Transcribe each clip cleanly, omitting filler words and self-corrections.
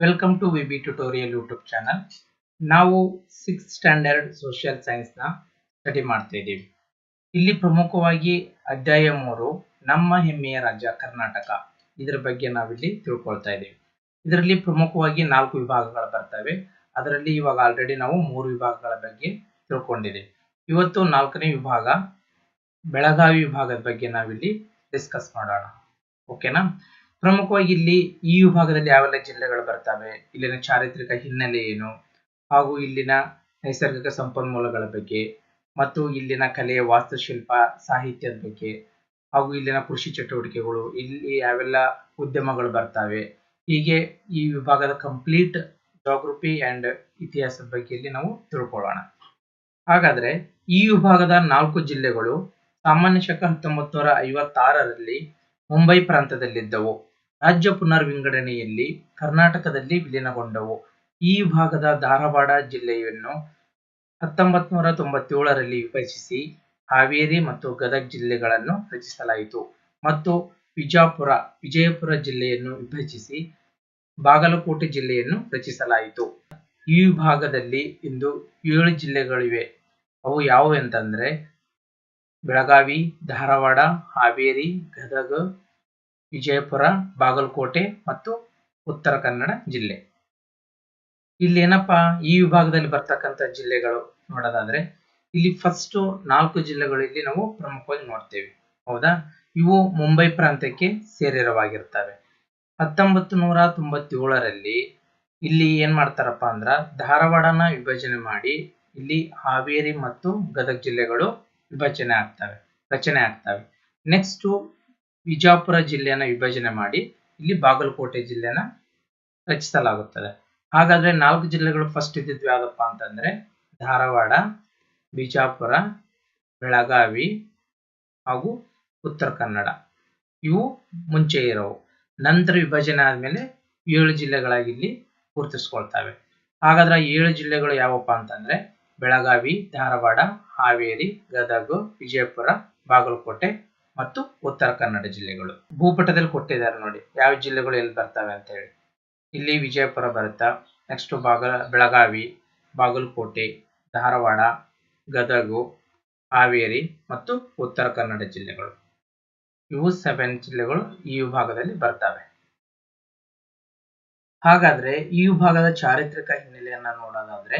Welcome to VB tutorial YouTube channel. ನಾವು 6th standard social ಸೈನ್ಸ್ನ study ಮಾಡ್ತಾ ಇದ್ದೀವಿ. ಇಲ್ಲಿ ಪ್ರಮುಖವಾಗಿ ಅಧ್ಯಾಯ 3 ನಮ್ಮ ಹೆಮ್ಮೆಯ ರಾಜ್ಯ ಕರ್ನಾಟಕ, ಇದರ ಬಗ್ಗೆ ನಾವಿಲ್ಲಿ ತಿಳ್ಕೊಳ್ತಾ ಇದ್ದೀವಿ. ಇದರಲ್ಲಿ ಪ್ರಮುಖವಾಗಿ 4 ವಿಭಾಗಗಳು ಬರ್ತವೆ. ಅದರಲ್ಲಿ ಇವಾಗ ಆಲ್ರೆಡಿ ನಾವು 3 ವಿಭಾಗಗಳ ಬಗ್ಗೆ ತಿಳ್ಕೊಂಡಿದ್ದೀವಿ. ಇವತ್ತು 4ನೇ ವಿಭಾಗ ಬೆಳಗಾವಿ ವಿಭಾಗದ ಬಗ್ಗೆ ನಾವಿಲ್ಲಿ ಡಿಸ್ಕಸ್ ಮಾಡೋಣ. ಓಕೆನಾ? ಪ್ರಮುಖವಾಗಿ ಇಲ್ಲಿ ಈ ವಿಭಾಗದಲ್ಲಿ ಯಾವೆಲ್ಲ ಜಿಲ್ಲೆಗಳು ಬರ್ತವೆ, ಇಲ್ಲಿನ ಚಾರಿತ್ರಿಕ ಹಿನ್ನೆಲೆ ಏನು, ಹಾಗೂ ಇಲ್ಲಿನ ನೈಸರ್ಗಿಕ ಸಂಪನ್ಮೂಲಗಳ ಬಗ್ಗೆ, ಮತ್ತು ಇಲ್ಲಿನ ಕಲೆ, ವಾಸ್ತುಶಿಲ್ಪ, ಸಾಹಿತ್ಯದ ಬಗ್ಗೆ, ಹಾಗೂ ಇಲ್ಲಿನ ಕೃಷಿ ಚಟುವಟಿಕೆಗಳು, ಇಲ್ಲಿ ಯಾವೆಲ್ಲ ಉದ್ಯಮಗಳು ಬರ್ತವೆ, ಹೀಗೆ ಈ ವಿಭಾಗದ ಕಂಪ್ಲೀಟ್ ಜಾಗ್ರಫಿ ಅಂಡ್ ಇತಿಹಾಸದ ಬಗ್ಗೆ ಇಲ್ಲಿ ನಾವು ತಿಳ್ಕೊಳ್ಳೋಣ. ಹಾಗಾದ್ರೆ ಈ ವಿಭಾಗದ 4 ಜಿಲ್ಲೆಗಳು ಸಾಮಾನ್ಯ ಶಕ 1956ರಲ್ಲಿ ಮುಂಬೈ ಪ್ರಾಂತದಲ್ಲಿದ್ದವು. ರಾಜ್ಯ ಪುನರ್ವಿಂಗಡಣೆಯಲ್ಲಿ ಕರ್ನಾಟಕದಲ್ಲಿ ವಿಲೀನಗೊಂಡವು. ಈ ವಿಭಾಗದ ಧಾರವಾಡ ಜಿಲ್ಲೆಯನ್ನು 1997ರಲ್ಲಿ ವಿಭಜಿಸಿ ಹಾವೇರಿ ಮತ್ತು ಗದಗ ಜಿಲ್ಲೆಗಳನ್ನು ರಚಿಸಲಾಯಿತು, ಮತ್ತು ವಿಜಯಪುರ ಜಿಲ್ಲೆಯನ್ನು ವಿಭಜಿಸಿ ಬಾಗಲಕೋಟೆ ಜಿಲ್ಲೆಯನ್ನು ರಚಿಸಲಾಯಿತು. ಈ ವಿಭಾಗದಲ್ಲಿ ಇಂದು 7 ಜಿಲ್ಲೆಗಳಿವೆ. ಅವು ಯಾವುವು ಅಂತಂದ್ರೆ ಬೆಳಗಾವಿ, ಧಾರವಾಡ, ಹಾವೇರಿ, ಗದಗ, ವಿಜಯಪುರ, ಬಾಗಲಕೋಟೆ ಮತ್ತು ಉತ್ತರ ಕನ್ನಡ ಜಿಲ್ಲೆ. ಇಲ್ಲಿ ಏನಪ್ಪಾ ಈ ವಿಭಾಗದಲ್ಲಿ ಬರ್ತಕ್ಕಂಥ ಜಿಲ್ಲೆಗಳು ನೋಡೋದಾದ್ರೆ, ಇಲ್ಲಿ ಫಸ್ಟ್ 4 ಜಿಲ್ಲೆಗಳು ಇಲ್ಲಿ ನಾವು ಪ್ರಮುಖವಾಗಿ ನೋಡ್ತೇವೆ. ಹೌದಾ? ಇವು ಮುಂಬೈ ಪ್ರಾಂತ್ಯಕ್ಕೆ ಸೇರಿರವಾಗಿರ್ತವೆ. 1997ರಲ್ಲಿ ಇಲ್ಲಿ ಏನ್ ಮಾಡ್ತಾರಪ್ಪ ಅಂದ್ರ ಧಾರವಾಡನ ವಿಭಜನೆ ಮಾಡಿ ಇಲ್ಲಿ ಹಾವೇರಿ ಮತ್ತು ಗದಗ ಜಿಲ್ಲೆಗಳು ರಚನೆ ಆಗ್ತವೆ. ನೆಕ್ಸ್ಟ್ ವಿಜಯಪುರ ಜಿಲ್ಲೆಯನ್ನ ವಿಭಜನೆ ಮಾಡಿ ಇಲ್ಲಿ ಬಾಗಲಕೋಟೆ ಜಿಲ್ಲೆನ ರಚಿಸಲಾಗುತ್ತದೆ. ಹಾಗಾದ್ರೆ 4 ಜಿಲ್ಲೆಗಳು ಫಸ್ಟ್ ಇದ್ದಿದ್ವು ಯಾವ್ದಪ್ಪ ಅಂತಂದ್ರೆ ಧಾರವಾಡ, ಬಿಜಾಪುರ, ಬೆಳಗಾವಿ ಹಾಗೂ ಉತ್ತರ ಕನ್ನಡ. ಇವು ಮುಂಚೆ ಇರೋವು. ನಂತರ ವಿಭಜನೆ ಆದ್ಮೇಲೆ 7 ಜಿಲ್ಲೆಗಳಾಗಿ ಇಲ್ಲಿ ಗುರುತಿಸ್ಕೊಳ್ತವೆ. ಹಾಗಾದ್ರೆ 7 ಜಿಲ್ಲೆಗಳು ಯಾವಪ್ಪ ಅಂತಂದ್ರೆ ಬೆಳಗಾವಿ, ಧಾರವಾಡ, ಹಾವೇರಿ, ಗದಗ, ವಿಜಯಪುರ, ಬಾಗಲಕೋಟೆ ಮತ್ತು ಉತ್ತರ ಕನ್ನಡ ಜಿಲ್ಲೆಗಳು. ಭೂಪಟದಲ್ಲಿ ಕೊಟ್ಟಿದ್ದಾರೆ ನೋಡಿ ಯಾವ ಜಿಲ್ಲೆಗಳು ಎಲ್ಲಿ ಬರ್ತವೆ ಅಂತ ಹೇಳಿ. ಇಲ್ಲಿ ವಿಜಯಪುರ ಬರುತ್ತಾ, ನೆಕ್ಸ್ಟ್ ಬೆಳಗಾವಿ, ಬಾಗಲಕೋಟೆ, ಧಾರವಾಡ, ಗದಗ, ಹಾವೇರಿ ಮತ್ತು ಉತ್ತರ ಕನ್ನಡ ಜಿಲ್ಲೆಗಳು. ಇವು 7 ಜಿಲ್ಲೆಗಳು ಈ ವಿಭಾಗದಲ್ಲಿ ಬರ್ತವೆ. ಹಾಗಾದ್ರೆ ಈ ವಿಭಾಗದ ಚಾರಿತ್ರಿಕ ಹಿನ್ನೆಲೆಯನ್ನ ನೋಡೋದಾದ್ರೆ,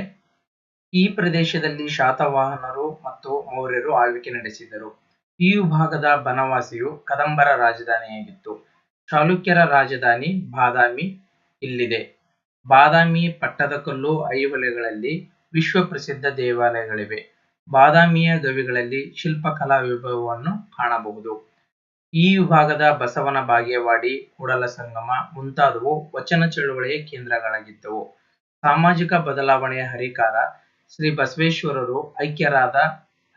ಈ ಪ್ರದೇಶದಲ್ಲಿ ಶಾತವಾಹನರು ಮತ್ತು ಮೌರ್ಯರು ಆಳ್ವಿಕೆ ನಡೆಸಿದರು. ಈ ವಿಭಾಗದ ಬನವಾಸಿಯು ಕದಂಬರ ರಾಜಧಾನಿಯಾಗಿತ್ತು. ಚಾಲುಕ್ಯರ ರಾಜಧಾನಿ ಬಾದಾಮಿ ಇಲ್ಲಿದೆ. ಬಾದಾಮಿ, ಪಟ್ಟದಕಲ್ಲು, ಐಹೊಳೆಗಳಲ್ಲಿ ವಿಶ್ವ ಪ್ರಸಿದ್ಧ ದೇವಾಲಯಗಳಿವೆ. ಬಾದಾಮಿಯ ಗವಿಗಳಲ್ಲಿ ಶಿಲ್ಪಕಲಾ ವೈಭವವನ್ನು ಕಾಣಬಹುದು. ಈ ವಿಭಾಗದ ಬಸವನ ಬಾಗೇವಾಡಿ, ಕೂಡಲ ಸಂಗಮ ಮುಂತಾದವು ವಚನ ಚಳುವಳಿಯ ಕೇಂದ್ರಗಳಾಗಿದ್ದವು. ಸಾಮಾಜಿಕ ಬದಲಾವಣೆಯ ಹರಿಕಾರ ಶ್ರೀ ಬಸವೇಶ್ವರರು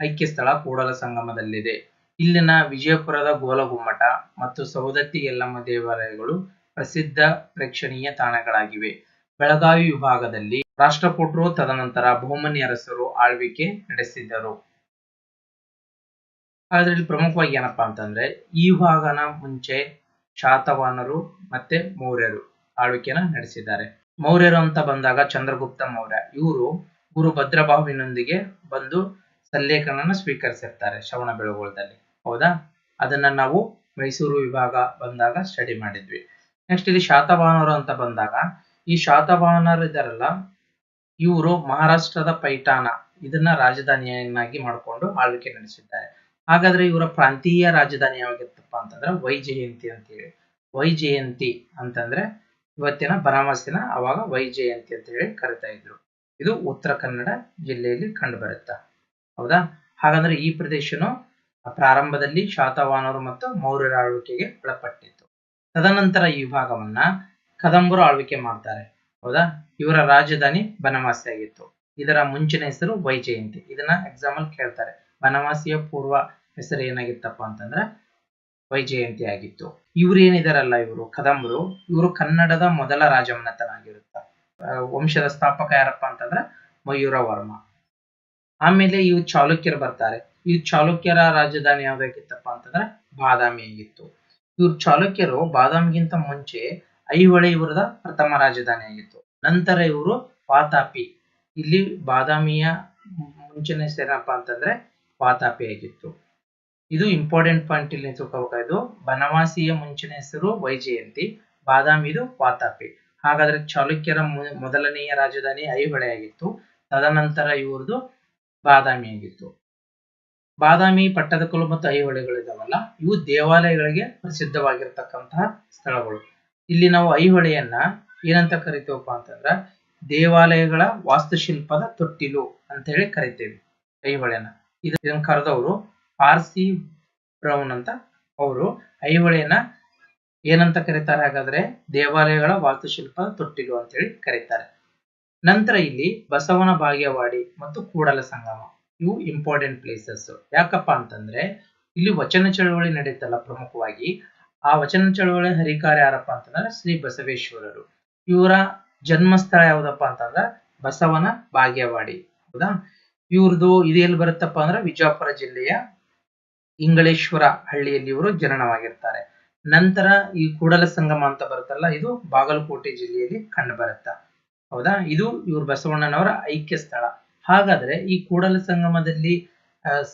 ಐಕ್ಯ ಸ್ಥಳ ಕೂಡಲ ಸಂಗಮದಲ್ಲಿದೆ. ಇಲ್ಲಿನ ವಿಜಯಪುರದ ಗೋಲಗುಮ್ಮಟ ಮತ್ತು ಸೌದತ್ತಿ ಯಲ್ಲಮ್ಮ ದೇವಾಲಯಗಳು ಪ್ರಸಿದ್ಧ ಪ್ರೇಕ್ಷಣೀಯ ತಾಣಗಳಾಗಿವೆ. ಬೆಳಗಾವಿ ವಿಭಾಗದಲ್ಲಿ ರಾಷ್ಟ್ರಕೂಟರು ತದನಂತರ ಬಹುಮನಿ ಅರಸರು ಆಳ್ವಿಕೆ ನಡೆಸಿದ್ದರು. ಅದರಲ್ಲಿ ಪ್ರಮುಖವಾಗಿ ಏನಪ್ಪಾ ಅಂತಂದ್ರೆ ಈ ವಿಭಾಗನ ಮುಂಚೆ ಶಾತವಾಹನರು ಮತ್ತೆ ಮೌರ್ಯರು ಆಳ್ವಿಕೆನ ನಡೆಸಿದ್ದಾರೆ. ಮೌರ್ಯರು ಅಂತ ಬಂದಾಗ ಚಂದ್ರಗುಪ್ತ ಮೌರ್ಯ ಇವರು ಗುರು ಭದ್ರಬಾಹುವಿನೊಂದಿಗೆ ಬಂದು ಸಲ್ಲೇಖನನ ಸ್ವೀಕರಿಸಿರ್ತಾರೆ ಶ್ರವಣಬೆಳಗೊಳದಲ್ಲಿ. ಹೌದಾ? ಅದನ್ನ ನಾವು ಮೈಸೂರು ವಿಭಾಗ ಬಂದಾಗ ಸ್ಟಡಿ ಮಾಡಿದ್ವಿ. ನೆಕ್ಸ್ಟ್ ಇಲ್ಲಿ ಶಾತವಾಹನರು ಅಂತ ಬಂದಾಗ ಈ ಶಾತವಾಹನರು ಇದಾರಲ್ಲ, ಇವರು ಮಹಾರಾಷ್ಟ್ರದ ಪೈಠಾನ ಇದನ್ನ ರಾಜಧಾನಿಯನ್ನಾಗಿ ಮಾಡಿಕೊಂಡು ಆಳ್ವಿಕೆ ನಡೆಸಿದ್ದಾರೆ. ಹಾಗಾದ್ರೆ ಇವರ ಪ್ರಾಂತೀಯ ರಾಜಧಾನಿ ಯಾವಾಗಿತ್ತಪ್ಪ ಅಂತಂದ್ರೆ ವೈಜಯಂತಿ ಅಂತ ಹೇಳಿ. ವೈಜಯಂತಿ ಅಂತಂದ್ರೆ ಇವತ್ತಿನ ಬನವಾಸಿನ ಅವಾಗ ವೈಜಯಂತಿ ಅಂತ ಹೇಳಿ ಕರಿತಾ ಇದ್ರು. ಇದು ಉತ್ತರ ಕನ್ನಡ ಜಿಲ್ಲೆಯಲ್ಲಿ ಕಂಡು ಬರುತ್ತಾ. ಹೌದಾ? ಹಾಗಾದ್ರೆ ಈ ಪ್ರದೇಶನು ಪ್ರಾರಂಭದಲ್ಲಿ ಶಾತವಾಹನರು ಮತ್ತು ಮೌರ್ಯರ ಆಳ್ವಿಕೆಗೆ ಒಳಪಟ್ಟಿತ್ತು. ತದನಂತರ ಈ ವಿಭಾಗವನ್ನ ಕದಂಬರು ಆಳ್ವಿಕೆ ಮಾಡ್ತಾರೆ. ಹೌದಾ? ಇವರ ರಾಜಧಾನಿ ಬನವಾಸಿ ಆಗಿತ್ತು. ಇದರ ಮುಂಚಿನ ಹೆಸರು ವೈಜಯಂತಿ. ಇದನ್ನ ಎಕ್ಸಾಂಪಲ್ ಕೇಳ್ತಾರೆ. ಬನವಾಸಿಯ ಪೂರ್ವ ಹೆಸರು ಏನಾಗಿತ್ತಪ್ಪ ಅಂತಂದ್ರೆ ವೈಜಯಂತಿ ಆಗಿತ್ತು. ಇವ್ರು ಏನಿದಾರಲ್ಲ, ಇವರು ಕದಂಬರು, ಇವರು ಕನ್ನಡದ ಮೊದಲ ರಾಜಮನೆತನಾಗಿರುತ್ತ. ವಂಶದ ಸ್ಥಾಪಕ ಯಾರಪ್ಪ ಅಂತಂದ್ರೆ ಮಯೂರ ವರ್ಮ. ಆಮೇಲೆ ಇವು ಚಾಲುಕ್ಯರು ಬರ್ತಾರೆ. ಈ ಚಾಲುಕ್ಯರ ರಾಜಧಾನಿ ಯಾವ್ದಾಗಿತ್ತಪ್ಪ ಅಂತಂದ್ರೆ ಬಾದಾಮಿ ಆಗಿತ್ತು. ಇವ್ರು ಚಾಲುಕ್ಯರು ಬಾದಾಮಿಗಿಂತ ಮುಂಚೆ ಐಹೊಳೆ ಇವರದ ಪ್ರಥಮ ರಾಜಧಾನಿ ಆಗಿತ್ತು. ನಂತರ ಇವರು ವಾತಾಪಿ, ಇಲ್ಲಿ ಬಾದಾಮಿಯ ಮುಂಚಿನ ಹೆಸರೇನಪ್ಪಾ ಅಂತಂದ್ರೆ ವಾತಾಪಿ ಆಗಿತ್ತು. ಇದು ಇಂಪಾರ್ಟೆಂಟ್ ಪಾಯಿಂಟ್ ಇಲ್ಲಿ ತಿಳ್ಕೊಬೇಕಾಯ್ತು. ಬನವಾಸಿಯ ಮುಂಚಿನ ಹೆಸರು ವೈಜಯಂತಿ, ಬಾದಾಮಿದು ವಾತಾಪಿ. ಹಾಗಾದ್ರೆ ಚಾಲುಕ್ಯರ ಮೊದಲನೆಯ ರಾಜಧಾನಿ ಐಹೊಳೆ ಆಗಿತ್ತು. ತದನಂತರ ಇವ್ರದ್ದು ಬಾದಾಮಿ ಆಗಿತ್ತು. ಬಾದಾಮಿ, ಪಟ್ಟದಕಲ್ಲು ಮತ್ತು ಐಹೊಳೆಗಳಿದಾವಲ್ಲ, ಇವು ದೇವಾಲಯಗಳಿಗೆ ಪ್ರಸಿದ್ಧವಾಗಿರ್ತಕ್ಕಂತಹ ಸ್ಥಳಗಳು. ಇಲ್ಲಿ ನಾವು ಐಹೊಳೆಯನ್ನ ಏನಂತ ಕರಿತೀವಪ್ಪ ಅಂತಂದ್ರ ದೇವಾಲಯಗಳ ವಾಸ್ತುಶಿಲ್ಪದ ತೊಟ್ಟಿಲು ಅಂತ ಹೇಳಿ ಕರಿತೇವೆ ಐಹೊಳೆನ. ಇದನ್ನ ಕರೆದವರು ಪಾರ್ಸಿ ಬ್ರೌನ್ ಅಂತ. ಅವರು ಐಹೊಳೆಯನ್ನ ಏನಂತ ಕರೀತಾರೆ ಹಾಗಾದ್ರೆ ದೇವಾಲಯಗಳ ವಾಸ್ತುಶಿಲ್ಪದ ತೊಟ್ಟಿಲು ಅಂತ ಹೇಳಿ ಕರೀತಾರೆ. ನಂತರ ಇಲ್ಲಿ ಬಸವನ ಬಾಗೇವಾಡಿ ಮತ್ತು ಕೂಡಲ ಸಂಗಮ, ಇವು ಇಂಪಾರ್ಟೆಂಟ್ ಪ್ಲೇಸಸ್. ಯಾಕಪ್ಪ ಅಂತಂದ್ರೆ ಇಲ್ಲಿ ವಚನ ಚಳವಳಿ ನಡೀತಲ್ಲ ಪ್ರಮುಖವಾಗಿ, ಆ ವಚನ ಚಳವಳಿ ಹರಿಕಾರ ಯಾರಪ್ಪ ಅಂತಂದ್ರೆ ಶ್ರೀ ಬಸವೇಶ್ವರರು. ಇವರ ಜನ್ಮಸ್ಥಳ ಯಾವ್ದಪ್ಪ ಅಂತಂದ್ರೆ ಬಸವನ ಬಾಗೇವಾಡಿ. ಹೌದಾ? ಇವ್ರದ್ದು ಇದು ಎಲ್ಲಿ ಬರುತ್ತಪ್ಪ ಅಂದ್ರೆ ವಿಜಯಪುರ ಜಿಲ್ಲೆಯ ಇಂಗಳೇಶ್ವರ ಹಳ್ಳಿಯಲ್ಲಿ ಇವರು ಜನನವಾಗಿರ್ತಾರೆ. ನಂತರ ಈ ಕೂಡಲ ಸಂಗಮ ಅಂತ ಬರುತ್ತಲ್ಲ, ಇದು ಬಾಗಲಕೋಟೆ ಜಿಲ್ಲೆಯಲ್ಲಿ ಕಂಡು ಬರುತ್ತ. ಹೌದಾ? ಇದು ಇವ್ರ ಬಸವಣ್ಣನವರ ಐಕ್ಯ ಸ್ಥಳ. ಹಾಗಾದ್ರೆ ಈ ಕೂಡಲ ಸಂಗಮದಲ್ಲಿ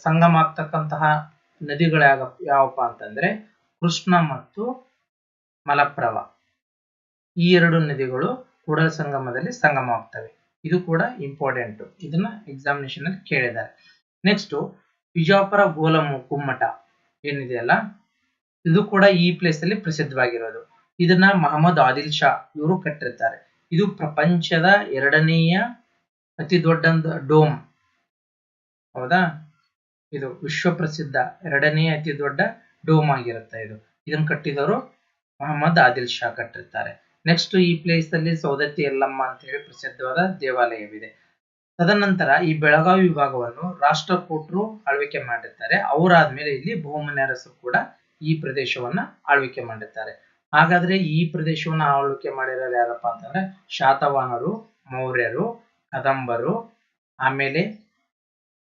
ಸಂಗಮ ಆಗ್ತಕ್ಕಂತಹ ನದಿಗಳು ಯಾವಪ್ಪ ಅಂತಂದ್ರೆ ಕೃಷ್ಣ ಮತ್ತು ಮಲಪ್ರಭಾ. ಈ ಎರಡು ನದಿಗಳು ಕೂಡಲ ಸಂಗಮದಲ್ಲಿ ಸಂಗಮ ಆಗ್ತವೆ. ಇದು ಕೂಡ ಇಂಪಾರ್ಟೆಂಟ್, ಇದನ್ನ ಎಕ್ಸಾಮಿನೇಷನ್ ಅಲ್ಲಿ ಕೇಳಿದ್ದಾರೆ. ನೆಕ್ಸ್ಟ್ ವಿಜಯಪುರ ಗೋಲಗುಮ್ಮಟ ಏನಿದೆಯಲ್ಲ, ಇದು ಕೂಡ ಈ ಪ್ಲೇಸ್ ಅಲ್ಲಿ ಪ್ರಸಿದ್ಧವಾಗಿರೋದು. ಇದನ್ನ ಮಹಮ್ಮದ್ ಆದಿಲ್ ಶಾ ಇವರು ಕಟ್ಟಿರ್ತಾರೆ. ಇದು ಪ್ರಪಂಚದ ಎರಡನೆಯ ಅತಿ ದೊಡ್ಡ ಡೋಮ್. ಹೌದಾ? ಇದು ವಿಶ್ವ ಪ್ರಸಿದ್ಧ ಎರಡನೆಯ ಅತಿ ದೊಡ್ಡ ಡೋಮ್ ಆಗಿರುತ್ತೆ. ಇದನ್ನ ಕಟ್ಟಿದವರು ಮಹಮ್ಮದ್ ಆದಿಲ್ ಶಾ ಕಟ್ಟಿರ್ತಾರೆ. ನೆಕ್ಸ್ಟ್ ಈ ಪ್ಲೇಸ್ ಅಲ್ಲಿ ಸೌದತ್ತಿ ಯಲ್ಲಮ್ಮ ಅಂತ ಹೇಳಿ ಪ್ರಸಿದ್ಧವಾದ ದೇವಾಲಯವಿದೆ. ತದನಂತರ ಈ ಬೆಳಗಾವಿ ವಿಭಾಗವನ್ನು ರಾಷ್ಟ್ರಕೂಟರು ಆಳ್ವಿಕೆ ಮಾಡಿರ್ತಾರೆ. ಅವರಾದ್ಮೇಲೆ ಇಲ್ಲಿ ಬಹುಮನಿ ಅರಸರು ಕೂಡ ಈ ಪ್ರದೇಶವನ್ನ ಆಳ್ವಿಕೆ ಮಾಡಿರ್ತಾರೆ. ಹಾಗಾದ್ರೆ ಈ ಪ್ರದೇಶವನ್ನ ಆಳ್ವಿಕೆ ಮಾಡಿರೋರು ಯಾರಪ್ಪ ಅಂತಂದ್ರೆ ಶಾತವಾಹನರು, ಮೌರ್ಯರು, ಕದಂಬರು, ಆಮೇಲೆ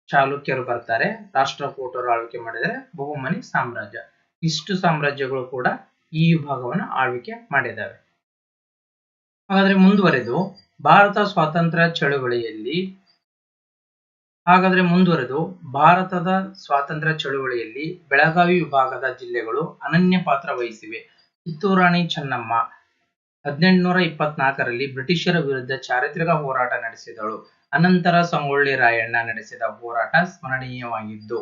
ಚಾಲುಕ್ಯರು ಬರ್ತಾರೆ. ರಾಷ್ಟ್ರಕೂಟರು ಆಳ್ವಿಕೆ ಮಾಡಿದರೆ ಬಹುಮನಿ ಸಾಮ್ರಾಜ್ಯ. ಇಷ್ಟು ಸಾಮ್ರಾಜ್ಯಗಳು ಕೂಡ ಈ ವಿಭಾಗವನ್ನು ಆಳ್ವಿಕೆ ಮಾಡಿದ್ದಾವೆ. ಹಾಗಾದ್ರೆ ಮುಂದುವರೆದು ಭಾರತದ ಸ್ವಾತಂತ್ರ್ಯ ಚಳುವಳಿಯಲ್ಲಿ ಬೆಳಗಾವಿ ವಿಭಾಗದ ಜಿಲ್ಲೆಗಳು ಅನನ್ಯ ಪಾತ್ರ ವಹಿಸಿವೆ. ಕಿತ್ತೂರು ರಾಣಿ ಚೆನ್ನಮ್ಮ 1824ರಲ್ಲಿ ಬ್ರಿಟಿಷರ ವಿರುದ್ಧ ಚಾರಿತ್ರಿಕ ಹೋರಾಟ ನಡೆಸಿದಳು. ಅನಂತರ ಸಂಗೊಳ್ಳಿ ರಾಯಣ್ಣ ನಡೆಸಿದ ಹೋರಾಟ ಸ್ಮರಣೀಯವಾಗಿದ್ದು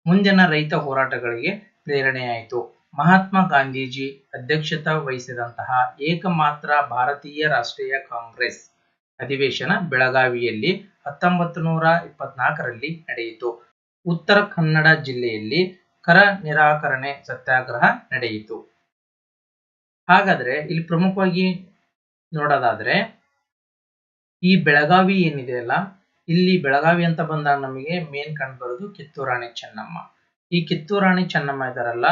ಮುಂದಿನ ರೈತ ಹೋರಾಟಗಳಿಗೆ ಪ್ರೇರಣೆಯಾಯಿತು. ಮಹಾತ್ಮ ಗಾಂಧೀಜಿ ಅಧ್ಯಕ್ಷತೆ ವಹಿಸಿದಂತಹ ಏಕಮಾತ್ರ ಭಾರತೀಯ ರಾಷ್ಟ್ರೀಯ ಕಾಂಗ್ರೆಸ್ ಅಧಿವೇಶನ ಬೆಳಗಾವಿಯಲ್ಲಿ 1924ರಲ್ಲಿ ನಡೆಯಿತು. ಉತ್ತರ ಕನ್ನಡ ಜಿಲ್ಲೆಯಲ್ಲಿ ಕರ ನಿರಾಕರಣೆ ಸತ್ಯಾಗ್ರಹ ನಡೆಯಿತು. ಹಾಗಾದ್ರೆ ಇಲ್ಲಿ ಪ್ರಮುಖವಾಗಿ ನೋಡೋದಾದ್ರೆ ಈ ಬೆಳಗಾವಿ ಏನಿದೆಯಲ್ಲ, ಇಲ್ಲಿ ಬೆಳಗಾವಿ ಅಂತ ಬಂದಾಗ ನಮಗೆ ಮೇನ್ ಕಂಡು ಬರೋದು ಕಿತ್ತೂರು ರಾಣಿ ಚೆನ್ನಮ್ಮ. ಈ ಕಿತ್ತೂರು ರಾಣಿ ಚೆನ್ನಮ್ಮ ಇದಾರಲ್ಲ,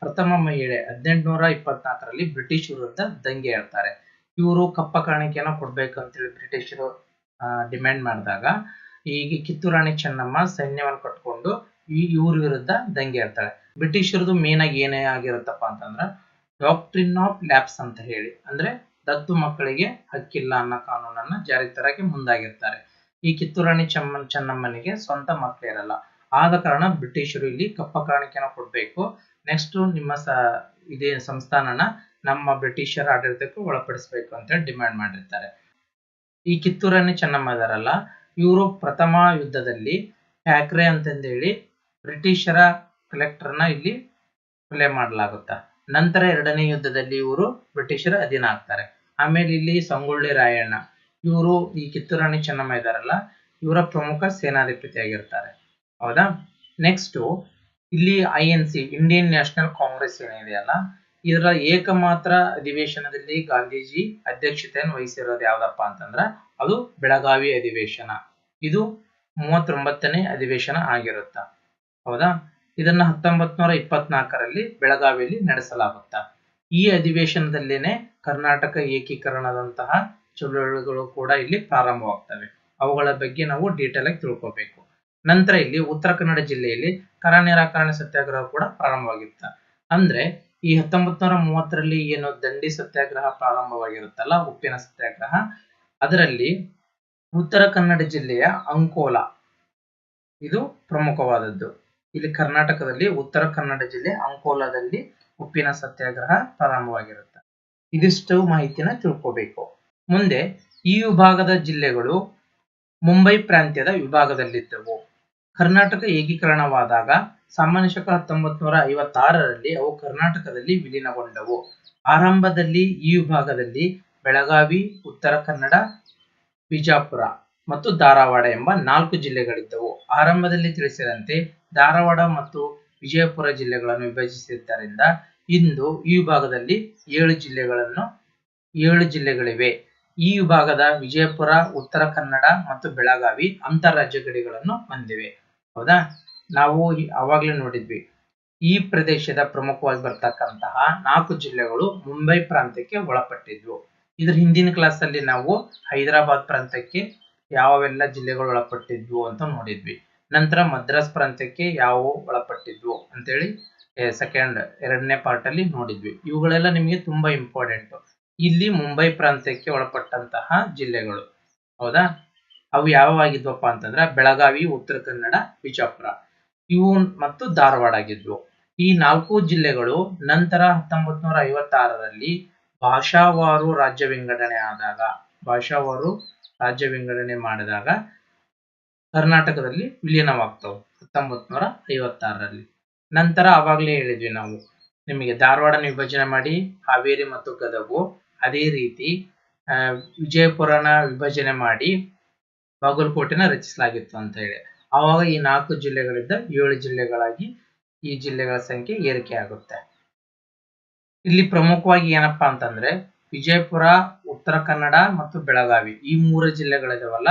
ಪ್ರಥಮ ಮಹಿಳೆ. 1824ರಲ್ಲಿ ಬ್ರಿಟಿಷ್ ವಿರುದ್ಧ ದಂಗೆ ಏಳ್ತಾರೆ. ಇವರು ಕಪ್ಪ ಕಾಣಿಕೆಯನ್ನು ಕೊಡ್ಬೇಕಂತೇಳಿ ಬ್ರಿಟಿಷರು ಡಿಮ್ಯಾಂಡ್ ಮಾಡಿದಾಗ ಈಗ ಕಿತ್ತೂರು ರಾಣಿ ಚೆನ್ನಮ್ಮ ಸೈನ್ಯವನ್ನು ಕಟ್ಕೊಂಡು ಇವ್ರ ವಿರುದ್ಧ ದಂಗೆ ಏಳ್ತಾಳೆ. ಬ್ರಿಟಿಷರದು ಮೇನ್ ಆಗಿ ಏನೇ ಆಗಿರುತ್ತಪ್ಪ ಅಂತಂದ್ರ ಡಾಕ್ಟ್ರಿನ್ ಆಫ್ ಲ್ಯಾಪ್ಸ್ ಅಂತ ಹೇಳಿ, ಅಂದ್ರೆ ದತ್ತು ಮಕ್ಕಳಿಗೆ ಹಕ್ಕಿಲ್ಲ ಅನ್ನೋ ಕಾನೂನನ್ನ ಜಾರಿ ತರಕ್ಕೆ ಮುಂದಾಗಿರ್ತಾರೆ. ಈ ಕಿತ್ತೂರು ರಾಣಿ ಚೆನ್ನಮ್ಮನಿಗೆ ಸ್ವಂತ ಮಕ್ಕಳಿರಲ್ಲ. ಆದ ಕಾರಣ ಬ್ರಿಟಿಷರು ಇಲ್ಲಿ ಕಪ್ಪ ಕಾಣಿಕೆನ ಕೊಡ್ಬೇಕು, ನೆಕ್ಸ್ಟ್ ನಿಮ್ಮ ಇದೇ ಸಂಸ್ಥಾನನ ನಮ್ಮ ಬ್ರಿಟಿಷರ ಆಡಳಿತಕ್ಕೆ ಒಳಪಡಿಸಬೇಕು ಅಂತ ಹೇಳಿ ಡಿಮ್ಯಾಂಡ್ ಮಾಡಿರ್ತಾರೆ. ಈ ಕಿತ್ತೂರು ರಾಣಿ ಚೆನ್ನಮ್ಮ ಇದಾರಲ್ಲ, ಇವರು ಪ್ರಥಮ ಯುದ್ಧದಲ್ಲಿ ಥ್ಯಾಕ್ರೆ ಅಂತಂದೇಳಿ ಬ್ರಿಟಿಷರ ಕಲೆಕ್ಟರ್ನ ಇಲ್ಲಿ ಕೊಲೆ ಮಾಡಲಾಗುತ್ತ. ನಂತರ ಎರಡನೇ ಯುದ್ಧದಲ್ಲಿ ಇವರು ಬ್ರಿಟಿಷರ ಅಧೀನ ಆಗ್ತಾರೆ. ಆಮೇಲೆ ಇಲ್ಲಿ ಸಂಗೊಳ್ಳಿ ರಾಯಣ್ಣ ಇವರು ಈ ಕಿತ್ತೂರು ರಾಣಿ ಚೆನ್ನಮ್ಮ ಇದಾರಲ್ಲ, ಇವರ ಪ್ರಮುಖ ಸೇನಾಧಿಪತಿ ಆಗಿರ್ತಾರೆ. ಹೌದಾ? ನೆಕ್ಸ್ಟ್ ಇಲ್ಲಿ INC ಇಂಡಿಯನ್ ನ್ಯಾಷನಲ್ ಕಾಂಗ್ರೆಸ್ ಏನಿದೆಯಲ್ಲ, ಇದರ ಏಕಮಾತ್ರ ಅಧಿವೇಶನದಲ್ಲಿ ಗಾಂಧೀಜಿ ಅಧ್ಯಕ್ಷತೆಯನ್ನು ವಹಿಸಿರೋದು ಯಾವ್ದಪ್ಪ ಅಂತಂದ್ರ ಅದು ಬೆಳಗಾವಿ ಅಧಿವೇಶನ. ಇದು 39ನೇ ಅಧಿವೇಶನ ಆಗಿರುತ್ತ. ಹೌದಾ? ಇದನ್ನ 1924ರಲ್ಲಿ ಬೆಳಗಾವಿಯಲ್ಲಿ ನಡೆಸಲಾಗುತ್ತ. ಈ ಅಧಿವೇಶನದಲ್ಲೇನೆ ಕರ್ನಾಟಕ ಏಕೀಕರಣದಂತಹ ಚಳುವಳಿಗಳು ಕೂಡ ಇಲ್ಲಿ ಪ್ರಾರಂಭವಾಗ್ತವೆ. ಅವುಗಳ ಬಗ್ಗೆ ನಾವು ಡೀಟೇಲ್ ಆಗಿ ತಿಳ್ಕೋಬೇಕು. ನಂತರ ಇಲ್ಲಿ ಉತ್ತರ ಕನ್ನಡ ಜಿಲ್ಲೆಯಲ್ಲಿ ಕರ ನಿರಾಕರಣೆ ಸತ್ಯಾಗ್ರಹ ಕೂಡ ಪ್ರಾರಂಭವಾಗಿತ್ತ. ಅಂದ್ರೆ ಈ 1930ರಲ್ಲಿ ಏನು ದಂಡಿ ಸತ್ಯಾಗ್ರಹ ಪ್ರಾರಂಭವಾಗಿರುತ್ತಲ್ಲ, ಉಪ್ಪಿನ ಸತ್ಯಾಗ್ರಹ, ಅದರಲ್ಲಿ ಉತ್ತರ ಕನ್ನಡ ಜಿಲ್ಲೆಯ ಅಂಕೋಲಾ ಇದು ಪ್ರಮುಖವಾದದ್ದು. ಇಲ್ಲಿ ಕರ್ನಾಟಕದಲ್ಲಿ ಉತ್ತರ ಕನ್ನಡ ಜಿಲ್ಲೆ ಅಂಕೋಲಾದಲ್ಲಿ ಉಪ್ಪಿನ ಸತ್ಯಾಗ್ರಹ ಪ್ರಾರಂಭವಾಗಿರುತ್ತೆ. ಇದಿಷ್ಟು ಮಾಹಿತಿನ ತಿಳ್ಕೋಬೇಕು. ಮುಂದೆ ಈ ವಿಭಾಗದ ಜಿಲ್ಲೆಗಳು ಮುಂಬೈ ಪ್ರಾಂತ್ಯದ ವಿಭಾಗದಲ್ಲಿದ್ದವು. ಕರ್ನಾಟಕ ಏಕೀಕರಣವಾದಾಗ ಸಾಮಾನ್ಯ ಶಕ 1956ರಲ್ಲಿ ಅವು ಕರ್ನಾಟಕದಲ್ಲಿ ವಿಲೀನಗೊಂಡವು. ಆರಂಭದಲ್ಲಿ ಈ ವಿಭಾಗದಲ್ಲಿ ಬೆಳಗಾವಿ, ಉತ್ತರ ಕನ್ನಡ, ಬಿಜಾಪುರ ಮತ್ತು ಧಾರವಾಡ ಎಂಬ 4 ಜಿಲ್ಲೆಗಳಿದ್ದವು. ಆರಂಭದಲ್ಲಿ ತಿಳಿಸಿದಂತೆ ಧಾರವಾಡ ಮತ್ತು ವಿಜಯಪುರ ಜಿಲ್ಲೆಗಳನ್ನು ವಿಭಜಿಸಿದ್ದರಿಂದ ಇಂದು ಈ ವಿಭಾಗದಲ್ಲಿ 7 ಜಿಲ್ಲೆಗಳಿವೆ. ಈ ವಿಭಾಗದ ವಿಜಯಪುರ, ಉತ್ತರ ಕನ್ನಡ ಮತ್ತು ಬೆಳಗಾವಿ ಅಂತಾರಾಜ್ಯ ಗಡಿಗಳನ್ನು ಹೊಂದಿವೆ. ಹೌದಾ? ನಾವು ಅವಾಗಲೇ ನೋಡಿದ್ವಿ, ಈ ಪ್ರದೇಶದ ಪ್ರಮುಖವಾಗಿ ಬರ್ತಕ್ಕಂತಹ 4 ಜಿಲ್ಲೆಗಳು ಮುಂಬೈ ಪ್ರಾಂತ್ಯಕ್ಕೆ ಒಳಪಟ್ಟಿದ್ವು. ಇದ್ರ ಹಿಂದಿನ ಕ್ಲಾಸ್ ಅಲ್ಲಿ ನಾವು ಹೈದರಾಬಾದ್ ಪ್ರಾಂತ್ಯಕ್ಕೆ ಯಾವೆಲ್ಲ ಜಿಲ್ಲೆಗಳು ಒಳಪಟ್ಟಿದ್ವು ಅಂತ ನೋಡಿದ್ವಿ. ನಂತರ ಮದ್ರಾಸ್ ಪ್ರಾಂತ್ಯಕ್ಕೆ ಯಾವ ಒಳಪಟ್ಟಿದ್ವು ಅಂತೇಳಿ ಎರಡನೇ ಪಾರ್ಟ್ ಅಲ್ಲಿ ನೋಡಿದ್ವಿ. ಇವುಗಳೆಲ್ಲ ನಿಮಗೆ ತುಂಬಾ ಇಂಪಾರ್ಟೆಂಟ್. ಇಲ್ಲಿ ಮುಂಬೈ ಪ್ರಾಂತ್ಯಕ್ಕೆ ಒಳಪಟ್ಟಂತಹ ಜಿಲ್ಲೆಗಳು. ಹೌದಾ? ಅವು ಯಾವಾಗಿದ್ವಪ್ಪ ಅಂತಂದ್ರೆ ಬೆಳಗಾವಿ, ಉತ್ತರ ಕನ್ನಡ, ಬಿಜಾಪುರ ಇವು ಮತ್ತು ಧಾರವಾಡ ಆಗಿದ್ವು. ಈ 4 ಜಿಲ್ಲೆಗಳು ನಂತರ 1956ರಲ್ಲಿ ಭಾಷಾವಾರು ರಾಜ್ಯ ವಿಂಗಡಣೆ ಮಾಡಿದಾಗ ಕರ್ನಾಟಕದಲ್ಲಿ ವಿಲೀನವಾಗ್ತವೆ 1956ರಲ್ಲಿ. ನಂತರ ಅವಾಗಲೇ ಹೇಳಿದ್ವಿ ನಾವು ನಿಮಗೆ, ಧಾರವಾಡನ ವಿಭಜನೆ ಮಾಡಿ ಹಾವೇರಿ ಮತ್ತು ಗದಗು, ಅದೇ ರೀತಿ ವಿಜಯಪುರನ ವಿಭಜನೆ ಮಾಡಿ ಬಾಗಲಕೋಟೆನ ರಚಿಸಲಾಗಿತ್ತು ಅಂತ ಹೇಳಿ. ಆವಾಗ ಈ 4 ಜಿಲ್ಲೆಗಳಿಂದ 7 ಜಿಲ್ಲೆಗಳಾಗಿ ಈ ಜಿಲ್ಲೆಗಳ ಸಂಖ್ಯೆ ಏರಿಕೆ ಆಗುತ್ತೆ. ಇಲ್ಲಿ ಪ್ರಮುಖವಾಗಿ ಏನಪ್ಪಾ ಅಂತಂದ್ರೆ ವಿಜಯಪುರ, ಉತ್ತರ ಕನ್ನಡ ಮತ್ತು ಬೆಳಗಾವಿ ಈ 3 ಜಿಲ್ಲೆಗಳಿದಾವಲ್ಲ,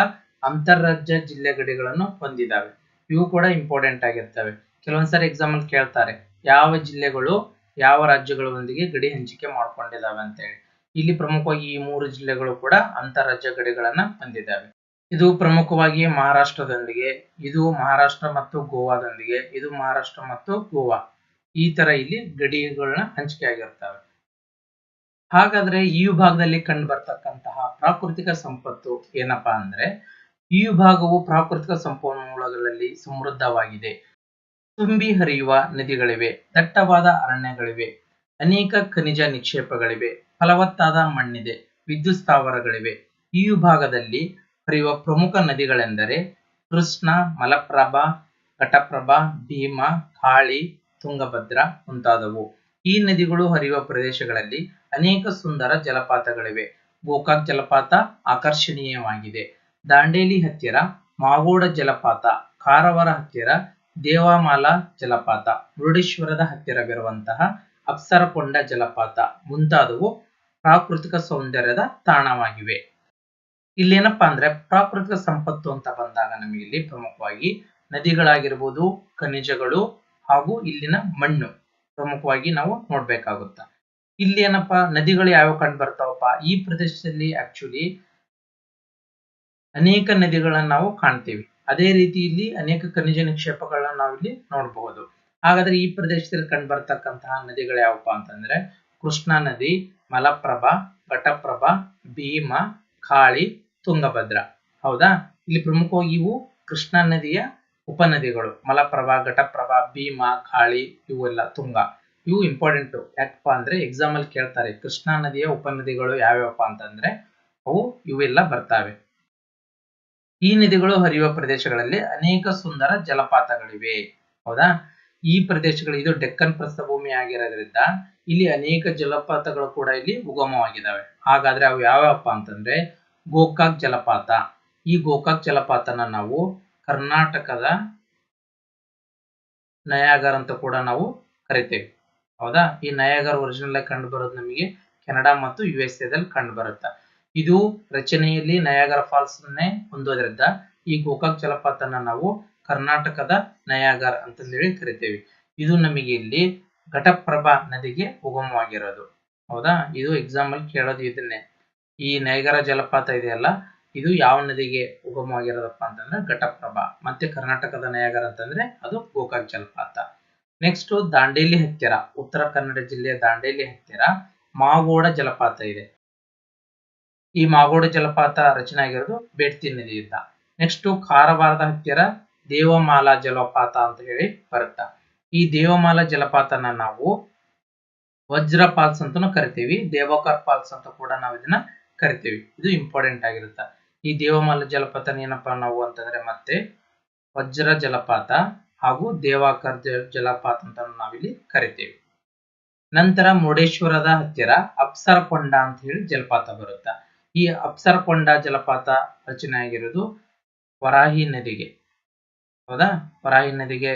ಅಂತಾರಾಜ್ಯ ಜಿಲ್ಲೆ ಗಡಿಗಳನ್ನು ಹೊಂದಿದಾವೆ. ಇವು ಕೂಡ ಇಂಪಾರ್ಟೆಂಟ್ ಆಗಿರ್ತವೆ. ಕೆಲವೊಂದ್ಸರಿ ಎಕ್ಸಾಮ್ ಅಲ್ಲಿ ಕೇಳ್ತಾರೆ, ಯಾವ ಜಿಲ್ಲೆಗಳು ಯಾವ ರಾಜ್ಯಗಳೊಂದಿಗೆ ಗಡಿ ಹಂಚಿಕೆ ಮಾಡ್ಕೊಂಡಿದಾವೆ ಅಂತ ಹೇಳಿ. ಇಲ್ಲಿ ಪ್ರಮುಖವಾಗಿ ಈ 3 ಜಿಲ್ಲೆಗಳು ಕೂಡ ಅಂತಾರಾಜ್ಯ ಗಡಿಗಳನ್ನ ಹೊಂದಿದ್ದಾವೆ. ಇದು ಪ್ರಮುಖವಾಗಿ ಮಹಾರಾಷ್ಟ್ರದೊಂದಿಗೆ, ಇದು ಮಹಾರಾಷ್ಟ್ರ ಮತ್ತು ಗೋವಾದೊಂದಿಗೆ, ಇದು ಮಹಾರಾಷ್ಟ್ರ ಮತ್ತು ಗೋವಾ, ಈ ತರ ಇಲ್ಲಿ ಗಡಿಗಳನ್ನ ಹಂಚಿಕೆ ಆಗಿರ್ತವೆ. ಹಾಗಾದ್ರೆ ಈ ವಿಭಾಗದಲ್ಲಿ ಕಂಡು ಬರ್ತಕ್ಕಂತಹ ಪ್ರಾಕೃತಿಕ ಸಂಪತ್ತು ಏನಪ್ಪಾ ಅಂದ್ರೆ, ಈ ವಿಭಾಗವು ಪ್ರಾಕೃತಿಕ ಸಂಪನ್ಮೂಲಗಳಲ್ಲಿ ಸಮೃದ್ಧವಾಗಿದೆ. ತುಂಬಿ ಹರಿಯುವ ನದಿಗಳಿವೆ, ದಟ್ಟವಾದ ಅರಣ್ಯಗಳಿವೆ, ಅನೇಕ ಖನಿಜ ನಿಕ್ಷೇಪಗಳಿವೆ, ಫಲವತ್ತಾದ ಮಣ್ಣಿದೆ, ವಿದ್ಯುತ್ ಸ್ಥಾವರಗಳಿವೆ. ಈ ವಿಭಾಗದಲ್ಲಿ ಹರಿಯುವ ಪ್ರಮುಖ ನದಿಗಳೆಂದರೆ ಕೃಷ್ಣ, ಮಲಪ್ರಭಾ, ಘಟಪ್ರಭಾ, ಭೀಮಾ, ಕಾಳಿ, ತುಂಗಭದ್ರಾ ಮುಂತಾದವು. ಈ ನದಿಗಳು ಹರಿಯುವ ಪ್ರದೇಶಗಳಲ್ಲಿ ಅನೇಕ ಸುಂದರ ಜಲಪಾತಗಳಿವೆ. ಗೋಕಾಕ್ ಜಲಪಾತ ಆಕರ್ಷಣೀಯವಾಗಿದೆ. ದಾಂಡೇಲಿ ಹತ್ತಿರ ಮಾಗೋಡ ಜಲಪಾತ, ಕಾರವಾರ ಹತ್ತಿರ ದೇವಮಾಲಾ ಜಲಪಾತ, ಮುರುಡೇಶ್ವರದ ಹತ್ತಿರವಿರುವಂತಹ ಅಪ್ಸರಕೊಂಡ ಜಲಪಾತ ಮುಂತಾದವು ಪ್ರಾಕೃತಿಕ ಸೌಂದರ್ಯದ ತಾಣವಾಗಿವೆ. ಇಲ್ಲೇನಪ್ಪಾ ಅಂದ್ರೆ ಪ್ರಾಕೃತಿಕ ಸಂಪತ್ತು ಅಂತ ಬಂದಾಗ ನಮಗೆ ಇಲ್ಲಿ ಪ್ರಮುಖವಾಗಿ ನದಿಗಳಾಗಿರ್ಬೋದು, ಖನಿಜಗಳು ಹಾಗೂ ಇಲ್ಲಿನ ಮಣ್ಣು ಪ್ರಮುಖವಾಗಿ ನಾವು ನೋಡ್ಬೇಕಾಗುತ್ತ. ಇಲ್ಲಿ ಏನಪ್ಪಾ ನದಿಗಳು ಯಾವ ಕಂಡು ಬರ್ತಾವಪ್ಪ, ಈ ಪ್ರದೇಶದಲ್ಲಿ ಆಕ್ಚುಲಿ ಅನೇಕ ನದಿಗಳನ್ನ ನಾವು ಕಾಣ್ತೀವಿ. ಅದೇ ರೀತಿ ಇಲ್ಲಿ ಅನೇಕ ಖನಿಜ ನಿಕ್ಷೇಪಗಳನ್ನ ನಾವು ಇಲ್ಲಿ ನೋಡಬಹುದು. ಹಾಗಾದ್ರೆ ಈ ಪ್ರದೇಶದಲ್ಲಿ ಕಂಡು ಬರ್ತಕ್ಕಂತಹ ನದಿಗಳು ಯಾವಪ್ಪ ಅಂತಂದ್ರೆ ಕೃಷ್ಣಾ ನದಿ, ಮಲಪ್ರಭಾ, ಘಟಪ್ರಭಾ, ಭೀಮಾ, ಕಾಳಿ, ತುಂಗಭದ್ರಾ. ಹೌದಾ? ಇಲ್ಲಿ ಪ್ರಮುಖವಾಗಿ ಇವು ಕೃಷ್ಣಾ ನದಿಯ ಉಪನದಿಗಳು. ಮಲಪ್ರಭಾ, ಘಟಪ್ರಭಾ, ಭೀಮಾ, ಕಾಳಿ, ಇವೆಲ್ಲ ತುಂಗ, ಇವು ಇಂಪಾರ್ಟೆಂಟ್. ಯಾಕಪ್ಪ ಅಂದ್ರೆ ಎಕ್ಸಾಮ್ ಅಲ್ಲಿ ಕೇಳ್ತಾರೆ, ಕೃಷ್ಣಾ ನದಿಯ ಉಪನದಿಗಳು ಯಾವ್ಯಾವಪ್ಪ ಅಂತಂದ್ರೆ ಅವು ಇವೆಲ್ಲ ಬರ್ತಾವೆ. ಈ ನದಿಗಳು ಹರಿಯುವ ಪ್ರದೇಶಗಳಲ್ಲಿ ಅನೇಕ ಸುಂದರ ಜಲಪಾತಗಳಿವೆ. ಹೌದಾ? ಈ ಪ್ರದೇಶಗಳು ಇದು ಡೆಕ್ಕನ್ ಪ್ರಸ್ಥಭೂಮಿ ಆಗಿರೋದ್ರಿಂದ ಇಲ್ಲಿ ಅನೇಕ ಜಲಪಾತಗಳು ಕೂಡ ಇಲ್ಲಿ ಉಗಮವಾಗಿದ್ದಾವೆ. ಹಾಗಾದ್ರೆ ಅವು ಯಾವ್ಯಾವಪ್ಪ ಅಂತಂದ್ರೆ ಗೋಕಾಕ್ ಜಲಪಾತ. ಈ ಗೋಕಾಕ್ ಜಲಪಾತನ ನಾವು ಕರ್ನಾಟಕದ ನಯಾಗರ್ ಅಂತ ಕೂಡ ನಾವು ಕರಿತೇವೆ. ಹೌದಾ? ಈ ನಯಾಗರ್ ಒರಿಜಿನಲ್ ಆಗಿ ಕಂಡು ಬರೋದು ನಮಗೆ ಕೆನಡಾ ಮತ್ತು USA ದಲ್ಲಿ ಕಂಡು ಬರುತ್ತೆ. ಇದು ರಚನೆಯಲ್ಲಿ ನಯಾಗರ ಫಾಲ್ಸ್ ಅನ್ನೇ ಹೊಂದೋದ್ರಿಂದ ಈ ಗೋಕಾಕ್ ಜಲಪಾತನ ನಾವು ಕರ್ನಾಟಕದ ನಯಾಗರ್ ಅಂತಂದೇಳಿ ಕರಿತೇವೆ. ಇದು ನಮಗೆ ಇಲ್ಲಿ ಘಟಪ್ರಭಾ ನದಿಗೆ ಉಗಮವಾಗಿರೋದು. ಹೌದಾ? ಇದು ಎಕ್ಸಾಮ್ ಅಲ್ಲಿ ಕೇಳೋದು ಇದನ್ನೇ. ಈ ನಯಾಗರ ಜಲಪಾತ ಇದೆಯಲ್ಲ, ಇದು ಯಾವ ನದಿಗೆ ಉಗಮವಾಗಿರೋದಪ್ಪ ಅಂತಂದ್ರೆ ಘಟಪ್ರಭಾ. ಮತ್ತೆ ಕರ್ನಾಟಕದ ನಯಾಗರ ಅಂತಂದ್ರೆ ಅದು ಗೋಕಾಕ್ ಜಲಪಾತ. ನೆಕ್ಸ್ಟ್ ದಾಂಡೇಲಿ ಹತ್ತಿರ, ಉತ್ತರ ಕನ್ನಡ ಜಿಲ್ಲೆಯ ದಾಂಡೇಲಿ ಹತ್ತಿರ ಮಾಗೋಡ ಜಲಪಾತ ಇದೆ. ಈ ಮಾಗೋಡ ಜಲಪಾತ ರಚನೆ ಆಗಿರೋದು ಬೇಡ್ತಿ ನದಿಯಿಂದ. ನೆಕ್ಸ್ಟ್ ಕಾರವಾರದ ಹತ್ತಿರ ದೇವಮಾಲಾ ಜಲಪಾತ ಅಂತ ಹೇಳಿ ಬರುತ್ತಾ. ಈ ದೇವಮಾಲಾ ಜಲಪಾತನ ನಾವು ವಜ್ರ ಫಾಲ್ಸ್ ಅಂತಾನೂ ಕರಿತೀವಿ, ದೇವಕರ್ ಫಾಲ್ಸ್ ಅಂತ ಕೂಡ ನಾವು ಇದನ್ನ ಕರಿತೀವಿ. ಇದು ಇಂಪಾರ್ಟೆಂಟ್ ಆಗಿರುತ್ತೆ. ಈ ದೇವಮಾಲಾ ಜಲಪಾತ ಏನಪ್ಪಾ ನಾವು ಅಂತಂದ್ರೆ ಮತ್ತೆ ವಜ್ರ ಜಲಪಾತ ಹಾಗೂ ದೇವಾಕರ್ ಜಲಪಾತ ಅಂತ ನಾವಿಲ್ಲಿ ಕರಿತೀವಿ. ನಂತರ ಮುರುಡೇಶ್ವರದ ಹತ್ತಿರ ಅಪ್ಸರಕೊಂಡ ಅಂತ ಹೇಳಿ ಜಲಪಾತ ಬರುತ್ತೆ. ಈ ಅಪ್ಸರಕೊಂಡ ಜಲಪಾತ ರಚನೆ ಆಗಿರೋದು ವರಾಹಿ ನದಿಗೆ. ಹೌದಾ, ವರಾಹಿ ನದಿಗೆ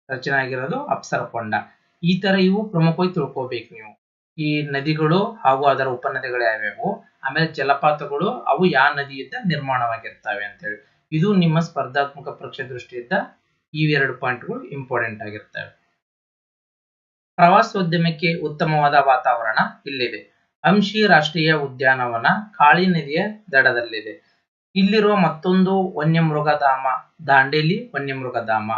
ರಚನೆ ಆಗಿರೋದು ಅಪ್ಸರಕೊಂಡ. ಈ ತರ ಇವು ಪ್ರಮುಖವಾಗಿ ತಿಳ್ಕೊಬೇಕು ನೀವು. ಈ ನದಿಗಳು ಹಾಗೂ ಅದರ ಉಪನದಿಗಳು ಯಾವ್ಯಾವು, ಆಮೇಲೆ ಜಲಪಾತಗಳು ಅವು ಯಾವ ನದಿಯಿಂದ ನಿರ್ಮಾಣವಾಗಿರ್ತವೆ ಅಂತ ಹೇಳಿ. ಇದು ನಿಮ್ಮ ಸ್ಪರ್ಧಾತ್ಮಕ ಪರೀಕ್ಷೆ ದೃಷ್ಟಿಯಿಂದ ಈ 2 ಪಾಯಿಂಟ್ಗಳು ಇಂಪಾರ್ಟೆಂಟ್ ಆಗಿರ್ತವೆ. ಪ್ರವಾಸೋದ್ಯಮಕ್ಕೆ ಉತ್ತಮವಾದ ವಾತಾವರಣ ಇಲ್ಲಿದೆ. ಅಂಶಿ ರಾಷ್ಟ್ರೀಯ ಉದ್ಯಾನವನ ಕಾಳಿ ನದಿಯ ದಡದಲ್ಲಿದೆ. ಇಲ್ಲಿರುವ ಮತ್ತೊಂದು ವನ್ಯಮೃಗಧಾಮ ದಾಂಡೇಲಿ ವನ್ಯಮೃಗಧಾಮ.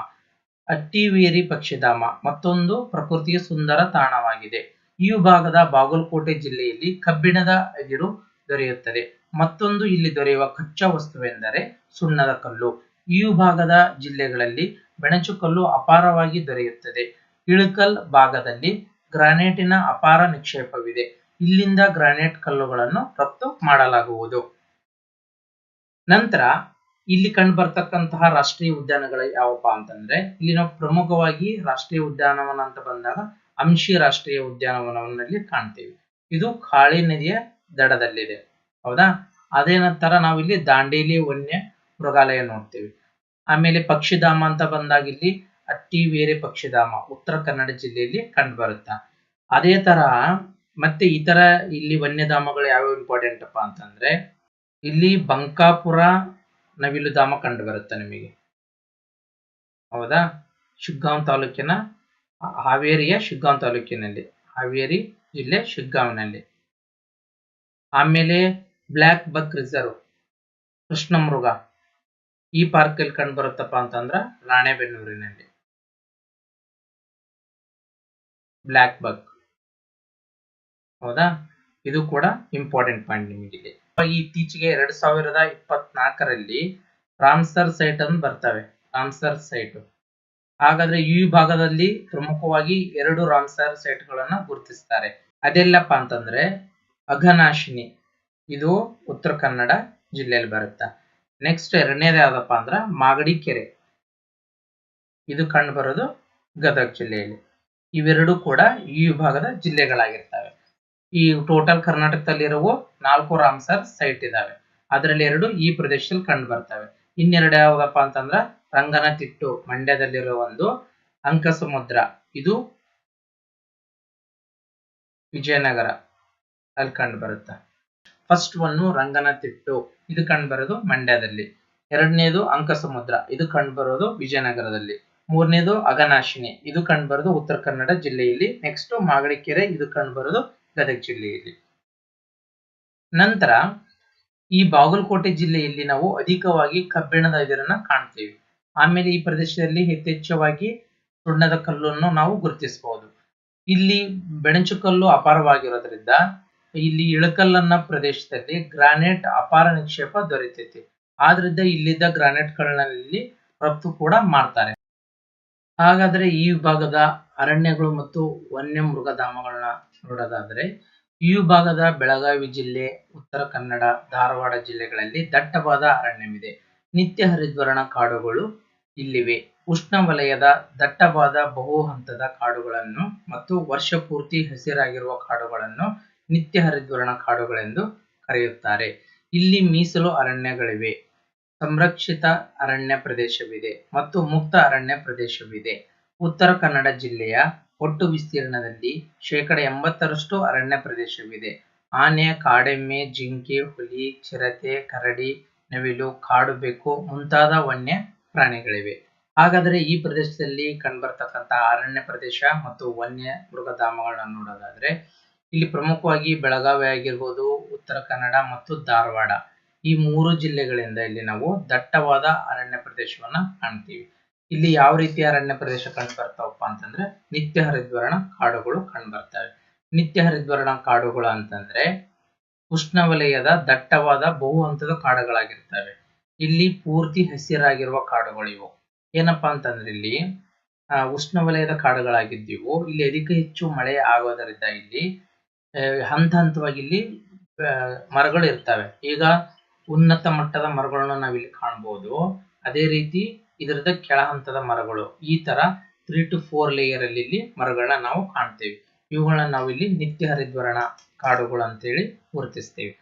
ಅಟ್ಟಿವೇರಿ ಪಕ್ಷಿಧಾಮ ಮತ್ತೊಂದು ಪ್ರಕೃತಿಯ ಸುಂದರ ತಾಣವಾಗಿದೆ. ಈ ವಿಭಾಗದ ಬಾಗಲಕೋಟೆ ಜಿಲ್ಲೆಯಲ್ಲಿ ಕಬ್ಬಿಣದ ಅದಿರು ದೊರೆಯುತ್ತದೆ. ಮತ್ತೊಂದು ಇಲ್ಲಿ ದೊರೆಯುವ ಕಚ್ಚಾ ವಸ್ತುವೆಂದರೆ ಸುಣ್ಣದ ಕಲ್ಲು. ಈ ವಿಭಾಗದ ಜಿಲ್ಲೆಗಳಲ್ಲಿ ಬೆಣಚುಕಲ್ಲು ಅಪಾರವಾಗಿ ದೊರೆಯುತ್ತದೆ. ಇಳಕಲ್ ಭಾಗದಲ್ಲಿ ಗ್ರಾನೈಟಿನ ಅಪಾರ ನಿಕ್ಷೇಪವಿದೆ. ಇಲ್ಲಿಂದ ಗ್ರಾನೈಟ್ ಕಲ್ಲುಗಳನ್ನು ರಫ್ತು ಮಾಡಲಾಗುವುದು. ನಂತರ ಇಲ್ಲಿ ಕಂಡು ಬರ್ತಕ್ಕಂತಹ ರಾಷ್ಟ್ರೀಯ ಉದ್ಯಾನಗಳು ಯಾವಪ್ಪ ಅಂತಂದ್ರೆ, ಇಲ್ಲಿ ನಾವು ಪ್ರಮುಖವಾಗಿ ರಾಷ್ಟ್ರೀಯ ಉದ್ಯಾನವನ ಅಂತ ಬಂದಾಗ ಅಂಶಿ ರಾಷ್ಟ್ರೀಯ ಉದ್ಯಾನವನವನ್ನಲ್ಲಿ ಕಾಣ್ತೀವಿ. ಇದು ಕಾಳಿ ನದಿಯ ದಡದಲ್ಲಿದೆ. ಹೌದಾ, ಅದೇ ನಂತರ ನಾವು ಇಲ್ಲಿ ದಾಂಡೇಲಿ ವನ್ಯ ಮೃಗಾಲಯ ನೋಡ್ತೀವಿ. ಆಮೇಲೆ ಪಕ್ಷಿಧಾಮ ಅಂತ ಬಂದಾಗ ಇಲ್ಲಿ ಅಟ್ಟಿವೇರಿ ಪಕ್ಷಿಧಾಮ ಉತ್ತರ ಕನ್ನಡ ಜಿಲ್ಲೆಯಲ್ಲಿ ಕಂಡು ಬರುತ್ತಾ. ಅದೇ ತರ ಮತ್ತೆ ಇತರ ಇಲ್ಲಿ ವನ್ಯಧಾಮಗಳು ಯಾವ್ಯಾವ ಇಂಪಾರ್ಟೆಂಟ್ ಅಪ್ಪ ಅಂತಂದ್ರೆ, ಇಲ್ಲಿ ಬಂಕಾಪುರ ನವಿಲುಧಾಮ ಕಂಡು ಬರುತ್ತೆ ನಿಮಗೆ. ಹೌದಾ, ಶಿಗ್ಗಾಂವ್ ತಾಲೂಕಿನ ಹಾವೇರಿಯ ಶಿಗ್ಗಾಂವ್ ತಾಲೂಕಿನಲ್ಲಿ, ಹಾವೇರಿ ಜಿಲ್ಲೆ ಶಿಗ್ಗಾಂವ್ನಲ್ಲಿ. ಆಮೇಲೆ ಬ್ಲ್ಯಾಕ್ ಬಕ್ ರಿಸರ್ವ್ ಕೃಷ್ಣ ಮೃಗ ಈ ಪಾರ್ಕ್ ಅಲ್ಲಿ ಕಂಡು ಬರುತ್ತಪ್ಪ ಅಂತಂದ್ರ ರಾಣೆಬೆನ್ನೂರಿನಲ್ಲಿ ಬ್ಲ್ಯಾಕ್ ಬಕ್. ಹೌದಾ, ಇದು ಕೂಡ ಇಂಪಾರ್ಟೆಂಟ್ ಪಾಯಿಂಟ್ ನಿಮಗೆ. ಇತ್ತೀಚೆಗೆ 2024ರಲ್ಲಿ ರಾಮ್ಸರ್ ಸೈಟ್ ಅನ್ನು ಬರ್ತವೆ. Ramsar site. ಹಾಗಾದ್ರೆ ಈ ವಿಭಾಗದಲ್ಲಿ ಪ್ರಮುಖವಾಗಿ 2 ರಾಮ್ಸರ್ ಸೈಟ್ ಗಳನ್ನ ಗುರುತಿಸ್ತಾರೆ. ಅದೆಲ್ಲಪ್ಪ ಅಂತಂದ್ರೆ ಅಘನಾಶಿನಿ, ಇದು ಉತ್ತರ ಕನ್ನಡ ಜಿಲ್ಲೆಯಲ್ಲಿ ಬರುತ್ತೆ. ನೆಕ್ಸ್ಟ್ ಎರಡನೇದು ಯಾವ್ದಪ್ಪ ಅಂದ್ರ ಮಾಗಡಿ ಕೆರೆ, ಇದು ಕಂಡು ಬರೋದು ಗದಗ ಜಿಲ್ಲೆಯಲ್ಲಿ. ಇವೆರಡು ಕೂಡ ಈ ವಿಭಾಗದ ಜಿಲ್ಲೆಗಳಾಗಿರ್ತವೆ. ಈ ಟೋಟಲ್ ಕರ್ನಾಟಕದಲ್ಲಿರುವ 4 ರಾಮ್ಸರ್ ಸೈಟ್ ಇದಾವೆ. ಅದರಲ್ಲಿ 2 ಈ ಪ್ರದೇಶದಲ್ಲಿ ಕಂಡು ಬರ್ತವೆ. ಇನ್ನೆರಡು ಯಾವ್ದಪ್ಪ ಅಂತಂದ್ರ ರಂಗನತಿಟ್ಟು ಮಂಡ್ಯದಲ್ಲಿರುವ ಒಂದು, ಅಂಕಸಮುದ್ರ ಇದು ವಿಜಯನಗರ ಅಲ್ಲಿ ಕಂಡು ಬರುತ್ತೆ. ಫಸ್ಟ್ ಒನ್ನು ರಂಗನತಿಟ್ಟು ಇದು ಕಂಡು ಬರೋದು ಮಂಡ್ಯದಲ್ಲಿ. ಎರಡನೇದು ಅಂಕಸಮುದ್ರ ಇದು ಕಂಡು ಬರೋದು ವಿಜಯನಗರದಲ್ಲಿ. ಮೂರನೇದು ಅಘನಾಶಿನಿ ಇದು ಕಂಡು ಬರೋದು ಉತ್ತರ ಕನ್ನಡ ಜಿಲ್ಲೆಯಲ್ಲಿ. ನೆಕ್ಸ್ಟ್ ಮಾಗಡಿ ಕೆರೆ ಇದು ಕಂಡು ಬರೋದು ಗದಗ ಜಿಲ್ಲೆಯಲ್ಲಿ. ನಂತರ ಈ ಬಾಗಲಕೋಟೆ ಜಿಲ್ಲೆಯಲ್ಲಿ ನಾವು ಅಧಿಕವಾಗಿ ಕಬ್ಬಿಣದ ಅದಿರನ್ನ ಕಾಣ್ತೀವಿ. ಆಮೇಲೆ ಈ ಪ್ರದೇಶದಲ್ಲಿ ಯಥೇಚ್ಛವಾಗಿ ಸುಣ್ಣದ ಕಲ್ಲನ್ನು ನಾವು ಗುರುತಿಸಬಹುದು. ಇಲ್ಲಿ ಬೆಣಚುಕಲ್ಲು ಅಪಾರವಾಗಿರೋದ್ರಿಂದ ಇಲ್ಲಿ ಇಳಕಲ್ಲನ್ನ ಪ್ರದೇಶದಲ್ಲಿ ಗ್ರಾನೈಟ್ ಅಪಾರ ನಿಕ್ಷೇಪ ದೊರೆತೈತಿ. ಆದ್ರಿಂದ ಇಲ್ಲಿದ್ದ ಗ್ರಾನೈಟ್ ಗಳಲ್ಲಿ ರಫ್ತು ಕೂಡ ಮಾಡ್ತಾರೆ. ಹಾಗಾದ್ರೆ ಈ ವಿಭಾಗದ ಅರಣ್ಯಗಳು ಮತ್ತು ವನ್ಯ ಮೃಗಧಾಮಗಳನ್ನ ನೋಡೋದಾದ್ರೆ, ಈ ವಿಭಾಗದ ಬೆಳಗಾವಿ ಜಿಲ್ಲೆ, ಉತ್ತರ ಕನ್ನಡ, ಧಾರವಾಡ ಜಿಲ್ಲೆಗಳಲ್ಲಿ ದಟ್ಟವಾದ ಅರಣ್ಯವಿದೆ. ನಿತ್ಯ ಹರಿದ್ವರ್ಣ ಕಾಡುಗಳು ಇಲ್ಲಿವೆ. ಉಷ್ಣವಲಯದ ದಟ್ಟವಾದ ಬಹು ಹಂತದ ಕಾಡುಗಳನ್ನು ಮತ್ತು ವರ್ಷ ಪೂರ್ತಿ ಹಸಿರಾಗಿರುವ ಕಾಡುಗಳನ್ನು ನಿತ್ಯ ಹರಿದ್ವರ್ಣ ಕಾಡುಗಳೆಂದು ಕರೆಯುತ್ತಾರೆ. ಇಲ್ಲಿ ಮೀಸಲು ಅರಣ್ಯಗಳಿವೆ, ಸಂರಕ್ಷಿತ ಅರಣ್ಯ ಪ್ರದೇಶವಿದೆ ಮತ್ತು ಮುಕ್ತ ಅರಣ್ಯ ಪ್ರದೇಶವಿದೆ. ಉತ್ತರ ಕನ್ನಡ ಜಿಲ್ಲೆಯ ಒಟ್ಟು ವಿಸ್ತೀರ್ಣದಲ್ಲಿ 80% ಅರಣ್ಯ ಪ್ರದೇಶವಿದೆ. ಆನೆ, ಕಾಡೆಮ್ಮೆ, ಜಿಂಕೆ, ಹುಲಿ, ಚಿರತೆ, ಕರಡಿ, ನವಿಲು, ಕಾಡು ಬೆಕ್ಕು ಮುಂತಾದ ವನ್ಯ ಪ್ರಾಣಿಗಳಿವೆ. ಹಾಗಾದರೆ ಈ ಪ್ರದೇಶದಲ್ಲಿ ಕಂಡುಬರ್ತಕ್ಕಂತಹ ಅರಣ್ಯ ಪ್ರದೇಶ ಮತ್ತು ವನ್ಯ ಮೃಗಧಾಮಗಳನ್ನ ನೋಡೋದಾದ್ರೆ, ಇಲ್ಲಿ ಪ್ರಮುಖವಾಗಿ ಬೆಳಗಾವಿ ಆಗಿರ್ಬೋದು, ಉತ್ತರ ಕನ್ನಡ ಮತ್ತು ಧಾರವಾಡ ಈ 3 ಜಿಲ್ಲೆಗಳಿಂದ ಇಲ್ಲಿ ನಾವು ದಟ್ಟವಾದ ಅರಣ್ಯ ಪ್ರದೇಶವನ್ನ ಕಾಣ್ತೀವಿ. ಇಲ್ಲಿ ಯಾವ ರೀತಿ ಅರಣ್ಯ ಪ್ರದೇಶ ಕಂಡು ಬರ್ತಾವಪ್ಪ ಅಂತಂದ್ರೆ ನಿತ್ಯ ಹರಿದ್ವರ್ಣ ಕಾಡುಗಳು ಕಂಡು ಬರ್ತವೆ. ನಿತ್ಯ ಹರಿದ್ವರ್ಣ ಕಾಡುಗಳು ಅಂತಂದ್ರೆ ಉಷ್ಣವಲಯದ ದಟ್ಟವಾದ ಬಹು ಹಂತದ ಕಾಡುಗಳಾಗಿರ್ತವೆ. ಇಲ್ಲಿ ಪೂರ್ತಿ ಹಸಿರಾಗಿರುವ ಕಾಡುಗಳು ಇವು. ಏನಪ್ಪಾ ಅಂತಂದ್ರೆ ಇಲ್ಲಿ ಉಷ್ಣವಲಯದ ಕಾಡುಗಳಾಗಿದ್ದೀವು. ಇಲ್ಲಿ ಅಧಿಕ ಹೆಚ್ಚು ಮಳೆ ಆಗೋದರಿಂದ ಇಲ್ಲಿ ಹಂತ ಹಂತವಾಗಿ ಇಲ್ಲಿ ಮರಗಳು ಇರ್ತವೆ. ಈಗ ಉನ್ನತ ಮಟ್ಟದ ಮರಗಳನ್ನು ನಾವಿಲ್ಲಿ ಕಾಣಬಹುದು. ಅದೇ ರೀತಿ ಇದರದ ಕೆಳ ಹಂತದ ಮರಗಳು, ಈ ತರ 3 to 4 ಲೇಯರ್ ಅಲ್ಲಿ ಇಲ್ಲಿ ಮರಗಳನ್ನ ನಾವು ಕಾಣ್ತೇವೆ. ಇವುಗಳನ್ನ ನಾವು ಇಲ್ಲಿ ನಿತ್ಯ ಹರಿದ್ವರ್ಣ ಕಾಡುಗಳು ಅಂತೇಳಿ ಗುರುತಿಸ್ತೇವೆ.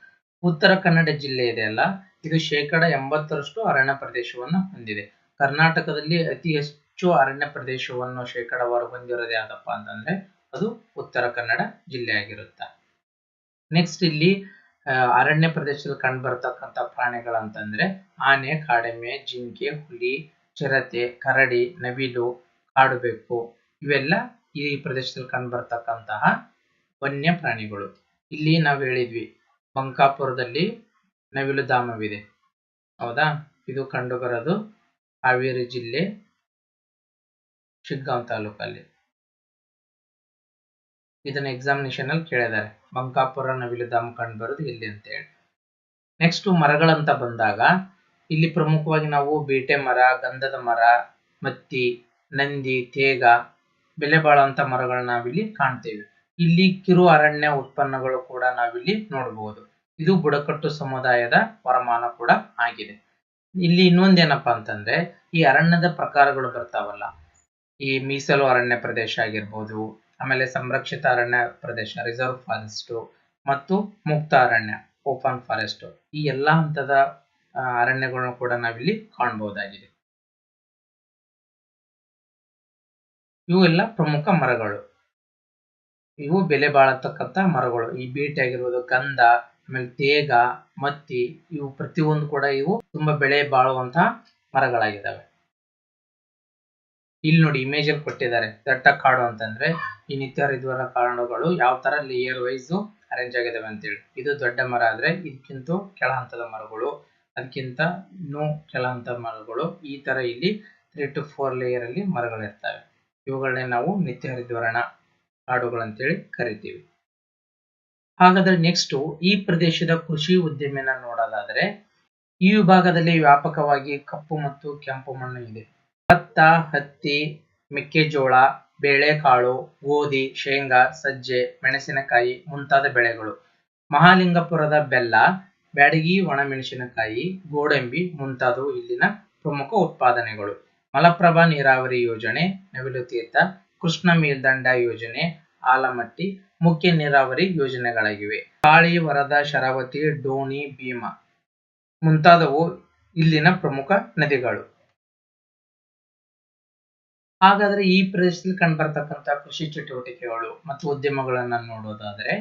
ಉತ್ತರ ಕನ್ನಡ ಜಿಲ್ಲೆ ಇದೆ ಅಲ್ಲ, ಇದು 80% ಅರಣ್ಯ ಪ್ರದೇಶವನ್ನು ಹೊಂದಿದೆ. ಕರ್ನಾಟಕದಲ್ಲಿ ಅತಿ ಹೆಚ್ಚು ಅರಣ್ಯ ಪ್ರದೇಶವನ್ನು ಶೇಕಡಾವಾರು ಹೊಂದಿರೋದು ಯಾವ್ದಪ್ಪ ಅಂತಂದ್ರೆ ಅದು ಉತ್ತರ ಕನ್ನಡ ಜಿಲ್ಲೆ ಆಗಿರುತ್ತೆ. ನೆಕ್ಸ್ಟ್ ಇಲ್ಲಿ ಅರಣ್ಯ ಪ್ರದೇಶದಲ್ಲಿ ಕಂಡು ಬರ್ತಕ್ಕಂಥ ಪ್ರಾಣಿಗಳಂತಂದ್ರೆ ಆನೆ, ಕಾಡೆಮ್ಮೆ, ಜಿಂಕೆ, ಹುಲಿ, ಚಿರತೆ, ಕರಡಿ, ನವಿಲು, ಕಾಡುಬೆಕ್ಕು ಇವೆಲ್ಲ ಈ ಪ್ರದೇಶದಲ್ಲಿ ಕಂಡು ಬರ್ತಕ್ಕಂತಹ ವನ್ಯ ಪ್ರಾಣಿಗಳು. ಇಲ್ಲಿ ನಾವು ಹೇಳಿದ್ವಿ ಬಂಕಾಪುರದಲ್ಲಿ ನವಿಲು ಧಾಮವಿದೆ, ಹೌದಾ? ಇದು ಕಂಡು ಬರೋದು ಹಾವೇರಿ ಜಿಲ್ಲೆ ಶಿಗ್ಗಾಂವ್ ತಾಲೂಕಲ್ಲಿ. ಇದನ್ನ ಎಕ್ಸಾಮಿನೇಷನ್ ಅಲ್ಲಿ ಕೇಳಿದ್ದಾರೆ, ಬಂಕಾಪುರ ನವಿಲು ಧಾಮ ಕಂಡು ಬರೋದು ಎಲ್ಲಿ ಅಂತ ಹೇಳಿ. ನೆಕ್ಸ್ಟ್ ಮರಗಳಂತ ಬಂದಾಗ ಇಲ್ಲಿ ಪ್ರಮುಖವಾಗಿ ನಾವು ಬೇಟೆ ಮರ, ಗಂಧದ ಮರ, ಮತ್ತಿ, ನಂದಿ, ತೇಗ, ಬೆಲೆ ಬಾಳುವಂತ ಮರಗಳನ್ನ ನಾವಿಲ್ಲಿ ಕಾಣ್ತೇವೆ. ಇಲ್ಲಿ ಕಿರು ಅರಣ್ಯ ಉತ್ಪನ್ನಗಳು ಕೂಡ ನಾವಿಲ್ಲಿ ನೋಡಬಹುದು. ಇದು ಬುಡಕಟ್ಟು ಸಮುದಾಯದ ವರಮಾನ ಕೂಡ ಆಗಿದೆ. ಇಲ್ಲಿ ಇನ್ನೊಂದೇನಪ್ಪಾ ಅಂತಂದ್ರೆ ಈ ಅರಣ್ಯದ ಪ್ರಕಾರಗಳು ಬರ್ತಾವಲ್ಲ, ಈ ಮೀಸಲು ಅರಣ್ಯ ಪ್ರದೇಶ ಆಗಿರ್ಬೋದು, ಆಮೇಲೆ ಸಂರಕ್ಷಿತ ಅರಣ್ಯ ಪ್ರದೇಶ ರಿಸರ್ವ್ ಫಾರೆಸ್ಟ್ ಮತ್ತು ಮುಕ್ತ ಅರಣ್ಯ ಓಪನ್ ಫಾರೆಸ್ಟ್, ಈ ಎಲ್ಲಾ ಹಂತದ ಅರಣ್ಯಗಳನ್ನು ಕೂಡ ನಾವಿಲ್ಲಿ ಕಾಣಬಹುದಾಗಿದೆ. ಇವು ಎಲ್ಲ ಪ್ರಮುಖ ಮರಗಳು, ಇವು ಬೆಲೆ ಬಾಳತಕ್ಕಂತ ಮರಗಳು. ಈ ಬೀಟೆ ಆಗಿರ್ಬೋದು, ಗಂಧ, ಆಮೇಲೆ ತೇಗ, ಮತ್ತಿ, ಇವು ಪ್ರತಿಯೊಂದು ಕೂಡ ಇವು ತುಂಬಾ ಬೆಳೆ ಬಾಳುವಂತಹ ಮರಗಳಾಗಿದ್ದಾವೆ. ಇಲ್ಲಿ ನೋಡಿ ಇಮೇಜ್ ಅಲ್ಲಿ ಕೊಟ್ಟಿದ್ದಾರೆ ದಟ್ಟ ಕಾಡು ಅಂತಂದ್ರೆ ಈ ನಿತ್ಯ ಹರಿದ್ವರ್ಣ ಕಾಡುಗಳು ಯಾವ ತರ ಲೇಯರ್ ವೈಸ್ ಅರೇಂಜ್ ಆಗಿದಾವೆ ಅಂತೇಳಿ. ಇದು ದೊಡ್ಡ ಮರ ಆದ್ರೆ ಇದಕ್ಕಿಂತ ಕೆಳ ಹಂತದ ಮರಗಳು, ಅದಕ್ಕಿಂತ ಇನ್ನೂ ಕೆಳ ಹಂತದ ಮರಗಳು, ಈ ತರ ಇಲ್ಲಿ 3 to 4 ಲೇಯರ್ ಅಲ್ಲಿ ಮರಗಳಿರ್ತವೆ. ಇವುಗಳನ್ನೇ ನಾವು ನಿತ್ಯ ಹರಿದ್ವರ್ಣ ಕಾಡುಗಳು ಅಂತೇಳಿ ಕರಿತೀವಿ. ಹಾಗಾದ್ರೆ ನೆಕ್ಸ್ಟ್ ಈ ಪ್ರದೇಶದ ಕೃಷಿ ಉದ್ಯಮಿನ ನೋಡೋದಾದ್ರೆ ಈ ವಿಭಾಗದಲ್ಲಿ ವ್ಯಾಪಕವಾಗಿ ಕಪ್ಪು ಮತ್ತು ಕೆಂಪು ಮಣ್ಣು ಇದೆ. ಭತ್ತ, ಹತ್ತಿ, ಮೆಕ್ಕೆಜೋಳ, ಬೇಳೆಕಾಳು, ಗೋಧಿ, ಶೇಂಗಾ, ಸಜ್ಜೆ, ಮೆಣಸಿನಕಾಯಿ ಮುಂತಾದ ಬೆಳೆಗಳು. ಮಹಾಲಿಂಗಪುರದ ಬೆಲ್ಲ, ಬ್ಯಾಡಗಿ ಒಣಮೆಣಸಿನಕಾಯಿ, ಗೋಡಂಬಿ ಮುಂತಾದವು ಇಲ್ಲಿನ ಪ್ರಮುಖ ಉತ್ಪಾದನೆಗಳು. ಮಲಪ್ರಭಾ ನೀರಾವರಿ ಯೋಜನೆ, ನವಿಲು ತೀರ್ಥ, ಕೃಷ್ಣ ಮೇಲ್ದಂಡ ಯೋಜನೆ, ಆಲಮಟ್ಟಿ ಮುಖ್ಯ ನೀರಾವರಿ ಯೋಜನೆಗಳಾಗಿವೆ. ಕಾಳಿ, ವರದಾ, ಶರಾವತಿ, ಡೋಣಿ, ಭೀಮಾ ಮುಂತಾದವು ಇಲ್ಲಿನ ಪ್ರಮುಖ ನದಿಗಳು. ಹಾಗಾದ್ರೆ ಈ ಪ್ರದೇಶದಲ್ಲಿ ಕಂಡುಬರ್ತಕ್ಕಂಥ ಕೃಷಿ ಚಟುವಟಿಕೆಗಳು ಮತ್ತು ಉದ್ಯಮಗಳನ್ನ ನೋಡೋದಾದ್ರೆ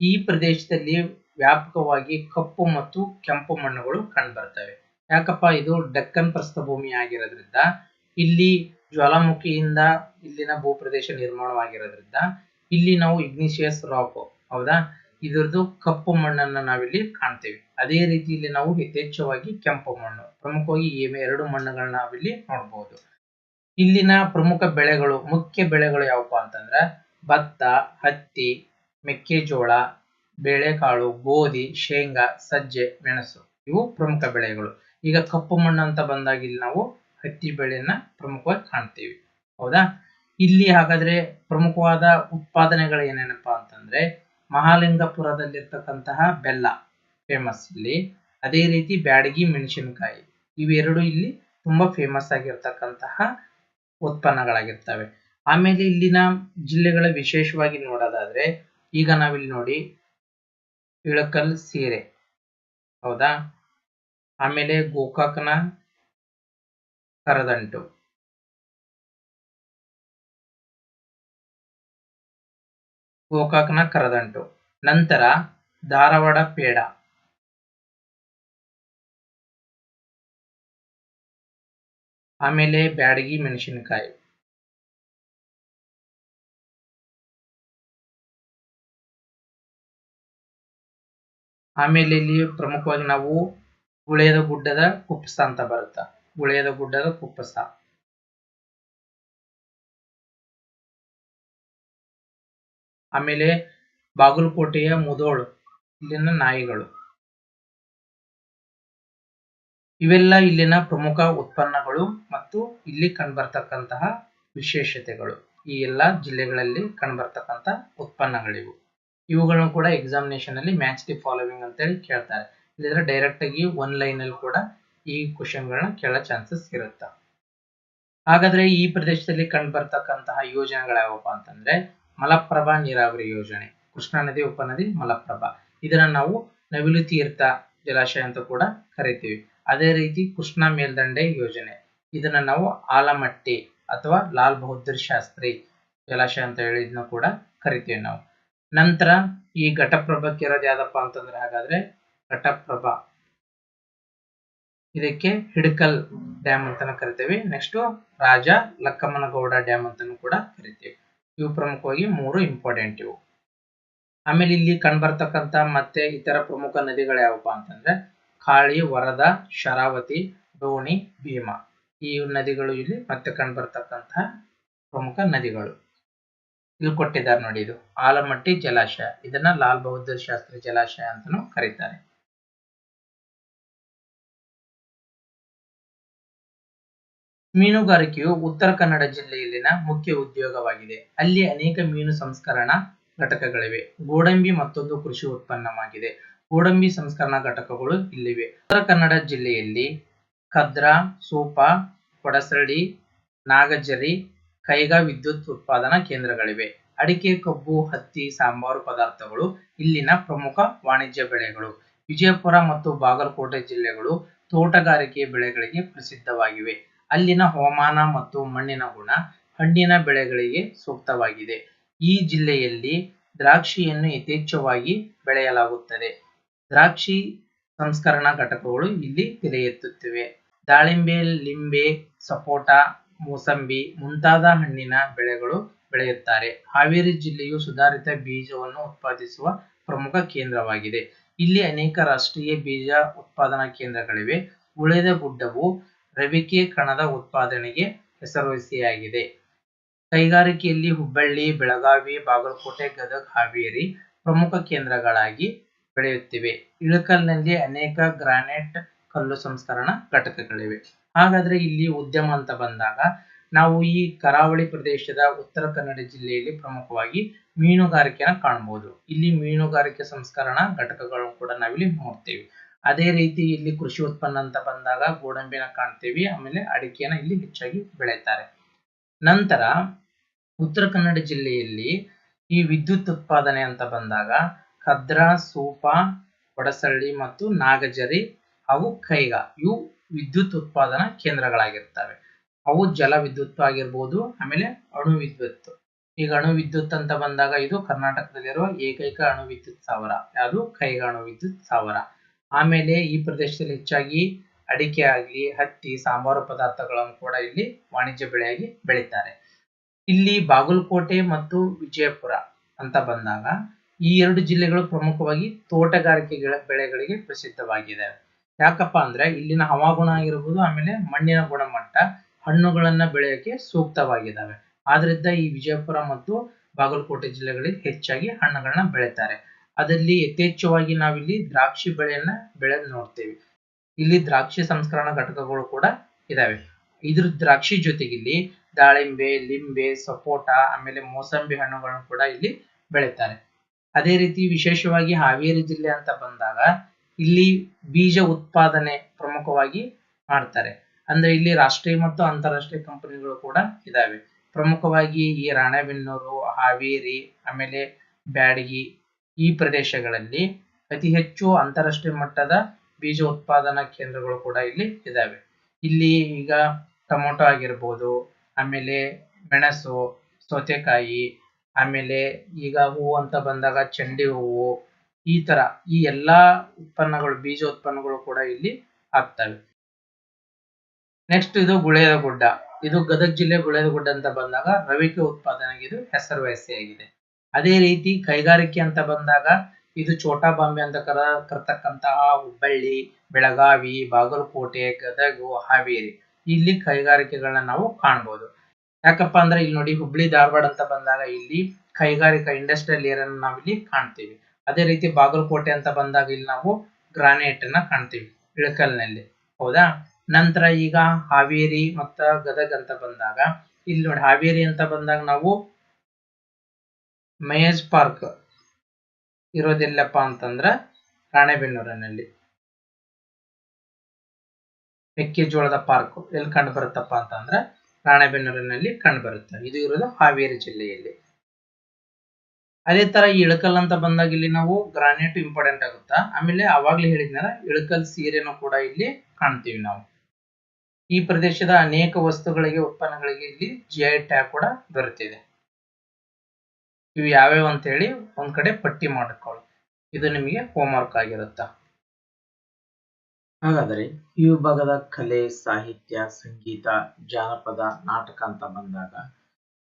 ಈ ಪ್ರದೇಶದಲ್ಲಿ ವ್ಯಾಪಕವಾಗಿ ಕಪ್ಪು ಮತ್ತು ಕೆಂಪು ಮಣ್ಣುಗಳು ಕಂಡುಬರ್ತವೆ. ಯಾಕಪ್ಪ, ಇದು ಡೆಕ್ಕನ್ ಪ್ರಸ್ಥಭೂಮಿ ಆಗಿರೋದ್ರಿಂದ ಇಲ್ಲಿ ಜ್ವಾಲಾಮುಖಿಯಿಂದ ಇಲ್ಲಿನ ಭೂಪ್ರದೇಶ ನಿರ್ಮಾಣವಾಗಿರೋದ್ರಿಂದ ಇಲ್ಲಿ ನಾವು ಇಗ್ನಿಷಿಯಸ್ ರಾಕ್, ಹೌದಾ, ಇದರದ್ದು ಕಪ್ಪು ಮಣ್ಣನ್ನ ನಾವಿಲ್ಲಿ ಕಾಣ್ತೇವೆ. ಅದೇ ರೀತಿ ಇಲ್ಲಿ ನಾವು ಯಥೇಚ್ಛವಾಗಿ ಕೆಂಪು ಮಣ್ಣು, ಪ್ರಮುಖವಾಗಿ ಈ ಎರಡು ಮಣ್ಣುಗಳನ್ನ ನಾವಿಲ್ಲಿ ನೋಡಬಹುದು. ಇಲ್ಲಿನ ಪ್ರಮುಖ ಬೆಳೆಗಳು, ಮುಖ್ಯ ಬೆಳೆಗಳು ಯಾವಪ್ಪ ಅಂತಂದ್ರೆ ಭತ್ತ, ಹತ್ತಿ, ಮೆಕ್ಕೆಜೋಳ, ಬೇಳೆಕಾಳು, ಗೋಧಿ, ಶೇಂಗಾ, ಸಜ್ಜೆ, ಮೆಣಸು ಇವು ಪ್ರಮುಖ ಬೆಳೆಗಳು. ಈಗ ಕಪ್ಪು ಮಣ್ಣು ಅಂತ ಬಂದಾಗ ಇಲ್ಲಿ ನಾವು ಹತ್ತಿ ಬೆಳೆಯನ್ನ ಪ್ರಮುಖವಾಗಿ ಕಾಣ್ತೀವಿ, ಹೌದಾ? ಇಲ್ಲಿ ಹಾಗಾದ್ರೆ ಪ್ರಮುಖವಾದ ಉತ್ಪಾದನೆಗಳು ಏನೇನಪ್ಪಾ ಅಂತಂದ್ರೆ ಮಹಾಲಿಂಗಪುರದಲ್ಲಿರ್ತಕ್ಕಂತಹ ಬೆಲ್ಲ ಫೇಮಸ್ ಇಲ್ಲಿ. ಅದೇ ರೀತಿ ಬ್ಯಾಡಗಿ ಮೆಣಸಿನಕಾಯಿ, ಇವೆರಡು ಇಲ್ಲಿ ತುಂಬಾ ಫೇಮಸ್ ಆಗಿರ್ತಕ್ಕಂತಹ ಉತ್ಪನ್ನಗಳಾಗಿರ್ತವೆ. ಆಮೇಲೆ ಇಲ್ಲಿನ ಜಿಲ್ಲೆಗಳ ವಿಶೇಷವಾಗಿ ನೋಡೋದಾದ್ರೆ ಈಗ ನಾವಿಲ್ಲಿ ನೋಡಿ ಇಳಕಲ್ ಸೀರೆ, ಹೌದಾ, ಆಮೇಲೆ ಗೋಕಾಕ್ನ ಕರದಂಟು, ನಂತರ ಧಾರವಾಡ ಪೇಡ, ಆಮೇಲೆ ಬ್ಯಾಡಗಿ ಮೆಣಸಿನಕಾಯಿ, ಆಮೇಲೆ ಇಲ್ಲಿ ಪ್ರಮುಖವಾಗಿ ನಾವು ಗುಳೇದ ಗುಡ್ಡದ ಕುಪ್ಪಸ ಅಂತ ಬರುತ್ತ, ಗುಳೇದ ಗುಡ್ಡದ ಕುಪ್ಪಸ, ಆಮೇಲೆ ಬಾಗಲಕೋಟೆಯ ಮುಧೋಳ್ ಇಲ್ಲಿನ ನಾಯಿಗಳು. ಇವೆಲ್ಲ ಇಲ್ಲಿನ ಪ್ರಮುಖ ಉತ್ಪನ್ನಗಳು ಮತ್ತು ಇಲ್ಲಿ ಕಂಡುಬರ್ತಕ್ಕಂತಹ ವಿಶೇಷತೆಗಳು. ಈ ಎಲ್ಲಾ ಜಿಲ್ಲೆಗಳಲ್ಲಿ ಕಂಡುಬರ್ತಕ್ಕಂಥ ಉತ್ಪನ್ನಗಳಿವು. ಇವುಗಳನ್ನು ಕೂಡ ಎಕ್ಸಾಮಿನೇಷನ್ ಅಲ್ಲಿ ಮ್ಯಾಚ್ ದಿ ಫಾಲೋವಿಂಗ್ ಅಂತೇಳಿ ಕೇಳ್ತಾರೆ. ಇಲ್ಲಿದ್ರೆ ಡೈರೆಕ್ಟ್ ಆಗಿ ಒನ್ ಲೈನ್ ಅಲ್ಲಿ ಕೂಡ ಈ ಕ್ವಶನ್ ಗಳನ್ನ ಕೇಳೋ ಚಾನ್ಸಸ್ ಇರುತ್ತೆ. ಹಾಗಾದ್ರೆ ಈ ಪ್ರದೇಶದಲ್ಲಿ ಕಂಡುಬರ್ತಕ್ಕಂತಹ ಯೋಜನೆಗಳು ಯಾವಪ್ಪ ಅಂತಂದ್ರೆ ಮಲಪ್ರಭಾ ನೀರಾವರಿ ಯೋಜನೆ, ಕೃಷ್ಣಾ ನದಿ ಉಪನದಿ ಮಲಪ್ರಭಾ. ಇದನ್ನ ನಾವು ನವಿಲು ತೀರ್ಥ ಜಲಾಶಯ ಅಂತ ಕೂಡ ಕರಿತೀವಿ. ಅದೇ ರೀತಿ ಕೃಷ್ಣಾ ಮೇಲ್ದಂಡೆ ಯೋಜನೆ, ಇದನ್ನ ನಾವು ಆಲಮಟ್ಟಿ ಅಥವಾ ಲಾಲ್ ಬಹದ್ದೂರ್ ಶಾಸ್ತ್ರಿ ಜಲಾಶಯ ಅಂತ ಹೇಳಿ ಇದನ್ನ ಕೂಡ ಕರಿತೀವಿ ನಾವು. ನಂತರ ಈ ಘಟಪ್ರಭಾಕ್ಕೆ ಇರೋದು ಯಾವ್ದಪ್ಪ ಅಂತಂದ್ರೆ ಹಾಗಾದ್ರೆ ಘಟಪ್ರಭಾ, ಇದಕ್ಕೆ ಹಿಡಕಲ್ ಡ್ಯಾಮ್ ಅಂತಾನು ಕರಿತೀವಿ. ನೆಕ್ಸ್ಟ್ ರಾಜ ಲಕ್ಕಮ್ಮನಗೌಡ ಡ್ಯಾಮ್ ಅಂತಾನು ಕೂಡ ಕರಿತೀವಿ. ಇವು ಪ್ರಮುಖವಾಗಿ 3 ಇಂಪಾರ್ಟೆಂಟ್ ಇವು. ಆಮೇಲೆ ಇಲ್ಲಿ ಕಂಡುಬರ್ತಕ್ಕಂತ ಮತ್ತೆ ಇತರ ಪ್ರಮುಖ ನದಿಗಳು ಯಾವಪ್ಪ ಅಂತಂದ್ರೆ ಕಾಳಿ, ವರದಾ, ಶರಾವತಿ, ಡೋಣಿ, ಭೀಮಾ. ಈ ನದಿಗಳು ಇಲ್ಲಿ ಮತ್ತೆ ಕಂಡುಬರ್ತಕ್ಕಂತಹ ಪ್ರಮುಖ ನದಿಗಳು. ಇಲ್ಲಿ ಕೊಟ್ಟಿದ್ದಾರೆ ನೋಡಿ, ಇದು ಆಲಮಟ್ಟಿ ಜಲಾಶಯ, ಇದನ್ನ ಲಾಲ್ ಬಹದ್ದೂರ್ ಶಾಸ್ತ್ರಿ ಜಲಾಶಯ ಅಂತಾನು ಕರೀತಾರೆ. ಮೀನುಗಾರಿಕೆಯು ಉತ್ತರ ಕನ್ನಡ ಜಿಲ್ಲೆಯಲ್ಲಿನ ಮುಖ್ಯ ಉದ್ಯೋಗವಾಗಿದೆ. ಅಲ್ಲಿ ಅನೇಕ ಮೀನು ಸಂಸ್ಕರಣಾ ಘಟಕಗಳಿವೆ. ಗೋಡಂಬಿ ಮತ್ತೊಂದು ಕೃಷಿ ಉತ್ಪನ್ನವಾಗಿದೆ. ಗೋಡಂಬಿ ಸಂಸ್ಕರಣಾ ಘಟಕಗಳು ಇಲ್ಲಿವೆ. ಉತ್ತರ ಕನ್ನಡ ಜಿಲ್ಲೆಯಲ್ಲಿ ಕದ್ರಾ, ಸೂಪ, ಕೊಡಸಳ್ಳಿ, ನಾಗಜರಿ, ಕೈಗಾ ವಿದ್ಯುತ್ ಉತ್ಪಾದನಾ ಕೇಂದ್ರಗಳಿವೆ. ಅಡಿಕೆ, ಕಬ್ಬು, ಹತ್ತಿ, ಸಾಂಬಾರು ಪದಾರ್ಥಗಳು ಇಲ್ಲಿನ ಪ್ರಮುಖ ವಾಣಿಜ್ಯ ಬೆಳೆಗಳು. ವಿಜಯಪುರ ಮತ್ತು ಬಾಗಲಕೋಟೆ ಜಿಲ್ಲೆಗಳು ತೋಟಗಾರಿಕೆ ಬೆಳೆಗಳಿಗೆ ಪ್ರಸಿದ್ಧವಾಗಿವೆ. ಅಲ್ಲಿನ ಹವಾಮಾನ ಮತ್ತು ಮಣ್ಣಿನ ಗುಣ ಹಣ್ಣಿನ ಬೆಳೆಗಳಿಗೆ ಸೂಕ್ತವಾಗಿದೆ. ಈ ಜಿಲ್ಲೆಯಲ್ಲಿ ದ್ರಾಕ್ಷಿಯನ್ನು ಯಥೇಚ್ಛವಾಗಿ ಬೆಳೆಯಲಾಗುತ್ತದೆ. ದ್ರಾಕ್ಷಿ ಸಂಸ್ಕರಣಾ ಘಟಕಗಳು ಇಲ್ಲಿ ತಲೆ ಎತ್ತುತ್ತಿವೆ. ದಾಳಿಂಬೆ, ಲಿಂಬೆ, ಸಪೋಟ, ಮೂಸಂಬಿ ಮುಂತಾದ ಹಣ್ಣಿನ ಬೆಳೆಗಳು ಬೆಳೆಯುತ್ತಾರೆ. ಹಾವೇರಿ ಜಿಲ್ಲೆಯು ಸುಧಾರಿತ ಬೀಜವನ್ನು ಉತ್ಪಾದಿಸುವ ಪ್ರಮುಖ ಕೇಂದ್ರವಾಗಿದೆ. ಇಲ್ಲಿ ಅನೇಕ ರಾಷ್ಟ್ರೀಯ ಬೀಜ ಉತ್ಪಾದನಾ ಕೇಂದ್ರಗಳಿವೆ. ಗುಳೇದಗುಡ್ಡವು ರವಿಕೆ ಕಣದ ಉತ್ಪಾದನೆಗೆ ಹೆಸರುವಾಸಿಯಾಗಿದೆ. ಕೈಗಾರಿಕೆಯಲ್ಲಿ ಹುಬ್ಬಳ್ಳಿ, ಬೆಳಗಾವಿ, ಬಾಗಲಕೋಟೆ, ಗದಗ, ಹಾವೇರಿ ಪ್ರಮುಖ ಕೇಂದ್ರಗಳಾಗಿ ಬೆಳೆಯುತ್ತಿವೆ. ಇಳಕಲ್ನಲ್ಲಿ ಅನೇಕ ಗ್ರಾನೈಟ್ ಕಲ್ಲು ಸಂಸ್ಕರಣಾ ಘಟಕಗಳಿವೆ. ಹಾಗಾದ್ರೆ ಇಲ್ಲಿ ಉದ್ಯಮ ಅಂತ ಬಂದಾಗ ನಾವು ಈ ಕರಾವಳಿ ಪ್ರದೇಶದ ಉತ್ತರ ಕನ್ನಡ ಜಿಲ್ಲೆಯಲ್ಲಿ ಪ್ರಮುಖವಾಗಿ ಮೀನುಗಾರಿಕೆಯನ್ನು ಕಾಣಬಹುದು. ಇಲ್ಲಿ ಮೀನುಗಾರಿಕೆ ಸಂಸ್ಕರಣಾ ಘಟಕಗಳನ್ನು ಕೂಡ ನಾವಿಲ್ಲಿ ನೋಡ್ತೇವೆ. ಅದೇ ರೀತಿ ಇಲ್ಲಿ ಕೃಷಿ ಉತ್ಪನ್ನ ಅಂತ ಬಂದಾಗ ಗೋಡಂಬಿನ ಕಾಣ್ತೇವಿ. ಆಮೇಲೆ ಅಡಿಕೆನ ಇಲ್ಲಿ ಹೆಚ್ಚಾಗಿ ಬೆಳೆಯುತ್ತಾರೆ. ನಂತರ ಉತ್ತರ ಕನ್ನಡ ಜಿಲ್ಲೆಯಲ್ಲಿ ಈ ವಿದ್ಯುತ್ ಉತ್ಪಾದನೆ ಅಂತ ಬಂದಾಗ ಕದ್ರಾ, ಸೂಪ, ಕೊಡಸಳ್ಳಿ ಮತ್ತು ನಾಗಜರಿ ಹಾಗೂ ಕೈಗಾ ಇವು ವಿದ್ಯುತ್ ಉತ್ಪಾದನಾ ಕೇಂದ್ರಗಳಾಗಿರ್ತವೆ. ಅವು ಜಲ ವಿದ್ಯುತ್ ಆಗಿರ್ಬೋದು, ಆಮೇಲೆ ಅಣು ವಿದ್ಯುತ್. ಈಗ ಅಣು ವಿದ್ಯುತ್ ಅಂತ ಬಂದಾಗ ಇದು ಕರ್ನಾಟಕದಲ್ಲಿರುವ ಏಕೈಕ ಅಣು ವಿದ್ಯುತ್ ಸ್ಥಾವರ ಯಾವುದು ಕೈಗಾ ಅಣು ವಿದ್ಯುತ್ ಸ್ಥಾವರ. ಆಮೇಲೆ ಈ ಪ್ರದೇಶದಲ್ಲಿ ಹೆಚ್ಚಾಗಿ ಅಡಿಕೆ ಆಗಲಿ, ಹತ್ತಿ, ಸಾಂಬಾರು ಪದಾರ್ಥಗಳನ್ನು ಕೂಡ ಇಲ್ಲಿ ವಾಣಿಜ್ಯ ಬೆಳೆಯಾಗಿ ಬೆಳೀತಾರೆ. ಇಲ್ಲಿ ಬಾಗಲಕೋಟೆ ಮತ್ತು ವಿಜಯಪುರ ಅಂತ ಬಂದಾಗ ಈ 2 ಜಿಲ್ಲೆಗಳು ಪ್ರಮುಖವಾಗಿ ತೋಟಗಾರಿಕೆ ಬೆಳೆಗಳಿಗೆ ಪ್ರಸಿದ್ಧವಾಗಿದೆ. ಯಾಕಪ್ಪ ಅಂದ್ರೆ ಇಲ್ಲಿನ ಹವಾಗುಣ ಆಗಿರ್ಬೋದು, ಆಮೇಲೆ ಮಣ್ಣಿನ ಗುಣಮಟ್ಟ ಹಣ್ಣುಗಳನ್ನ ಬೆಳೆಯಕ್ಕೆ ಸೂಕ್ತವಾಗಿದ್ದಾವೆ. ಆದ್ರಿಂದ ಈ ವಿಜಯಪುರ ಮತ್ತು ಬಾಗಲಕೋಟೆ ಜಿಲ್ಲೆಗಳಲ್ಲಿ ಹೆಚ್ಚಾಗಿ ಹಣ್ಣುಗಳನ್ನ ಬೆಳೀತಾರೆ. ಅದರಲ್ಲಿ ಯಥೇಚ್ಛವಾಗಿ ನಾವಿಲ್ಲಿ ದ್ರಾಕ್ಷಿ ಬೆಳೆಯನ್ನ ಬೆಳೆದ್ ನೋಡ್ತೇವೆ. ಇಲ್ಲಿ ದ್ರಾಕ್ಷಿ ಸಂಸ್ಕರಣಾ ಘಟಕಗಳು ಕೂಡ ಇದಾವೆ. ಇದ್ರ ದ್ರಾಕ್ಷಿ ಜೊತೆಗೆ ಇಲ್ಲಿ ದಾಳಿಂಬೆ, ಲಿಂಬೆ, ಸಪೋಟ, ಆಮೇಲೆ ಮೋಸಂಬಿ ಹಣ್ಣುಗಳನ್ನು ಕೂಡ ಇಲ್ಲಿ ಬೆಳೀತಾರೆ. ಅದೇ ರೀತಿ ವಿಶೇಷವಾಗಿ ಹಾವೇರಿ ಜಿಲ್ಲೆ ಅಂತ ಬಂದಾಗ ಇಲ್ಲಿ ಬೀಜ ಉತ್ಪಾದನೆ ಪ್ರಮುಖವಾಗಿ ಮಾಡ್ತಾರೆ. ಅಂದ್ರೆ ಇಲ್ಲಿ ರಾಷ್ಟ್ರೀಯ ಮತ್ತು ಅಂತಾರಾಷ್ಟ್ರೀಯ ಕಂಪನಿಗಳು ಕೂಡ ಇದಾವೆ. ಪ್ರಮುಖವಾಗಿ ಈ ರಾಣೆಬೆನ್ನೂರು, ಹಾವೇರಿ, ಆಮೇಲೆ ಬ್ಯಾಡಗಿ ಈ ಪ್ರದೇಶಗಳಲ್ಲಿ ಅತಿ ಹೆಚ್ಚು ಅಂತಾರಾಷ್ಟ್ರೀಯ ಮಟ್ಟದ ಬೀಜ ಉತ್ಪಾದನಾ ಕೇಂದ್ರಗಳು ಕೂಡ ಇಲ್ಲಿ ಇದಾವೆ. ಇಲ್ಲಿ ಈಗ ಟೊಮೊಟೊ ಆಗಿರ್ಬೋದು, ಆಮೇಲೆ ಮೆಣಸು, ಸೌತೆಕಾಯಿ, ಆಮೇಲೆ ಈಗ ಹೂವು ಅಂತ ಬಂದಾಗ ಚಂಡಿ ಹೂವು, ಈ ತರ ಈ ಎಲ್ಲಾ ಉತ್ಪನ್ನಗಳು ಬೀಜ ಉತ್ಪನ್ನಗಳು ಕೂಡ ಇಲ್ಲಿ ಆಗ್ತವೆ. ನೆಕ್ಸ್ಟ್ ಇದು ಗುಳೇದಗುಡ್ಡ. ಇದು ಗದಗ ಜಿಲ್ಲೆ ಗುಳೇದಗುಡ್ಡ ಅಂತ ಬಂದಾಗ ರವಿಕೆ ಉತ್ಪಾದನೆಗೆ ಇದು ಹೆಸರುವಾಸಿಯಾಗಿದೆ. ಅದೇ ರೀತಿ ಕೈಗಾರಿಕೆ ಅಂತ ಬಂದಾಗ ಇದು ಛೋಟಾ ಬಾಂಬೆ ಅಂತ ಕರ್ತಕ್ಕಂತಹ ಹುಬ್ಬಳ್ಳಿ, ಬೆಳಗಾವಿ, ಬಾಗಲಕೋಟೆ, ಗದಗ, ಹಾವೇರಿ ಇಲ್ಲಿ ಕೈಗಾರಿಕೆಗಳನ್ನ ನಾವು ಕಾಣಬಹುದು. ಯಾಕಪ್ಪ ಅಂದ್ರೆ ಇಲ್ಲಿ ನೋಡಿ ಹುಬ್ಳಿ ಧಾರವಾಡ ಅಂತ ಬಂದಾಗ ಇಲ್ಲಿ ಕೈಗಾರಿಕಾ ಇಂಡಸ್ಟ್ರಿಯಲ್ ಏರಿಯಾ ನಾವಿಲ್ಲಿ ಕಾಣ್ತೀವಿ. ಅದೇ ರೀತಿ ಬಾಗಲಕೋಟೆ ಅಂತ ಬಂದಾಗ ಇಲ್ಲಿ ನಾವು ಗ್ರಾನೈಟ್ ಅನ್ನ ಕಾಣ್ತೀವಿ ಇಳಕಲ್ನಲ್ಲಿ, ಹೌದಾ. ನಂತರ ಈಗ ಹಾವೇರಿ ಮತ್ತ ಗದಗ ಅಂತ ಬಂದಾಗ ಇಲ್ಲಿ ನೋಡಿ ಹಾವೇರಿ ಅಂತ ಬಂದಾಗ ನಾವು ಮಹೇಶ್ ಪಾರ್ಕ್ ಇರೋದಿಲ್ಲಪ್ಪ ಅಂತಂದ್ರ ರಾಣೆಬೆನ್ನೂರಿನಲ್ಲಿ. ಮೆಕ್ಕೆಜೋಳದ ಪಾರ್ಕ್ ಎಲ್ಲಿ ಕಂಡು ಬರುತ್ತಪ್ಪ ಅಂತಂದ್ರೆ ರಾಣೆಬೆನ್ನೂರಿನಲ್ಲಿ ಕಂಡು ಬರುತ್ತೆ. ಇದು ಇರೋದು ಹಾವೇರಿ ಜಿಲ್ಲೆಯಲ್ಲಿ. ಅದೇ ತರ ಈ ಇಳಕಲ್ ಅಂತ ಬಂದಾಗ ಇಲ್ಲಿ ನಾವು ಗ್ರಾನೈಟ್ ಇಂಪಾರ್ಟೆಂಟ್ ಆಗುತ್ತಾ. ಆಮೇಲೆ ಅವಾಗ್ಲೇ ಹೇಳಿದ್ನಲ್ಲ ಇಳಕಲ್ ಸೀರೆನೂ ಕೂಡ ಇಲ್ಲಿ ಕಾಣ್ತೀವಿ ನಾವು. ಈ ಪ್ರದೇಶದ ಅನೇಕ ವಸ್ತುಗಳಿಗೆ ಉತ್ಪನ್ನಗಳಿಗೆ ಇಲ್ಲಿ GI ಟ್ಯಾಗ್ ಕೂಡ ದೊರೆತಿದೆ. ಇವು ಯಾವ್ಯಾವ ಅಂತ ಹೇಳಿ ಒಂದ್ ಕಡೆ ಪಟ್ಟಿ ಮಾಡಿಕೊಳ್ಳಿ, ಇದು ನಿಮಗೆ ಹೋಮ್ವರ್ಕ್ ಆಗಿರುತ್ತಾ. ಹಾಗಾದರೆ ಈ ವಿಭಾಗದ ಕಲೆ, ಸಾಹಿತ್ಯ, ಸಂಗೀತ, ಜಾನಪದ, ನಾಟಕ ಅಂತ ಬಂದಾಗ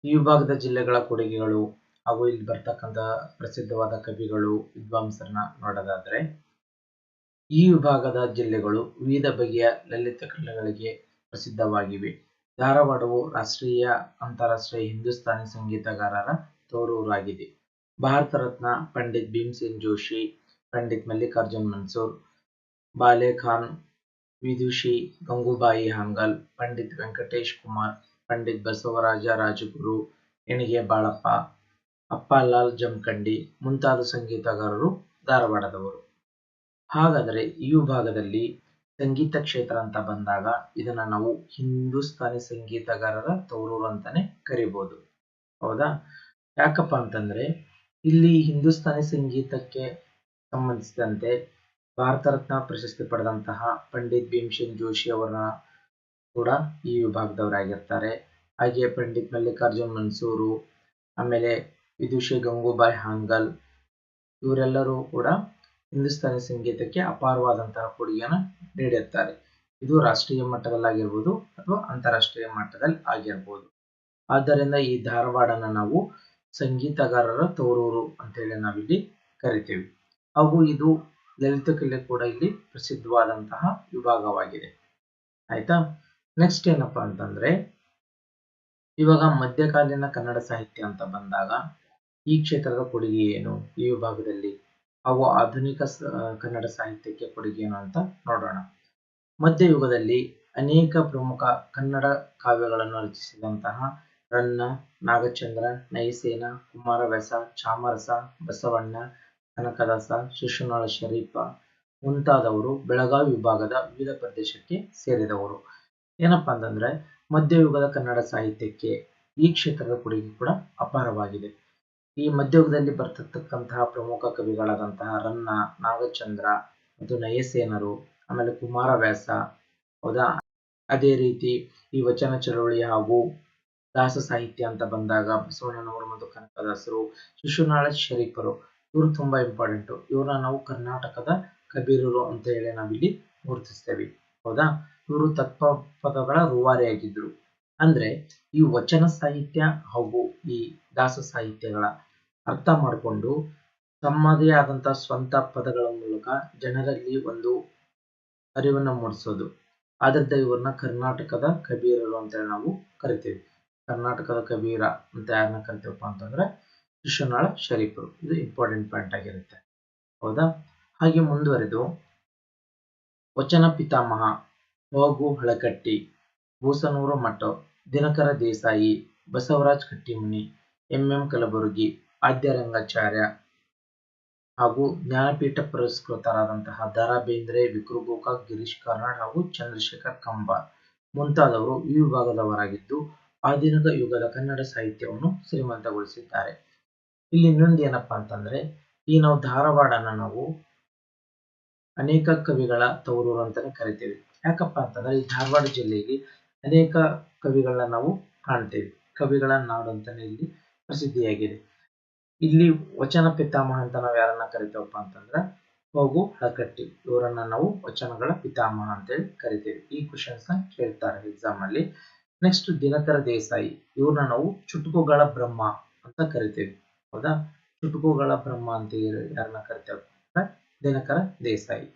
ಈ ವಿಭಾಗದ ಜಿಲ್ಲೆಗಳ ಕೊಡುಗೆಗಳು ಹಾಗೂ ಇಲ್ಲಿ ಬರ್ತಕ್ಕಂಥ ಪ್ರಸಿದ್ಧವಾದ ಕವಿಗಳು, ವಿದ್ವಾಂಸರನ್ನ ನೋಡೋದಾದ್ರೆ ಈ ವಿಭಾಗದ ಜಿಲ್ಲೆಗಳು ವಿವಿಧ ಬಗೆಯ ಲಲಿತ ಕಲೆಗಳಿಗೆ ಪ್ರಸಿದ್ಧವಾಗಿವೆ. ಧಾರವಾಡವು ರಾಷ್ಟ್ರೀಯ, ಅಂತಾರಾಷ್ಟ್ರೀಯ ಹಿಂದೂಸ್ತಾನಿ ಸಂಗೀತಗಾರರ ತವರೂರಾಗಿದೆ. ಭಾರತ ರತ್ನ ಪಂಡಿತ್ ಭೀಮಸೇನ್ ಜೋಶಿ, ಪಂಡಿತ್ ಮಲ್ಲಿಕಾರ್ಜುನ್ ಮನ್ಸೂರ್, ಬಾಲೆ ಖಾನ್, ವಿದುಷಿ ಗಂಗೂಬಾಯಿ ಹಾನ್ಗಲ್, ಪಂಡಿತ್ ವೆಂಕಟೇಶ್ ಕುಮಾರ್, ಪಂಡಿತ್ ಬಸವರಾಜ ರಾಜಗುರು, ಎಣಿಗೆ ಬಾಳಪ್ಪ, ಅಪ್ಪಾಲಾಲ್ ಜಮಖಂಡಿ ಮುಂತಾದ ಸಂಗೀತಗಾರರು ಧಾರವಾಡದವರು. ಹಾಗಾದರೆ ಈ ವಿಭಾಗದಲ್ಲಿ ಸಂಗೀತ ಕ್ಷೇತ್ರ ಅಂತ ಬಂದಾಗ ಇದನ್ನ ನಾವು ಹಿಂದೂಸ್ತಾನಿ ಸಂಗೀತಗಾರರ ತವರೂರು ಅಂತಾನೆ ಕರಿಬಹುದು, ಹೌದಾ. ಯಾಕಪ್ಪ ಅಂತಂದ್ರೆ ಇಲ್ಲಿ ಹಿಂದೂಸ್ತಾನಿ ಸಂಗೀತಕ್ಕೆ ಸಂಬಂಧಿಸಿದಂತೆ ಭಾರತ ರತ್ನ ಪ್ರಶಸ್ತಿ ಪಡೆದಂತಹ ಪಂಡಿತ್ ಭೀಮಸೇನ್ ಜೋಶಿ ಅವರ ಕೂಡ ಈ ವಿಭಾಗದವರಾಗಿರ್ತಾರೆ. ಹಾಗೆ ಪಂಡಿತ್ ಮಲ್ಲಿಕಾರ್ಜುನ್ ಮನ್ಸೂರು, ಆಮೇಲೆ ವಿದುಷಿ ಗಂಗೂಬಾಯಿ ಹಾನ್ಗಲ್, ಇವರೆಲ್ಲರೂ ಕೂಡ ಹಿಂದೂಸ್ತಾನಿ ಸಂಗೀತಕ್ಕೆ ಅಪಾರವಾದಂತಹ ಕೊಡುಗೆಯನ್ನು ನೀಡಿರ್ತಾರೆ. ಇದು ರಾಷ್ಟ್ರೀಯ ಮಟ್ಟದಲ್ಲಾಗಿರ್ಬೋದು ಅಥವಾ ಅಂತಾರಾಷ್ಟ್ರೀಯ ಮಟ್ಟದಲ್ಲಿ ಆಗಿರ್ಬೋದು. ಆದ್ದರಿಂದ ಈ ಧಾರವಾಡನ ನಾವು ಸಂಗೀತಗಾರರ ತವರೂರು ಅಂತ ಹೇಳಿ ನಾವಿಲ್ಲಿ ಕರಿತೀವಿ. ಹಾಗೂ ಇದು ಲಲಿತ ಕಲೆ ಕೂಡ ಇಲ್ಲಿ ಪ್ರಸಿದ್ಧವಾದಂತಹ ವಿಭಾಗವಾಗಿದೆ, ಆಯ್ತಾ. ನೆಕ್ಸ್ಟ್ ಏನಪ್ಪಾ ಅಂತಂದ್ರೆ ಇವಾಗ ಮಧ್ಯಕಾಲೀನ ಕನ್ನಡ ಸಾಹಿತ್ಯ ಅಂತ ಬಂದಾಗ ಈ ಕ್ಷೇತ್ರದ ಕೊಡುಗೆ ಏನು, ಈ ವಿಭಾಗದಲ್ಲಿ ಹಾಗೂ ಆಧುನಿಕ ಕನ್ನಡ ಸಾಹಿತ್ಯಕ್ಕೆ ಕೊಡುಗೆ ಏನು ಅಂತ ನೋಡೋಣ. ಮಧ್ಯಯುಗದಲ್ಲಿ ಅನೇಕ ಪ್ರಮುಖ ಕನ್ನಡ ಕಾವ್ಯಗಳನ್ನು ರಚಿಸಿದಂತಹ ರನ್ನ, ನಾಗಚಂದ್ರ, ನಯಸೇನ, ಕುಮಾರವ್ಯಾಸ, ಚಾಮರಸ, ಬಸವಣ್ಣ, ಕನಕದಾಸ, ಶಿಶುನಾಳ ಶರೀಫ ಮುಂತಾದವರು ಬೆಳಗಾವಿ ವಿಭಾಗದ ವಿವಿಧ ಪ್ರದೇಶಕ್ಕೆ ಸೇರಿದವರು. ಏನಪ್ಪಾ ಅಂತಂದ್ರೆ ಮಧ್ಯಯುಗದ ಕನ್ನಡ ಸಾಹಿತ್ಯಕ್ಕೆ ಈ ಕ್ಷೇತ್ರದ ಕೊಡುಗೆ ಕೂಡ ಅಪಾರವಾಗಿದೆ. ಈ ಮಧ್ಯಯುಗದಲ್ಲಿ ಬರ್ತಕ್ಕಂತಹ ಪ್ರಮುಖ ಕವಿಗಳಾದಂತಹ ರನ್ನ, ನಾಗಚಂದ್ರ ಮತ್ತು ನಯಸೇನರು, ಆಮೇಲೆ ಕುಮಾರವ್ಯಾಸ, ಹೌದಾ. ಅದೇ ರೀತಿ ಈ ವಚನ ಚಳವಳಿ ಹಾಗೂ ದಾಸ ಸಾಹಿತ್ಯ ಅಂತ ಬಂದಾಗ ಬಸವಣ್ಣನವರು ಮತ್ತು ಕನಕದಾಸರು, ಶಿಶುನಾಳ ಶರೀಫರು, ಇವರು ತುಂಬಾ ಇಂಪಾರ್ಟೆಂಟ್. ಇವ್ರನ್ನ ನಾವು ಕರ್ನಾಟಕದ ಕಬೀರರು ಅಂತ ಹೇಳಿ ನಾವಿಲ್ಲಿ ಗುರುತಿಸ್ತೇವೆ, ಹೌದಾ. ಇವರು ತತ್ವ ಪದಗಳ ರೂವಾರಿಯಾಗಿದ್ರು. ಅಂದ್ರೆ ಈ ವಚನ ಸಾಹಿತ್ಯ ಹಾಗೂ ಈ ದಾಸ ಸಾಹಿತ್ಯಗಳ ಅರ್ಥ ಮಾಡಿಕೊಂಡು ತಮ್ಮದೇ ಆದಂತಹ ಸ್ವಂತ ಪದಗಳ ಮೂಲಕ ಜನರಲ್ಲಿ ಒಂದು ಅರಿವನ್ನು ಮೂಡಿಸೋದು. ಆದ್ರಿಂದ ಇವ್ರನ್ನ ಕರ್ನಾಟಕದ ಕಬೀರರು ಅಂತ ಹೇಳಿ ನಾವು ಕರಿತೀವಿ. ಕರ್ನಾಟಕದ ಕಬೀರ ಅಂತ ಯಾರನ್ನ ಕರಿತೀವಪ್ಪ ಅಂತಂದ್ರೆ ಶಿಶುನಾಳ ಶರೀಫರು. ಇದು ಇಂಪಾರ್ಟೆಂಟ್ ಪಾಯಿಂಟ್ ಆಗಿರುತ್ತೆ, ಹೌದಾ. ಹಾಗೆ ಮುಂದುವರೆದು ವಚನ ಪಿತಾಮಹ ಹೋಗು ಹಳಕಟ್ಟಿ, ಬೂಸನೂರು ಮಠ, ದಿನಕರ ದೇಸಾಯಿ, ಬಸವರಾಜ್ ಕಟ್ಟಿಮನಿ, MM ಕಲಬುರ್ಗಿ, ಆದ್ಯ ರಂಗಾಚಾರ್ಯ ಹಾಗೂ ಜ್ಞಾನಪೀಠ ಪುರಸ್ಕೃತರಾದಂತಹ ದ.ರಾ. ಬೇಂದ್ರೆ, ವಿಕ್ರು ಗೋಕಾಕ್, ಗಿರೀಶ್ ಕಾರ್ನಾಡ್ ಹಾಗೂ ಚಂದ್ರಶೇಖರ್ ಕಂಬಾರ್ ಮುಂತಾದವರು ಈ ವಿಭಾಗದವರಾಗಿದ್ದು ಆಧುನಿಕ ಯುಗದ ಕನ್ನಡ ಸಾಹಿತ್ಯವನ್ನು ಶ್ರೀಮಂತಗೊಳಿಸಿದ್ದಾರೆ. ಇಲ್ಲಿ ಇನ್ನೊಂದು ಏನಪ್ಪಾ ಅಂತಂದ್ರೆ ಈ ನಾವು ಧಾರವಾಡನ ನಾವು ಅನೇಕ ಕವಿಗಳ ತವರೂರು ಅಂತಾನೆ ಕರಿತೇವೆ. ಯಾಕಪ್ಪ ಅಂತಂದ್ರೆ ಈ ಧಾರವಾಡ ಜಿಲ್ಲೆಯಲ್ಲಿ ಅನೇಕ ಕವಿಗಳನ್ನ ನಾವು ಕಾಣ್ತೇವೆ. ಕವಿಗಳ ನಾಡು ಅಂತಾನೆ ಇಲ್ಲಿ ಪ್ರಸಿದ್ಧಿಯಾಗಿದೆ. ಇಲ್ಲಿ ವಚನ ಪಿತಾಮಹ ಅಂತ ನಾವು ಯಾರನ್ನ ಕರಿತೇವಪ್ಪ ಅಂತಂದ್ರೆ ಹೋಗು ಹಳಕಟ್ಟಿ, ಇವರನ್ನ ನಾವು ವಚನಗಳ ಪಿತಾಮಹ ಅಂತೇಳಿ ಕರಿತೇವೆ. ಈ ಕ್ವಶನ್ಸ್ ನ ಕೇಳ್ತಾರೆ ಎಕ್ಸಾಮ್ ಅಲ್ಲಿ. ನೆಕ್ಸ್ಟ್ ದಿನಕರ ದೇಸಾಯಿ, ಇವ್ರನ್ನ ನಾವು ಚುಟುಕುಗಳ ಬ್ರಹ್ಮ ಅಂತ ಕರಿತೇವೆ, ಹೌದಾ. ಚುಟುಕುಗಳ ಬ್ರಹ್ಮ ಅಂತ ಯಾರನ್ನ ಕರಿತೇವೆ ಅಂದ್ರೆ ದಿನಕರ ದೇಸಾಯಿ.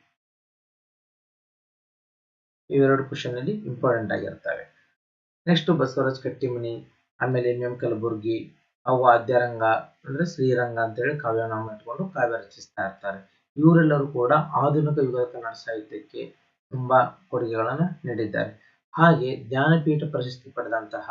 ಇವೆರಡು ಕ್ವಶನ್ ಅಲ್ಲಿ ಇಂಪಾರ್ಟೆಂಟ್ ಆಗಿರ್ತವೆ. ನೆಕ್ಸ್ಟ್ ಬಸವರಾಜ್ ಕಟ್ಟಿಮನಿ, ಆಮೇಲೆ ಎಂ ಕಲಬುರ್ಗಿ, ಅವು ವಾದ್ಯರಂಗ ಅಂದ್ರೆ ಶ್ರೀರಂಗ ಅಂತೇಳಿ ಕಾವ್ಯನಾಮ ಇಟ್ಕೊಂಡು ಕಾವ್ಯ ರಚಿಸ್ತಾ ಇರ್ತಾರೆ. ಇವರೆಲ್ಲರೂ ಕೂಡ ಆಧುನಿಕ ಯುಗದ ಕನ್ನಡ ಸಾಹಿತ್ಯಕ್ಕೆ ತುಂಬಾ ಕೊಡುಗೆಗಳನ್ನು ನೀಡಿದ್ದಾರೆ. ಹಾಗೆ ಜ್ಞಾನಪೀಠ ಪ್ರಶಸ್ತಿ ಪಡೆದಂತಹ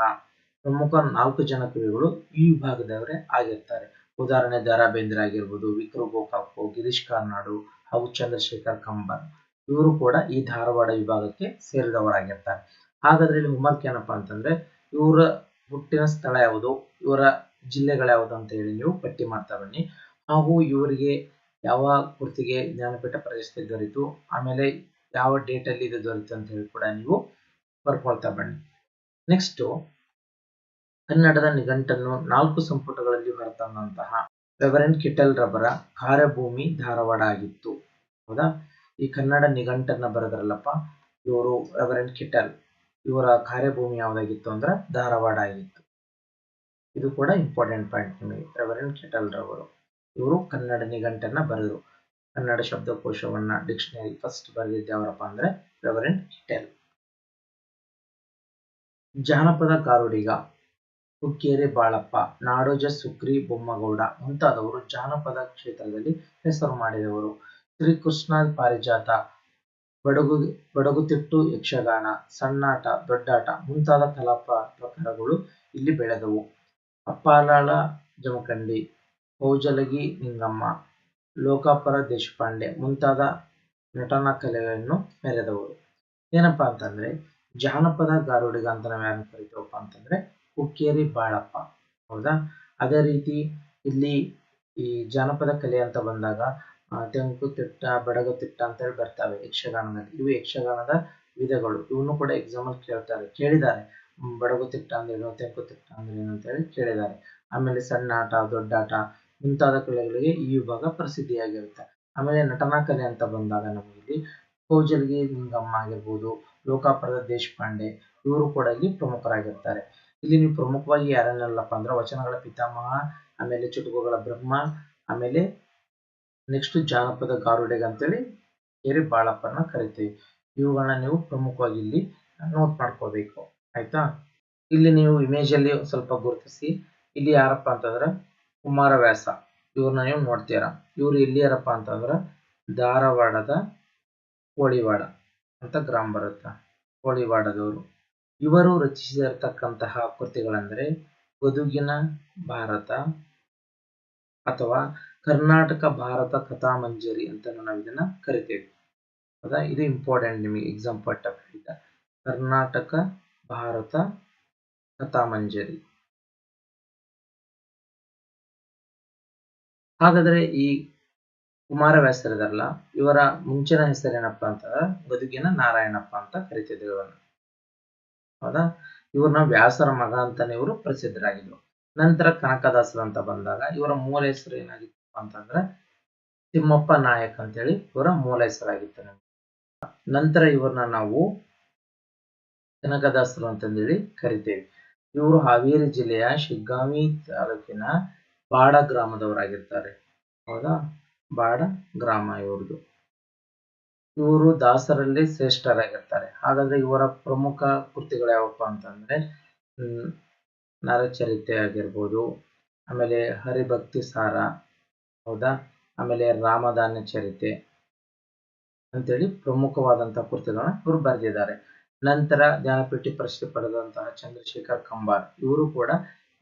ಪ್ರಮುಖ 4 ಜನ ಕವಿಗಳು ಈ ವಿಭಾಗದವರೇ ಆಗಿರ್ತಾರೆ. ಉದಾಹರಣೆ ದ.ರಾ ಬೇಂದ್ರೆ ಆಗಿರ್ಬೋದು, ವಿಕ್ರು ಗೋಕಾಕು, ಗಿರೀಶ್ ಕಾರ್ನಾಡು ಹಾಗೂ ಚಂದ್ರಶೇಖರ್ ಕಂಬಾರ್. ಇವರು ಕೂಡ ಈ ಧಾರವಾಡ ವಿಭಾಗಕ್ಕೆ ಸೇರಿದವರಾಗಿರ್ತಾರೆ. ಹಾಗಾದ್ರೆ ಇಲ್ಲಿ ಹೋಮ್ವರ್ಕ್ ಏನಪ್ಪಾ ಅಂತಂದ್ರೆ ಇವರ ಹುಟ್ಟಿನ ಸ್ಥಳ ಯಾವುದು, ಇವರ ಜಿಲ್ಲೆಗಳ್ಯಾವುದು ಅಂತ ಹೇಳಿ ನೀವು ಪಟ್ಟಿ ಮಾಡ್ತಾ ಬನ್ನಿ. ಹಾಗೂ ಇವರಿಗೆ ಯಾವ ಕೃತಿಗೆ ಜ್ಞಾನಪೀಠ ಪ್ರಶಸ್ತಿ ದೊರೆಯಿತು, ಆಮೇಲೆ ಯಾವ ಡೇಟ್ ಅಲ್ಲಿ ಇದು ದೊರೆಯಿತು ಅಂತ ಹೇಳಿ ಕೂಡ ನೀವು ಬರ್ಕೊಳ್ತಾ ಬನ್ನಿ. ನೆಕ್ಸ್ಟ್, ಕನ್ನಡದ ನಿಘಂಟನ್ನು 4 ಸಂಪುಟಗಳಲ್ಲಿ ಹೊರತಂದಂತಹ ರೆವರೆಂಡ್ ಕಿಟಲ್ ರವರ ಕಾರ್ಯಭೂಮಿ ಧಾರವಾಡ ಆಗಿತ್ತು. ಹೌದಾ? ಈ ಕನ್ನಡ ನಿಘಂಟನ್ನ ಬರೆದ್ರಲ್ಲಪ್ಪ ಇವರು ರೆವರೆಂಡ್ ಕಿಟಲ್, ಇವರ ಕಾರ್ಯಭೂಮಿ ಯಾವ್ದಾಗಿತ್ತು ಅಂದ್ರೆ ಧಾರವಾಡ ಆಗಿತ್ತು. ಇದು ಕೂಡ ಇಂಪಾರ್ಟೆಂಟ್ ಪಾಯಿಂಟ್ ನಿಮಗೆ. ರೆವರೆಂಡ್ ಕಿಟಲ್ ರವರು ಇವರು ಕನ್ನಡ ನಿಘಂಟನ್ನ ಬರೆದರು. ಕನ್ನಡ ಶಬ್ದಕೋಶವನ್ನ ಡಿಕ್ಷನರಿ ಫಸ್ಟ್ ಬರೆದಿದ್ದ ಯಾವರಪ್ಪ ಅಂದ್ರೆ ರೆವರೆಂಡ್ ಕಿಟಲ್. ಜಾನಪದ ಗಾರುಡಿಗ ಹುಕ್ಕೇರಿ ಬಾಳಪ್ಪ, ನಾಡೋಜ ಸುಕ್ರಿ ಬೊಮ್ಮಗೌಡ ಮುಂತಾದವರು ಜಾನಪದ ಕ್ಷೇತ್ರದಲ್ಲಿ ಹೆಸರು ಮಾಡಿದವರು. ಶ್ರೀಕೃಷ್ಣ ಪಾರಿಜಾತ, ಬಡಗುತಿಟ್ಟು ಯಕ್ಷಗಾನ, ಸಣ್ಣಾಟ, ದೊಡ್ಡಾಟ ಮುಂತಾದ ಕಲಾ ಪ್ರಕಾರಗಳು ಇಲ್ಲಿ ಬೆಳೆದವು. ಅಪ್ಪಾಲಾಳ ಜಮಖಂಡಿ, ಕೌಜಲಗಿ ನಿಂಗಮ್ಮ, ಲೋಕಾಪುರ ದೇಶಪಾಂಡೆ ಮುಂತಾದ ನಟನಾ ಕಲೆಯನ್ನು ಮೆರೆದವರು. ಏನಪ್ಪಾ ಅಂತಂದ್ರೆ ಜಾನಪದ ಗಾರುಡಿಗ ಅಂತ ನಾವು ಯಾರನ್ನು ಕರಿತೀವಪ್ಪ ಅಂತಂದ್ರೆ ಹುಕ್ಕೇರಿ ಬಾಳಪ್ಪ. ಹೌದಾ? ಅದೇ ರೀತಿ ಇಲ್ಲಿ ಈ ಜಾನಪದ ಕಲೆ ಅಂತ ಬಂದಾಗ ತೆಂಕುತಿಟ್ಟ, ಬಡಗುತಿಟ್ಟ ಅಂತ ಹೇಳಿ ಬರ್ತವೆ ಯಕ್ಷಗಾನದಲ್ಲಿ. ಇವು ಯಕ್ಷಗಾನದ ವಿಧಗಳು. ಇವನು ಕೂಡ ಎಕ್ಸಾಮ್ ಅಲ್ಲಿ ಕೇಳಿದ್ದಾರೆ. ಬಡಗುತಿಟ್ಟ ಅಂದ್ರೇನು, ತೆಂಕುತಿಟ್ಟ ಅಂದ್ರೇನು ಅಂತ ಹೇಳಿ ಕೇಳಿದ್ದಾರೆ. ಆಮೇಲೆ ಸಣ್ಣಾಟ, ದೊಡ್ಡಾಟ ಮುಂತಾದ ಕಲೆಗಳಿಗೆ ಈ ವಿಭಾಗ ಪ್ರಸಿದ್ಧಿಯಾಗಿರುತ್ತೆ. ಆಮೇಲೆ ನಟನಾ ಕಲೆ ಅಂತ ಬಂದಾಗ ನಮಗೆ ಕೌಜಲಗಿ ನಿಂಗಮ್ಮ ಆಗಿರ್ಬೋದು, ಲೋಕಾಪುರದ ದೇಶಪಾಂಡೆ ಇವರು ಕೂಡ ಇಲ್ಲಿ ಪ್ರಮುಖರಾಗಿರ್ತಾರೆ. ಇಲ್ಲಿ ನೀವು ಪ್ರಮುಖವಾಗಿ ಯಾರನ್ನಲ್ಲಪ್ಪ ಅಂದ್ರೆ ವಚನಗಳ ಪಿತಾಮಹ, ಆಮೇಲೆ ಚುಟುಕುಗಳ ಬ್ರಹ್ಮ, ಆಮೇಲೆ ನೆಕ್ಸ್ಟ್ ಜಾನಪದ ಗಾರುಡಿಗ ಅಂತೇಳಿ ಹುಕ್ಕೇರಿ ಬಾಳಪ್ಪನ ಕರಿತೀವಿ. ಇವುಗಳನ್ನ ನೀವು ಪ್ರಮುಖವಾಗಿ ಇಲ್ಲಿ ನೋಟ್ ಮಾಡ್ಕೋಬೇಕು. ಆಯ್ತಾ? ಇಲ್ಲಿ ನೀವು ಇಮೇಜ್ ಅಲ್ಲಿ ಸ್ವಲ್ಪ ಗುರುತಿಸಿ. ಇಲ್ಲಿ ಯಾರಪ್ಪ ಅಂತಂದ್ರೆ ಕುಮಾರವ್ಯಾಸ, ಇವ್ರನ್ನ ನೀವು ನೋಡ್ತೀರಾ. ಇವ್ರು ಎಲ್ಲಿಯಾರಪ್ಪ ಅಂತಂದ್ರ ಧಾರವಾಡದ ಕೋಳಿವಾಡ ಅಂತ ಗ್ರಾಮ ಬರುತ್ತೆ, ಕೋಳಿವಾಡದವರು. ಇವರು ರಚಿಸಿರತಕ್ಕಂತಹ ಕೃತಿಗಳಂದ್ರೆ ಗದುಗಿನ ಭಾರತ ಅಥವಾ ಕರ್ನಾಟಕ ಭಾರತ ಕಥಾಮಂಜರಿ ಅಂತ ನಾವು ಇದನ್ನ ಕರಿತೇವೆ. ಹೌದಾ? ಇದು ಇಂಪಾರ್ಟೆಂಟ್ ನಿಮಗೆ exam point of view. Karnataka Bharata Kathamanjari. ಹಾಗಾದ್ರೆ ಈ ಕುಮಾರವ್ಯಾಸರಿದಾರಲ್ಲ, ಇವರ ಮುಂಚಿನ ಹೆಸರೇನಪ್ಪ ಅಂತಂದ್ರೆ ಗದುಗಿನ ನಾರಾಯಣಪ್ಪ ಅಂತ ಕರಿತಿದ್ರು ಇವರನ್ನ. ಹೌದಾ? ಇವ್ರನ್ನ ವ್ಯಾಸರ ಮಗ ಅಂತಾನೆ ಇವರು ಪ್ರಸಿದ್ಧರಾಗಿದ್ರು. ನಂತರ ಕನಕದಾಸರು ಅಂತ ಬಂದಾಗ ಇವರ ಮೂಲ ಹೆಸರು ಏನಾಗಿತ್ತು ಅಂತಂದ್ರೆ ತಿಮ್ಮಪ್ಪ ನಾಯಕ್ ಅಂತೇಳಿ ಇವರ ಮೂಲ ಹೆಸರಾಗಿತ್ತು. ನಂತರ ಇವ್ರನ್ನ ನಾವು ಕನಕದಾಸರು ಅಂತಂದೇಳಿ ಕರಿತೇವೆ. ಇವರು ಹಾವೇರಿ ಜಿಲ್ಲೆಯ ಶಿಗ್ಗಾಂವಿ ತಾಲೂಕಿನ ಬಾಡ ಗ್ರಾಮದವರಾಗಿರ್ತಾರೆ. ಹೌದಾ? ಬಾಡ ಗ್ರಾಮ ಇವ್ರದ್ದು. ಇವರು ದಾಸರಲ್ಲಿ ಶ್ರೇಷ್ಠರಾಗಿರ್ತಾರೆ. ಹಾಗಾದ್ರೆ ಇವರ ಪ್ರಮುಖ ಕೃತಿಗಳು ಯಾವಪ್ಪ ಅಂತಂದ್ರೆ ನರಚರಿತೆ ಆಗಿರ್ಬೋದು, ಆಮೇಲೆ ಹರಿಭಕ್ತಿ ಸಾರ, ಹೌದಾ, ಆಮೇಲೆ ರಾಮಧಾನ್ಯ ಚರಿತೆ ಅಂತೇಳಿ ಪ್ರಮುಖವಾದಂತಹ ಕೃತಿಗಳನ್ನ ಇವರು ಬರೆದಿದ್ದಾರೆ. ನಂತರ ಜ್ಞಾನಪೀಠ ಪ್ರಶಸ್ತಿ ಪಡೆದಂತಹ ಚಂದ್ರಶೇಖರ್ ಕಂಬಾರ್ ಇವರು ಕೂಡ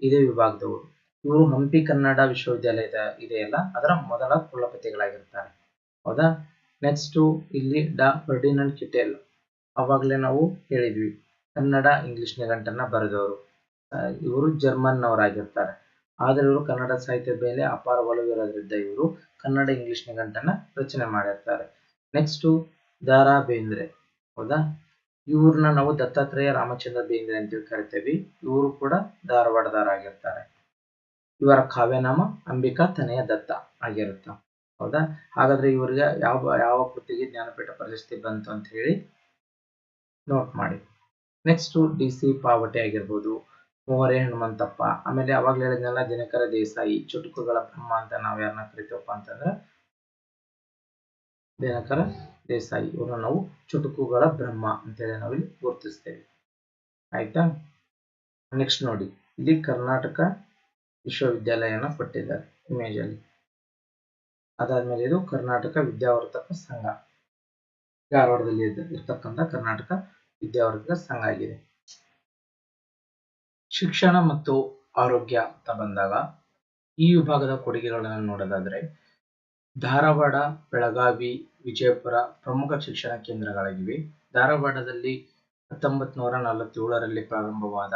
ಇದೇ ವಿಭಾಗದವರು. ಇವರು ಹಂಪಿ ಕನ್ನಡ ವಿಶ್ವವಿದ್ಯಾಲಯದ ಇದೆಯಲ್ಲ ಅದರ ಮೊದಲ ಕುಲಪತಿಗಳಾಗಿರ್ತಾರೆ. ಹೌದಾ? ನೆಕ್ಸ್ಟ್ ಇಲ್ಲಿ ಡಾ ಫರ್ಡಿನಂಡ್ ಕಿಟೆಲ್, ಅವಾಗಲೇ ನಾವು ಹೇಳಿದ್ವಿ ಕನ್ನಡ ಇಂಗ್ಲಿಷ್ ನಿಘಂಟನ್ನ ಬರೆದವರು. ಇವರು ಜರ್ಮನ್ ನವರಾಗಿರ್ತಾರೆ. ಆದ್ರೆ ಇವರು ಕನ್ನಡ ಸಾಹಿತ್ಯದ ಮೇಲೆ ಅಪಾರ ಒಲವಿರೋದ್ರಿಂದ ಇವರು ಕನ್ನಡ ಇಂಗ್ಲಿಷ್ ನಿಘಂಟನ್ನ ರಚನೆ ಮಾಡಿರ್ತಾರೆ. ನೆಕ್ಸ್ಟ್ ದ.ರಾ ಬೇಂದ್ರೆ. ಹೌದಾ? ಇವ್ರನ್ನ ನಾವು ದತ್ತಾತ್ರೇಯ ರಾಮಚಂದ್ರ ಬೇಂದ್ರೆ ಅಂತೇಳಿ ಕರಿತೇವಿ. ಇವರು ಕೂಡ ಧಾರವಾಡದವರಾಗಿರ್ತಾರೆ. ಇವರ ಕಾವ್ಯನಾಮ ಅಂಬಿಕಾ ತನಯ ದತ್ತ ಆಗಿರುತ್ತ. ಹೌದಾ? ಹಾಗಾದ್ರೆ ಇವರಿಗೆ ಯಾವ ಕೃತಿಗೆ ಜ್ಞಾನಪೀಠ ಪ್ರಶಸ್ತಿ ಬಂತು ಅಂತ ಹೇಳಿ ನೋಟ್ ಮಾಡಿ. Next DC. ಪಾವಟೆ ಆಗಿರ್ಬೋದು, ಮೋಹರೆ ಹನುಮಂತಪ್ಪ, ಆಮೇಲೆ ಅವಾಗ್ಲೇ ಹೇಳಿದ್ನೆಲ್ಲ ದಿನಕರ ದೇಸಾಯಿ, ಚುಟುಕುಗಳ ಬ್ರಹ್ಮ ಅಂತ ನಾವು ಯಾರನ್ನ ಕರಿತೀವಪ್ಪ ಅಂತಂದ್ರೆ ದಿನಕರ ದೇಸಾಯಿ. ಇವ್ರನ್ನ ನಾವು ಚುಟುಕುಗಳ ಬ್ರಹ್ಮ ಅಂತೇಳಿ ನಾವಿಲ್ಲಿ ಗುರುತಿಸ್ತೇವೆ. ಆಯ್ತಾ? ನೆಕ್ಸ್ಟ್ ನೋಡಿ, ಇಲ್ಲಿ ಕರ್ನಾಟಕ ವಿಶ್ವವಿದ್ಯಾಲಯನ ಕೊಟ್ಟಿದ್ದಾರೆ ಇಮೇಜ್ ಅಲ್ಲಿ. ಅದಾದ್ಮೇಲೆ ಇದು ಕರ್ನಾಟಕ ವಿದ್ಯಾವರ್ಧಕ ಸಂಘ, ಧಾರವಾಡದಲ್ಲಿ ಇರ್ತಕ್ಕಂಥ ಕರ್ನಾಟಕ ವಿದ್ಯಾವರ್ಧಕ ಸಂಘ ಆಗಿದೆ. ಶಿಕ್ಷಣ ಮತ್ತು ಆರೋಗ್ಯ ಅಂತ ಬಂದಾಗ ಈ ವಿಭಾಗದ ಕೊಡುಗೆಗಳನ್ನು ನೋಡೋದಾದ್ರೆ ಧಾರವಾಡ, ಬೆಳಗಾವಿ, ವಿಜಯಪುರ ಪ್ರಮುಖ ಶಿಕ್ಷಣ ಕೇಂದ್ರಗಳಾಗಿವೆ. ಧಾರವಾಡದಲ್ಲಿ 1947ರಲ್ಲಿ ಪ್ರಾರಂಭವಾದ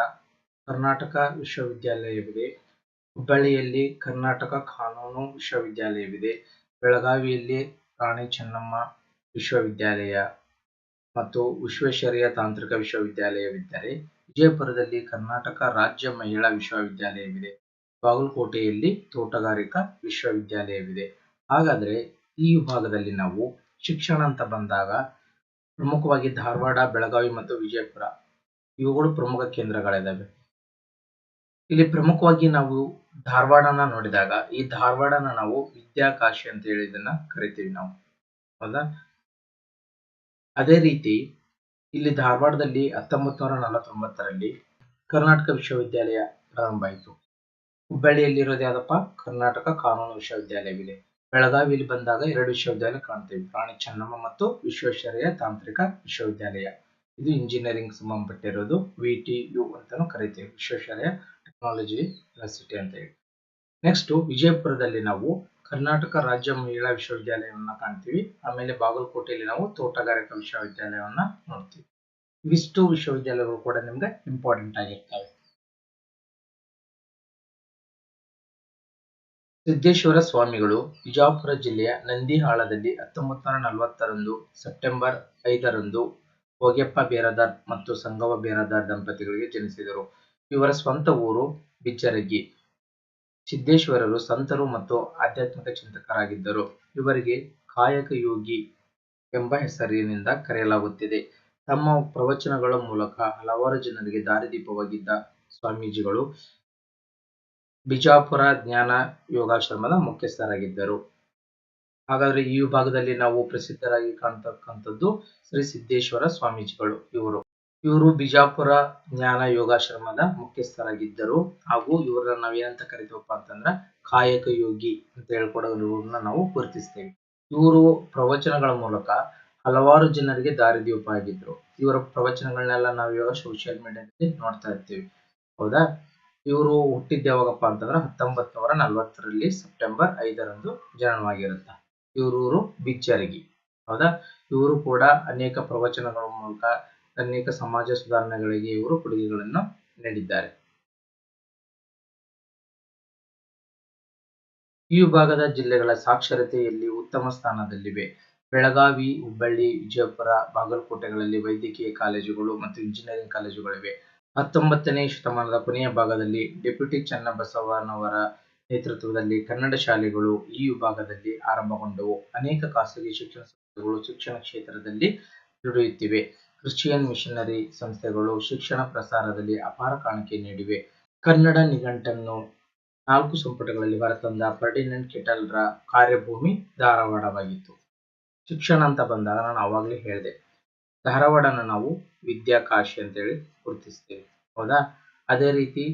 ಕರ್ನಾಟಕ ವಿಶ್ವವಿದ್ಯಾಲಯವಿದೆ. ಹುಬ್ಬಳ್ಳಿಯಲ್ಲಿ ಕರ್ನಾಟಕ ಕಾನೂನು ವಿಶ್ವವಿದ್ಯಾಲಯವಿದೆ. ಬೆಳಗಾವಿಯಲ್ಲಿ ರಾಣಿ ಚೆನ್ನಮ್ಮ ವಿಶ್ವವಿದ್ಯಾಲಯ ಮತ್ತು ವಿಶ್ವೇಶ್ವರಯ್ಯ ತಾಂತ್ರಿಕ ವಿಶ್ವವಿದ್ಯಾಲಯವಿದ್ದರೆ ವಿಜಯಪುರದಲ್ಲಿ ಕರ್ನಾಟಕ ರಾಜ್ಯ ಮಹಿಳಾ ವಿಶ್ವವಿದ್ಯಾಲಯವಿದೆ. ಬಾಗಲಕೋಟೆಯಲ್ಲಿ ತೋಟಗಾರಿಕಾ ವಿಶ್ವವಿದ್ಯಾಲಯವಿದೆ. ಹಾಗಾದ್ರೆ ಈ ವಿಭಾಗದಲ್ಲಿ ನಾವು ಶಿಕ್ಷಣ ಅಂತ ಬಂದಾಗ ಪ್ರಮುಖವಾಗಿ ಧಾರವಾಡ, ಬೆಳಗಾವಿ ಮತ್ತು ವಿಜಯಪುರ ಇವುಗಳು ಪ್ರಮುಖ ಕೇಂದ್ರಗಳಿದಾವೆ. ಇಲ್ಲಿ ಪ್ರಮುಖವಾಗಿ ನಾವು ಧಾರವಾಡನ ನೋಡಿದಾಗ ಈ ಧಾರವಾಡನ ನಾವು ವಿದ್ಯಾಕಾಶಿ ಅಂತ ಹೇಳಿ ಇದನ್ನ ಕರಿತೀವಿ ನಾವು, ಹೌದಾ? ಅದೇ ರೀತಿ ಇಲ್ಲಿ ಧಾರವಾಡದಲ್ಲಿ 1949ರಲ್ಲಿ ಕರ್ನಾಟಕ ವಿಶ್ವವಿದ್ಯಾಲಯ ಪ್ರಾರಂಭ ಆಯಿತು. ಹುಬ್ಬಳ್ಳಿಯಲ್ಲಿರೋದು ಯಾವ್ದಪ್ಪ? ಕರ್ನಾಟಕ ಕಾನೂನು ವಿಶ್ವವಿದ್ಯಾಲಯವಿದೆ. ಬೆಳಗಾವಿಯಲ್ಲಿ ಬಂದಾಗ 2 ವಿಶ್ವವಿದ್ಯಾಲಯ ಕಾಣ್ತೇವೆ, ರಾಣಿ ಚೆನ್ನಮ್ಮ ಮತ್ತು ವಿಶ್ವೇಶ್ವರಯ್ಯ ತಾಂತ್ರಿಕ ವಿಶ್ವವಿದ್ಯಾಲಯ. ಇದು ಇಂಜಿನಿಯರಿಂಗ್ ಸಂಬಂಧಪಟ್ಟಿರೋದು, VTU ಅಂತಾನು ಕರಿತೇವೆ, ವಿಶ್ವೇಶ್ವರಯ್ಯ ಟೆಕ್ನಾಲಜಿ ಯೂನಿವರ್ಸಿಟಿ ಅಂತ ಹೇಳಿ. ನೆಕ್ಸ್ಟ್ ವಿಜಯಪುರದಲ್ಲಿ ನಾವು ಕರ್ನಾಟಕ ರಾಜ್ಯ ಮಹಿಳಾ ವಿಶ್ವವಿದ್ಯಾಲಯವನ್ನ ಕಾಣ್ತೀವಿ. ಆಮೇಲೆ ಬಾಗಲಕೋಟೆಯಲ್ಲಿ ನಾವು ತೋಟಗಾರಿಕಾ ವಿಶ್ವವಿದ್ಯಾಲಯವನ್ನ ನೋಡ್ತೀವಿ. ಇವಿಷ್ಟು ವಿಶ್ವವಿದ್ಯಾಲಯಗಳು ಕೂಡ ನಿಮ್ಗೆ ಇಂಪಾರ್ಟೆಂಟ್ ಆಗಿರ್ತವೆ. ಸಿದ್ದೇಶ್ವರ ಸ್ವಾಮಿಗಳು ಬಿಜಾಪುರ ಜಿಲ್ಲೆಯ ನಂದಿಹಾಳದಲ್ಲಿ 1940ರಂದು ಸೆಪ್ಟೆಂಬರ್ 5ರಂದು ಹೋಗೆಪ್ಪ ಬೇರದಾರ್ ಮತ್ತು ಸಂಗವ್ವ ಬೇರದಾರ್ ದಂಪತಿಗಳಿಗೆ ಜನಿಸಿದರು. ಇವರ ಸ್ವಂತ ಊರು ಬಿಜ್ಜರಗಿ. ಸಿದ್ದೇಶ್ವರರು ಸಂತರು ಮತ್ತು ಆಧ್ಯಾತ್ಮಿಕ ಚಿಂತಕರಾಗಿದ್ದರು. ಇವರಿಗೆ ಕಾಯಕ ಯೋಗಿ ಎಂಬ ಹೆಸರಿನಿಂದ ಕರೆಯಲಾಗುತ್ತಿದೆ. ತಮ್ಮ ಪ್ರವಚನಗಳ ಮೂಲಕ ಹಲವಾರು ಜನರಿಗೆ ದಾರಿದೀಪವಾಗಿದ್ದ ಸ್ವಾಮೀಜಿಗಳು ಬಿಜಾಪುರ ಜ್ಞಾನ ಯೋಗಾಶ್ರಮದ ಮುಖ್ಯಸ್ಥರಾಗಿದ್ದರು. ಹಾಗಾದ್ರೆ ಈ ವಿಭಾಗದಲ್ಲಿ ನಾವು ಪ್ರಸಿದ್ಧರಾಗಿ ಕಾಣ್ತಕ್ಕಂಥದ್ದು ಶ್ರೀ ಸಿದ್ದೇಶ್ವರ ಸ್ವಾಮೀಜಿಗಳು. ಇವರು ಬಿಜಾಪುರ ಜ್ಞಾನ ಯೋಗಾಶ್ರಮದ ಮುಖ್ಯಸ್ಥರಾಗಿದ್ದರು. ಹಾಗೂ ಇವರನ್ನ ನಾವೇನಂತ ಕರಿತೀವಪ್ಪ ಅಂತಂದ್ರ ಕಾಯಕ ಯೋಗಿ ಅಂತ ಹೇಳ್ಕೊಡೋದ್ರನ್ನ ನಾವು ಗುರುತಿಸ್ತೇವೆ. ಇವರು ಪ್ರವಚನಗಳ ಮೂಲಕ ಹಲವಾರು ಜನರಿಗೆ ದಾರಿದೀಪ ಆಗಿದ್ರು. ಇವರ ಪ್ರವಚನಗಳನ್ನೆಲ್ಲ ನಾವು ಇವಾಗ ಸೋಷಿಯಲ್ ಮೀಡಿಯಾದಲ್ಲಿ ನೋಡ್ತಾ ಇರ್ತೀವಿ, ಹೌದಾ? ಇವರು ಹುಟ್ಟಿದ್ದ ಯಾವಾಗಪ್ಪ ಅಂತಂದ್ರೆ 1940ರಲ್ಲಿ ಸೆಪ್ಟೆಂಬರ್ 5ರಂದು ಜನನವಾಗಿರುತ್ತೆ. ಇವರೂರು ಬಿಜ್ಜರಗಿ, ಹೌದಾ? ಇವರು ಕೂಡ ಅನೇಕ ಪ್ರವಚನಗಳ ಮೂಲಕ ಅನೇಕ ಸಮಾಜ ಸುಧಾರಣೆಗಳಿಗೆ ಇವರು ಕೊಡುಗೆಗಳನ್ನು ನೀಡಿದ್ದಾರೆ. ಈ ವಿಭಾಗದ ಜಿಲ್ಲೆಗಳ ಸಾಕ್ಷರತೆಯಲ್ಲಿ ಉತ್ತಮ ಸ್ಥಾನದಲ್ಲಿವೆ. ಬೆಳಗಾವಿ, ಹುಬ್ಬಳ್ಳಿ, ವಿಜಯಪುರ, ಬಾಗಲಕೋಟೆಗಳಲ್ಲಿ ವೈದ್ಯಕೀಯ ಕಾಲೇಜುಗಳು ಮತ್ತು ಇಂಜಿನಿಯರಿಂಗ್ ಕಾಲೇಜುಗಳಿವೆ. 19ನೇ ಶತಮಾನದ ಕೊನೆಯ ಭಾಗದಲ್ಲಿ ಡೆಪ್ಯೂಟಿ ಚನ್ನಬಸವನವರ ನೇತೃತ್ವದಲ್ಲಿ ಕನ್ನಡ ಶಾಲೆಗಳು ಈ ವಿಭಾಗದಲ್ಲಿ ಆರಂಭಗೊಂಡವು. ಅನೇಕ ಖಾಸಗಿ ಶಿಕ್ಷಣ ಸಂಸ್ಥೆಗಳು ಶಿಕ್ಷಣ ಕ್ಷೇತ್ರದಲ್ಲಿ ದುಡಿಯುತ್ತಿವೆ. ಕ್ರಿಶ್ಚಿಯನ್ ಮಿಷನರಿ ಸಂಸ್ಥೆಗಳು ಶಿಕ್ಷಣ ಪ್ರಸಾರದಲ್ಲಿ ಅಪಾರ ಕಾಣಿಕೆ ನೀಡಿವೆ. ಕನ್ನಡ ನಿಘಂಟನ್ನು 4 ಸಂಪುಟಗಳಲ್ಲಿ ಹೊರತಂದ ಫರ್ಡಿನೆಂಡ್ ಕಿಟಲ್ರ ಕಾರ್ಯಭೂಮಿ ಧಾರವಾಡವಾಗಿತ್ತು. ಶಿಕ್ಷಣ ಅಂತ ಬಂದಾಗ ನಾನು ಆವಾಗಲೇ ಹೇಳಿದೆ, ಧಾರವಾಡನ ನಾವು ವಿದ್ಯಾಕಾಶಿ ಅಂತೇಳಿ ಗುರುತಿಸ್ತೇವೆ, ಹೌದಾ? ಅದೇ ರೀತಿ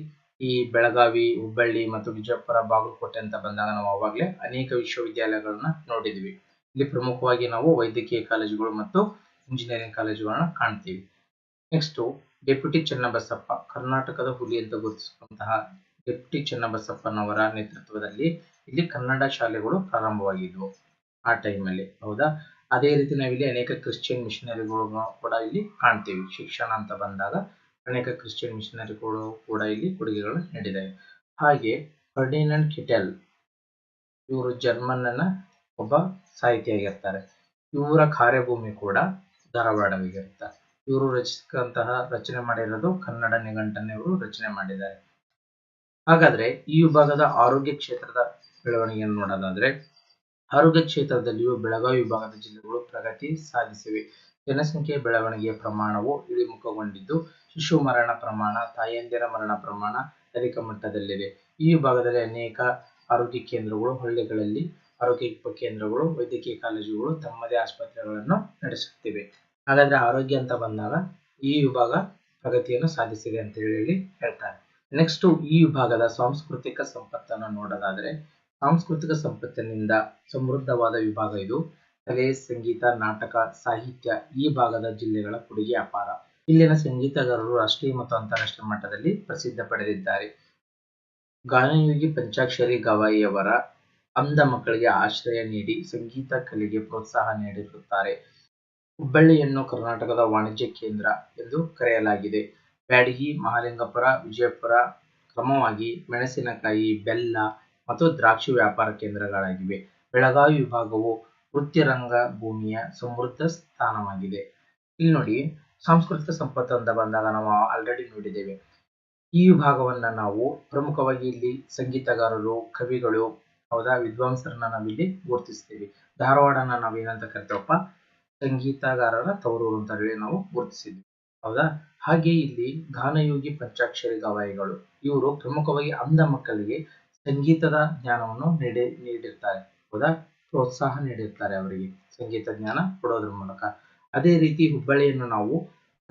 ಈ ಬೆಳಗಾವಿ, ಹುಬ್ಬಳ್ಳಿ ಮತ್ತು ವಿಜಯಪುರ, ಬಾಗಲಕೋಟೆ ಅಂತ ಬಂದಾಗ ನಾವು ಆವಾಗಲೇ ಅನೇಕ ವಿಶ್ವವಿದ್ಯಾಲಯಗಳನ್ನ ನೋಡಿದ್ವಿ. ಇಲ್ಲಿ ಪ್ರಮುಖವಾಗಿ ನಾವು ವೈದ್ಯಕೀಯ ಕಾಲೇಜುಗಳು ಮತ್ತು ಇಂಜಿನಿಯರಿಂಗ್ ಕಾಲೇಜುಗಳನ್ನ ಕಾಣ್ತೀವಿ. ನೆಕ್ಸ್ಟ್ ಡೆಪ್ಯೂಟಿ ಚನ್ನಬಸಪ್ಪ, ಕರ್ನಾಟಕದ ಹುಲಿ ಅಂತ ಗುರುತಿಸುವಂತಹ ಡೆಪ್ಯೂಟಿ ಚನ್ನಬಸಪ್ಪನವರ ನೇತೃತ್ವದಲ್ಲಿ ಇಲ್ಲಿ ಕನ್ನಡ ಶಾಲೆಗಳು ಪ್ರಾರಂಭವಾಗಿದ್ವು ಆ ಟೈಮಲ್ಲಿ, ಹೌದಾ? ಅದೇ ರೀತಿ ನಾವಿಲ್ಲಿ ಅನೇಕ ಕ್ರಿಶ್ಚಿಯನ್ ಮಿಷನರಿಗಳು ಕೂಡ ಇಲ್ಲಿ ಕಾಣ್ತೀವಿ. ಶಿಕ್ಷಣ ಅಂತ ಬಂದಾಗ ಅನೇಕ ಕ್ರಿಶ್ಚಿಯನ್ ಮಿಷನರಿಗಳು ಕೂಡ ಇಲ್ಲಿ ಕೊಡುಗೆಗಳನ್ನು ನೀಡಿದ್ದಾರೆ. ಹಾಗೆ ಫರ್ಡಿನೆಂಡ್ ಕಿಟೆಲ್ ಇವರು ಜರ್ಮನ್ನ ಒಬ್ಬ ಸಾಹಿತಿಯಾಗಿರ್ತಾರೆ. ಇವರ ಕಾರ್ಯಭೂಮಿ ಕೂಡ ಧಾರವಾಡವಾಗಿರುತ್ತೆ. ಇವರು ರಚನೆ ಮಾಡಿರೋದು ಕನ್ನಡ ನಿಘಂಟನ್ನು ಇವರು ರಚನೆ ಮಾಡಿದ್ದಾರೆ. ಹಾಗಾದ್ರೆ ಈ ವಿಭಾಗದ ಆರೋಗ್ಯ ಕ್ಷೇತ್ರದ ಬೆಳವಣಿಗೆಯನ್ನು ನೋಡೋದಾದ್ರೆ ಆರೋಗ್ಯ ಕ್ಷೇತ್ರದಲ್ಲಿಯೂ ಬೆಳಗಾವಿ ವಿಭಾಗದ ಜಿಲ್ಲೆಗಳು ಪ್ರಗತಿ ಸಾಧಿಸಿವೆ. ಜನಸಂಖ್ಯೆ ಬೆಳವಣಿಗೆಯ ಪ್ರಮಾಣವು ಇಳಿಮುಖಗೊಂಡಿದ್ದು ಶಿಶು ಮರಣ ಪ್ರಮಾಣ, ತಾಯಂದಿರ ಮರಣ ಪ್ರಮಾಣ ಅಧಿಕ ಮಟ್ಟದಲ್ಲಿದೆ. ಈ ವಿಭಾಗದಲ್ಲಿ ಅನೇಕ ಆರೋಗ್ಯ ಕೇಂದ್ರಗಳು, ಹಳ್ಳಿಗಳಲ್ಲಿ ಆರೋಗ್ಯ ಕೇಂದ್ರಗಳು, ವೈದ್ಯಕೀಯ ಕಾಲೇಜುಗಳು ತಮ್ಮದೇ ಆಸ್ಪತ್ರೆಗಳನ್ನು ನಡೆಸುತ್ತಿವೆ. ಹಾಗಾದ್ರೆ ಆರೋಗ್ಯ ಅಂತ ಬಂದಾಗ ಈ ವಿಭಾಗ ಪ್ರಗತಿಯನ್ನು ಸಾಧಿಸಿದೆ ಅಂತ ಹೇಳಿ ಹೇಳ್ತಾರೆ. ನೆಕ್ಸ್ಟ್ ಈ ವಿಭಾಗದ ಸಾಂಸ್ಕೃತಿಕ ಸಂಪತ್ತನ್ನು ನೋಡೋದಾದ್ರೆ, ಸಾಂಸ್ಕೃತಿಕ ಸಂಪತ್ತಿನಿಂದ ಸಮೃದ್ಧವಾದ ವಿಭಾಗ ಇದು. ಕಲೆ, ಸಂಗೀತ, ನಾಟಕ, ಸಾಹಿತ್ಯ ಈ ಭಾಗದ ಜಿಲ್ಲೆಗಳ ಕೊಡುಗೆ ಅಪಾರ. ಇಲ್ಲಿನ ಸಂಗೀತಗಾರರು ರಾಷ್ಟ್ರೀಯ ಮತ್ತು ಅಂತಾರಾಷ್ಟ್ರೀಯ ಮಟ್ಟದಲ್ಲಿ ಪ್ರಸಿದ್ಧ ಪಡೆದಿದ್ದಾರೆ. ಗಾನಯೋಗಿ ಪಂಚಾಕ್ಷರಿ ಗವಾಯಿಯವರ ಅಂಧ ಮಕ್ಕಳಿಗೆ ಆಶ್ರಯ ನೀಡಿ ಸಂಗೀತ ಕಲೆಗೆ ಪ್ರೋತ್ಸಾಹ ನೀಡಿರುತ್ತಾರೆ. ಹುಬ್ಬಳ್ಳಿಯನ್ನು ಕರ್ನಾಟಕದ ವಾಣಿಜ್ಯ ಕೇಂದ್ರ ಎಂದು ಕರೆಯಲಾಗಿದೆ. ಬ್ಯಾಡಗಿ, ಮಹಾಲಿಂಗಪುರ, ವಿಜಯಪುರ ಕ್ರಮವಾಗಿ ಮೆಣಸಿನಕಾಯಿ, ಬೆಲ್ಲ ಮತ್ತು ದ್ರಾಕ್ಷಿ ವ್ಯಾಪಾರ ಕೇಂದ್ರಗಳಾಗಿವೆ. ಬೆಳಗಾವಿ ವಿಭಾಗವು ವೃತ್ತಿರಂಗ ಭೂಮಿಯ ಸಮೃದ್ಧ ಸ್ಥಾನವಾಗಿದೆ. ಇಲ್ಲಿ ನೋಡಿ, ಸಾಂಸ್ಕೃತಿಕ ಸಂಪತ್ತು ಅಂತ ಬಂದಾಗ ನಾವು ಆಲ್ರೆಡಿ ನೋಡಿದ್ದೇವೆ. ಈ ವಿಭಾಗವನ್ನ ನಾವು ಪ್ರಮುಖವಾಗಿ ಇಲ್ಲಿ ಸಂಗೀತಗಾರರು, ಕವಿಗಳು, ಹೌದಾ, ವಿದ್ವಾಂಸರನ್ನ ನಾವಿಲ್ಲಿ ಗುರುತಿಸ್ತೀವಿ. ಧಾರವಾಡನ ನಾವೇನಂತ ಕರಿತೇವಪ್ಪ, ಸಂಗೀತಗಾರರ ತವರೂರು ಅಂತ ಹೇಳಿ ನಾವು ಗುರುತಿಸಿದ್ವಿ, ಹೌದಾ. ಹಾಗೆ ಇಲ್ಲಿ ಗಾನಯೋಗಿ ಪಂಚಾಕ್ಷರಿ ಗವಾಯಿಗಳು ಇವರು ಪ್ರಮುಖವಾಗಿ ಅಂಧ ಮಕ್ಕಳಿಗೆ ಸಂಗೀತದ ಜ್ಞಾನವನ್ನು ನೀಡಿರ್ತಾರೆ, ಹೌದಾ, ಪ್ರೋತ್ಸಾಹ ನೀಡಿರ್ತಾರೆ ಅವರಿಗೆ ಸಂಗೀತ ಜ್ಞಾನ ಕೊಡೋದ್ರ ಮೂಲಕ. ಅದೇ ರೀತಿ ಹುಬ್ಬಳ್ಳಿಯನ್ನು ನಾವು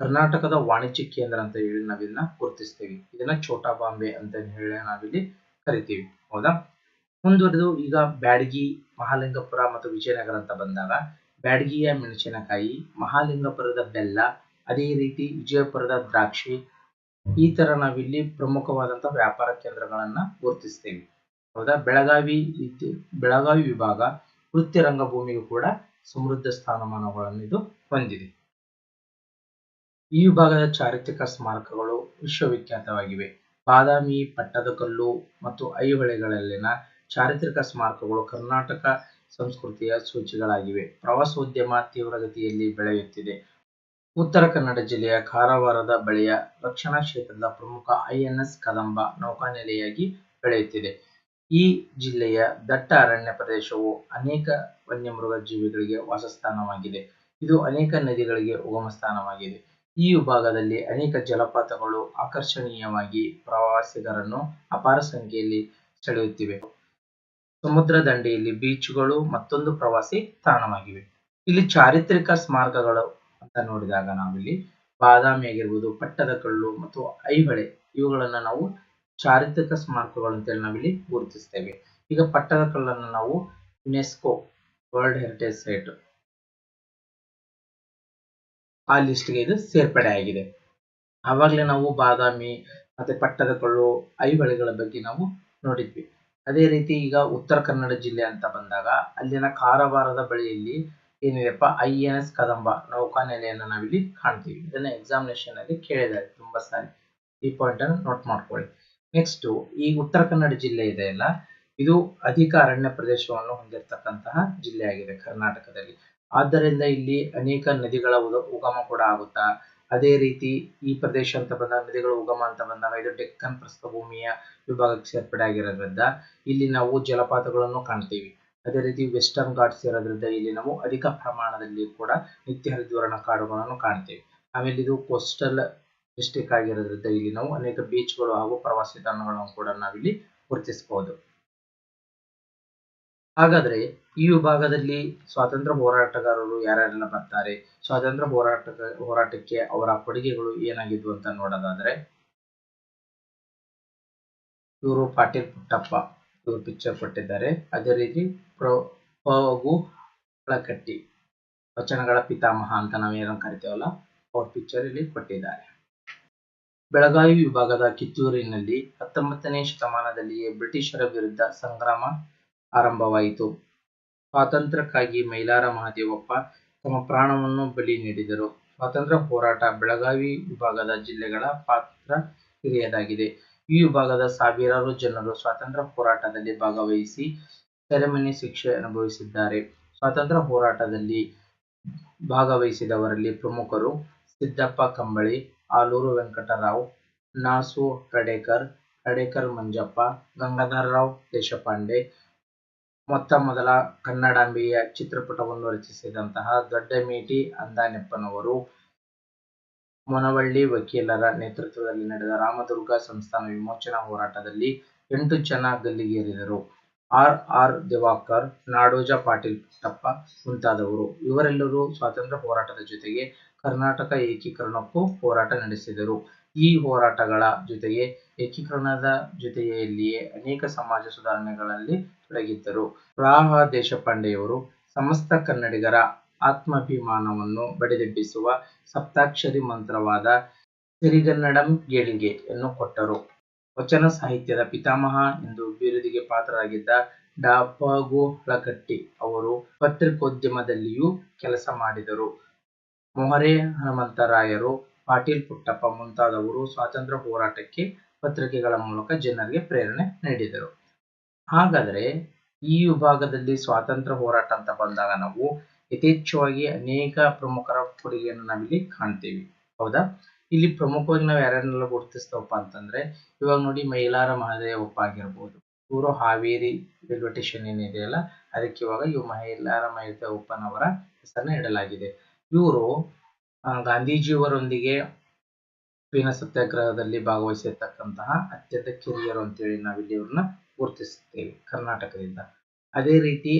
ಕರ್ನಾಟಕದ ವಾಣಿಜ್ಯ ಕೇಂದ್ರ ಅಂತ ಹೇಳಿ ನಾವಿದನ್ನ ಗುರುತಿಸ್ತೀವಿ. ಇದನ್ನ ಛೋಟಾ ಬಾಂಬೆ ಅಂತ ಹೇಳಿ ನಾವಿಲ್ಲಿ ಕರಿತೀವಿ, ಹೌದಾ. ಮುಂದುವರೆದು ಈಗ ಬ್ಯಾಡಗಿ, ಮಹಾಲಿಂಗಪುರ ಮತ್ತು ವಿಜಯನಗರ ಅಂತ ಬಂದಾಗ, ಬ್ಯಾಡಗಿಯ ಮೆಣಸಿನಕಾಯಿ, ಮಹಾಲಿಂಗಪುರದ ಬೆಲ್ಲ, ಅದೇ ರೀತಿ ವಿಜಯಪುರದ ದ್ರಾಕ್ಷಿ, ಈ ತರ ನಾವಿಲ್ಲಿ ಪ್ರಮುಖವಾದಂತಹ ವ್ಯಾಪಾರ ಕೇಂದ್ರಗಳನ್ನ ಗುರುತಿಸ್ತೇವೆ, ಹೌದಾ. ಬೆಳಗಾವಿ ವಿಭಾಗ ವೃತ್ತಿ ರಂಗಭೂಮಿಗೂ ಕೂಡ ಸಮೃದ್ಧ ಸ್ಥಾನಮಾನಗಳನ್ನು ಇದು ಹೊಂದಿದೆ. ಈ ವಿಭಾಗದ ಚಾರಿತ್ರಿಕ ಸ್ಮಾರಕಗಳು ವಿಶ್ವವಿಖ್ಯಾತವಾಗಿವೆ. ಬಾದಾಮಿ, ಪಟ್ಟದಕಲ್ಲು ಮತ್ತು ಐಹೊಳೆಗಳಲ್ಲಿನ ಚಾರಿತ್ರಿಕ ಸ್ಮಾರಕಗಳು ಕರ್ನಾಟಕ ಸಂಸ್ಕೃತಿಯ ಸೂಚಿಗಳಾಗಿವೆ. ಪ್ರವಾಸೋದ್ಯಮ ತೀವ್ರಗತಿಯಲ್ಲಿ ಬೆಳೆಯುತ್ತಿದೆ. ಉತ್ತರ ಕನ್ನಡ ಜಿಲ್ಲೆಯ ಕಾರವಾರದ ಬಳಿಯ ರಕ್ಷಣಾ ಕ್ಷೇತ್ರದ ಪ್ರಮುಖ INS ಕದಂಬ ನೌಕಾನೆಲೆಯಾಗಿ ಬೆಳೆಯುತ್ತಿದೆ. ಈ ಜಿಲ್ಲೆಯ ದಟ್ಟ ಅರಣ್ಯ ಪ್ರದೇಶವು ಅನೇಕ ವನ್ಯಮೃಗ ಜೀವಿಗಳಿಗೆ ವಾಸಸ್ಥಾನವಾಗಿದೆ. ಇದು ಅನೇಕ ನದಿಗಳಿಗೆ ಉಗಮ ಸ್ಥಾನವಾಗಿದೆ. ಈ ವಿಭಾಗದಲ್ಲಿ ಅನೇಕ ಜಲಪಾತಗಳು ಆಕರ್ಷಣೀಯವಾಗಿ ಪ್ರವಾಸಿಗರನ್ನು ಅಪಾರ ಸಂಖ್ಯೆಯಲ್ಲಿ ಸೆಳೆಯುತ್ತಿವೆ. ಸಮುದ್ರ ದಂಡೆಯಲ್ಲಿ ಬೀಚ್ಗಳು ಮತ್ತೊಂದು ಪ್ರವಾಸಿ ತಾಣವಾಗಿವೆ. ಇಲ್ಲಿ ಚಾರಿತ್ರಿಕ ಸ್ಮಾರಕಗಳು ಅಂತ ನೋಡಿದಾಗ ನಾವಿಲ್ಲಿ ಬಾದಾಮಿ ಆಗಿರ್ಬೋದು, ಪಟ್ಟದಕಲ್ಲು ಮತ್ತು ಐಹೊಳೆ ಇವುಗಳನ್ನ ನಾವು ಚಾರಿತ್ರಿಕ ಸ್ಮಾರಕಗಳು ಅಂತೇಳಿ ನಾವಿಲ್ಲಿ ಗುರುತಿಸ್ತೇವೆ. ಈಗ ಪಟ್ಟದಕಲ್ಲನ್ನು ನಾವು ಯುನೆಸ್ಕೋ ವರ್ಲ್ಡ್ ಹೆರಿಟೇಜ್ ಸೈಟ್ ಆ ಲಿಸ್ಟ್ಗೆ ಇದು ಸೇರ್ಪಡೆ ಆಗಿದೆ. ಆವಾಗಲೇ ನಾವು ಬಾದಾಮಿ ಮತ್ತೆ ಪಟ್ಟದಕಲ್ಲು, ಐಹೊಳೆಗಳ ಬಗ್ಗೆ ನಾವು ನೋಡಿದ್ವಿ. ಅದೇ ರೀತಿ ಈಗ ಉತ್ತರ ಕನ್ನಡ ಜಿಲ್ಲೆ ಅಂತ ಬಂದಾಗ ಅಲ್ಲಿನ ಕಾರವಾರದ ಬಳಿಯಲ್ಲಿ ಏನಿದೆಪ್ಪ, INS ಕದಂಬ ನೌಕಾನೆಲೆಯನ್ನು ನಾವಿಲ್ಲಿ ಕಾಣ್ತೀವಿ. ಇದನ್ನ ಎಕ್ಸಾಮಿನೇಷನ್ ಅಲ್ಲಿ ಕೇಳಿದ್ದಾರೆ ತುಂಬಾ ಸಾರಿ, ಈ ಪಾಯಿಂಟ್ ಅನ್ನು ನೋಟ್ ಮಾಡ್ಕೊಳ್ಳಿ. ನೆಕ್ಸ್ಟ್ ಈ ಉತ್ತರ ಕನ್ನಡ ಜಿಲ್ಲೆ ಇದೆ ಅಲ್ಲ, ಇದು ಅಧಿಕ ಅರಣ್ಯ ಪ್ರದೇಶವನ್ನು ಹೊಂದಿರತಕ್ಕಂತಹ ಜಿಲ್ಲೆಯಾಗಿದೆ ಕರ್ನಾಟಕದಲ್ಲಿ. ಆದ್ದರಿಂದ ಇಲ್ಲಿ ಅನೇಕ ನದಿಗಳ ಉಗಮ ಕೂಡ ಆಗುತ್ತಾ. ಅದೇ ರೀತಿ ಈ ಪ್ರದೇಶ ಅಂತ ಬಂದಾಗ, ನದಿಗಳ ಉಗಮ ಅಂತ ಬಂದಾಗ ಇದು ಡೆಕ್ಕನ್ ಪ್ರಸ್ಥಭೂಮಿಯ ವಿಭಾಗಕ್ಕೆ ಸೇರ್ಪಡೆ ಆಗಿರೋದ್ರಿಂದ ಇಲ್ಲಿ ನಾವು ಜಲಪಾತಗಳನ್ನು ಕಾಣ್ತೀವಿ. ಅದೇ ರೀತಿ ವೆಸ್ಟರ್ನ್ ಘಾಟ್ಸ್ ಇರೋದ್ರಿಂದ ಇಲ್ಲಿ ನಾವು ಅಧಿಕ ಪ್ರಮಾಣದಲ್ಲಿ ಕೂಡ ನಿತ್ಯ ಹರಿದ್ವರ್ಣ ಕಾಡುಗಳನ್ನು ಕಾಣ್ತೀವಿ. ಆಮೇಲೆ ಇದು ಕೋಸ್ಟಲ್ ಡಿಸ್ಟ್ರಿಕ್ಟ್ ಆಗಿರೋದ್ರಿಂದ ಇಲ್ಲಿ ನಾವು ಅನೇಕ ಬೀಚ್ಗಳು ಹಾಗೂ ಪ್ರವಾಸಿ ತಾಣಗಳನ್ನು ಕೂಡ ನಾವಿಲ್ಲಿ ಗುರುತಿಸಬಹುದು. ಹಾಗಾದ್ರೆ ಈ ವಿಭಾಗದಲ್ಲಿ ಸ್ವಾತಂತ್ರ್ಯ ಹೋರಾಟಗಾರರು ಯಾರ್ಯಾರೆಲ್ಲ ಬರ್ತಾರೆ, ಸ್ವಾತಂತ್ರ್ಯ ಹೋರಾಟಕ್ಕೆ ಅವರ ಕೊಡುಗೆಗಳು ಏನಾಗಿದ್ವು ಅಂತ ನೋಡೋದಾದ್ರೆ, ಇವರು ಪಾಟೀಲ್ ಪುಟ್ಟಪ್ಪ, ಇವರು ಪಿಕ್ಚರ್ ಕೊಟ್ಟಿದ್ದಾರೆ. ಅದೇ ರೀತಿ ಗು ಹಳಕಟ್ಟಿ, ವಚನಗಳ ಪಿತಾಮಹ ಅಂತ ನಾವೇನೋ ಕರಿತೇವಲ್ಲ, ಅವ್ರ ಪಿಕ್ಚರ್ ಇಲ್ಲಿ ಕೊಟ್ಟಿದ್ದಾರೆ. ಬೆಳಗಾವಿ ವಿಭಾಗದ ಕಿತ್ತೂರಿನಲ್ಲಿ 19ನೇ ಶತಮಾನದಲ್ಲಿಯೇ ಬ್ರಿಟಿಷರ ವಿರುದ್ಧ ಸಂಗ್ರಾಮ ಆರಂಭವಾಯಿತು. ಸ್ವಾತಂತ್ರ್ಯಕ್ಕಾಗಿ ಮೈಲಾರ ಮಹದೇವಪ್ಪ ತಮ್ಮ ಪ್ರಾಣವನ್ನು ಬಲಿ ನೀಡಿದರು. ಸ್ವಾತಂತ್ರ್ಯ ಹೋರಾಟ ಬೆಳಗಾವಿ ವಿಭಾಗದ ಜಿಲ್ಲೆಗಳ ಪಾತ್ರ ಹಿರಿಯದಾಗಿದೆ. ಈ ವಿಭಾಗದ ಸಾವಿರಾರು ಜನರು ಸ್ವಾತಂತ್ರ್ಯ ಹೋರಾಟದಲ್ಲಿ ಭಾಗವಹಿಸಿ ಸೆರೆಮನೆ ಶಿಕ್ಷೆ ಅನುಭವಿಸಿದ್ದಾರೆ. ಸ್ವಾತಂತ್ರ್ಯ ಹೋರಾಟದಲ್ಲಿ ಭಾಗವಹಿಸಿದವರಲ್ಲಿ ಪ್ರಮುಖರು ಸಿದ್ದಪ್ಪ ಕಂಬಳಿ, ಆಲೂರು ವೆಂಕಟರಾವ್, ನಾಸು ಹರ್ಡೇಕರ್ ಮಂಜಪ್ಪ, ಗಂಗಾಧರರಾವ್ ದೇಶಪಾಂಡೆ. ಮೊತ್ತ ಮೊದಲ ಕನ್ನಡಾಂಬೆಯ ಚಿತ್ರಪಟವನ್ನು ರಚಿಸಿದಂತಹ ದೊಡ್ಡಮೇಟಿ ಅಂದಾನೆಪ್ಪನವರು, ಮೊನವಳ್ಳಿ ವಕೀಲರ ನೇತೃತ್ವದಲ್ಲಿ ನಡೆದ ರಾಮದುರ್ಗ ಸಂಸ್ಥಾನ ವಿಮೋಚನಾ ಹೋರಾಟದಲ್ಲಿ 8 ಜನ ಗಲ್ಲಿಗೇರಿದರು. R. ದಿವಾಕರ್, ನಾಡೋಜ ಪಾಟೀಲ್ ಪುಟ್ಟಪ್ಪ ಮುಂತಾದವರು. ಇವರೆಲ್ಲರೂ ಸ್ವಾತಂತ್ರ್ಯ ಹೋರಾಟದ ಜೊತೆಗೆ ಕರ್ನಾಟಕ ಏಕೀಕರಣಕ್ಕೂ ಹೋರಾಟ ನಡೆಸಿದರು. ಈ ಹೋರಾಟಗಳ ಜೊತೆಗೆ ಏಕೀಕರಣದ ಜೊತೆಯಲ್ಲಿಯೇ ಅನೇಕ ಸಮಾಜ ಸುಧಾರಣೆಗಳಲ್ಲಿ ತೊಡಗಿದ್ದರು. ರಾ. ದೇಶಪಾಂಡೆಯವರು ಸಮಸ್ತ ಕನ್ನಡಿಗರ ಆತ್ಮಾಭಿಮಾನವನ್ನು ಬಡಿದೆಬ್ಬಿಸುವ ಸಪ್ತಾಕ್ಷರಿ ಮಂತ್ರವಾದ ಸಿರಿಗನ್ನಡಂ ಗೆಲ್ಗೆ"ಯನ್ನು ಕೊಟ್ಟರು. ವಚನ ಸಾಹಿತ್ಯದ ಪಿತಾಮಹ ಎಂದು ಬಿರುದಿಗೆ ಪಾತ್ರರಾಗಿದ್ದ ಡಾ. ಪ. ಗೋ. ಹಳಕಟ್ಟಿ ಅವರು ಪತ್ರಿಕೋದ್ಯಮದಲ್ಲಿಯೂ ಕೆಲಸ ಮಾಡಿದರು. ಮೊಹರೆ ಹನುಮಂತರಾಯರು, ಪಾಟೀಲ್ ಪುಟ್ಟಪ್ಪ ಮುಂತಾದವರು ಸ್ವಾತಂತ್ರ್ಯ ಹೋರಾಟಕ್ಕೆ ಪತ್ರಿಕೆಗಳ ಮೂಲಕ ಜನರಿಗೆ ಪ್ರೇರಣೆ ನೀಡಿದರು. ಹಾಗಾದರೆ ಈ ವಿಭಾಗದಲ್ಲಿ ಸ್ವಾತಂತ್ರ್ಯ ಹೋರಾಟ ಅಂತ ಬಂದಾಗ ನಾವು ಯಥೇಚ್ಛವಾಗಿ ಅನೇಕ ಪ್ರಮುಖರ ಕೊಡುಗೆಯನ್ನು ನಾವಿಲ್ಲಿ ಕಾಣ್ತೀವಿ. ಹೌದಾ? ಇಲ್ಲಿ ಪ್ರಮುಖವಾಗಿ ನಾವು ಯಾರ್ಯಾರನ್ನೆಲ್ಲ ಗುರುತಿಸ್ತೇವಪ್ಪ ಅಂತಂದ್ರೆ, ಇವಾಗ ನೋಡಿ ಮೈಲಾರ ಮಹದೇವಪ್ಪ ಆಗಿರ್ಬೋದು. ಇವರು ಹಾವೇರಿ ರೈಲ್ವೆ ಸ್ಟೇಷನ್ ಏನಿದೆಯಲ್ಲ ಅದಕ್ಕೆ ಇವಾಗ ಮೈಲಾರ ಮಹದೇವಪ್ಪನವರ ಹೆಸರನ್ನ ಇಡಲಾಗಿದೆ. ಇವರು ಗಾಂಧೀಜಿಯವರೊಂದಿಗೆ ಉಪ್ಪಿನ ಸತ್ಯಾಗ್ರಹದಲ್ಲಿ ಭಾಗವಹಿಸಿರ್ತಕ್ಕಂತಹ ಅತ್ಯಂತ ಕಿರಿಯರು ಅಂತೇಳಿ ನಾವಿಲ್ಲಿ ಇವ್ರನ್ನ ಗುರುತಿಸುತ್ತೇವೆ ಕರ್ನಾಟಕದಿಂದ. ಅದೇ ರೀತಿ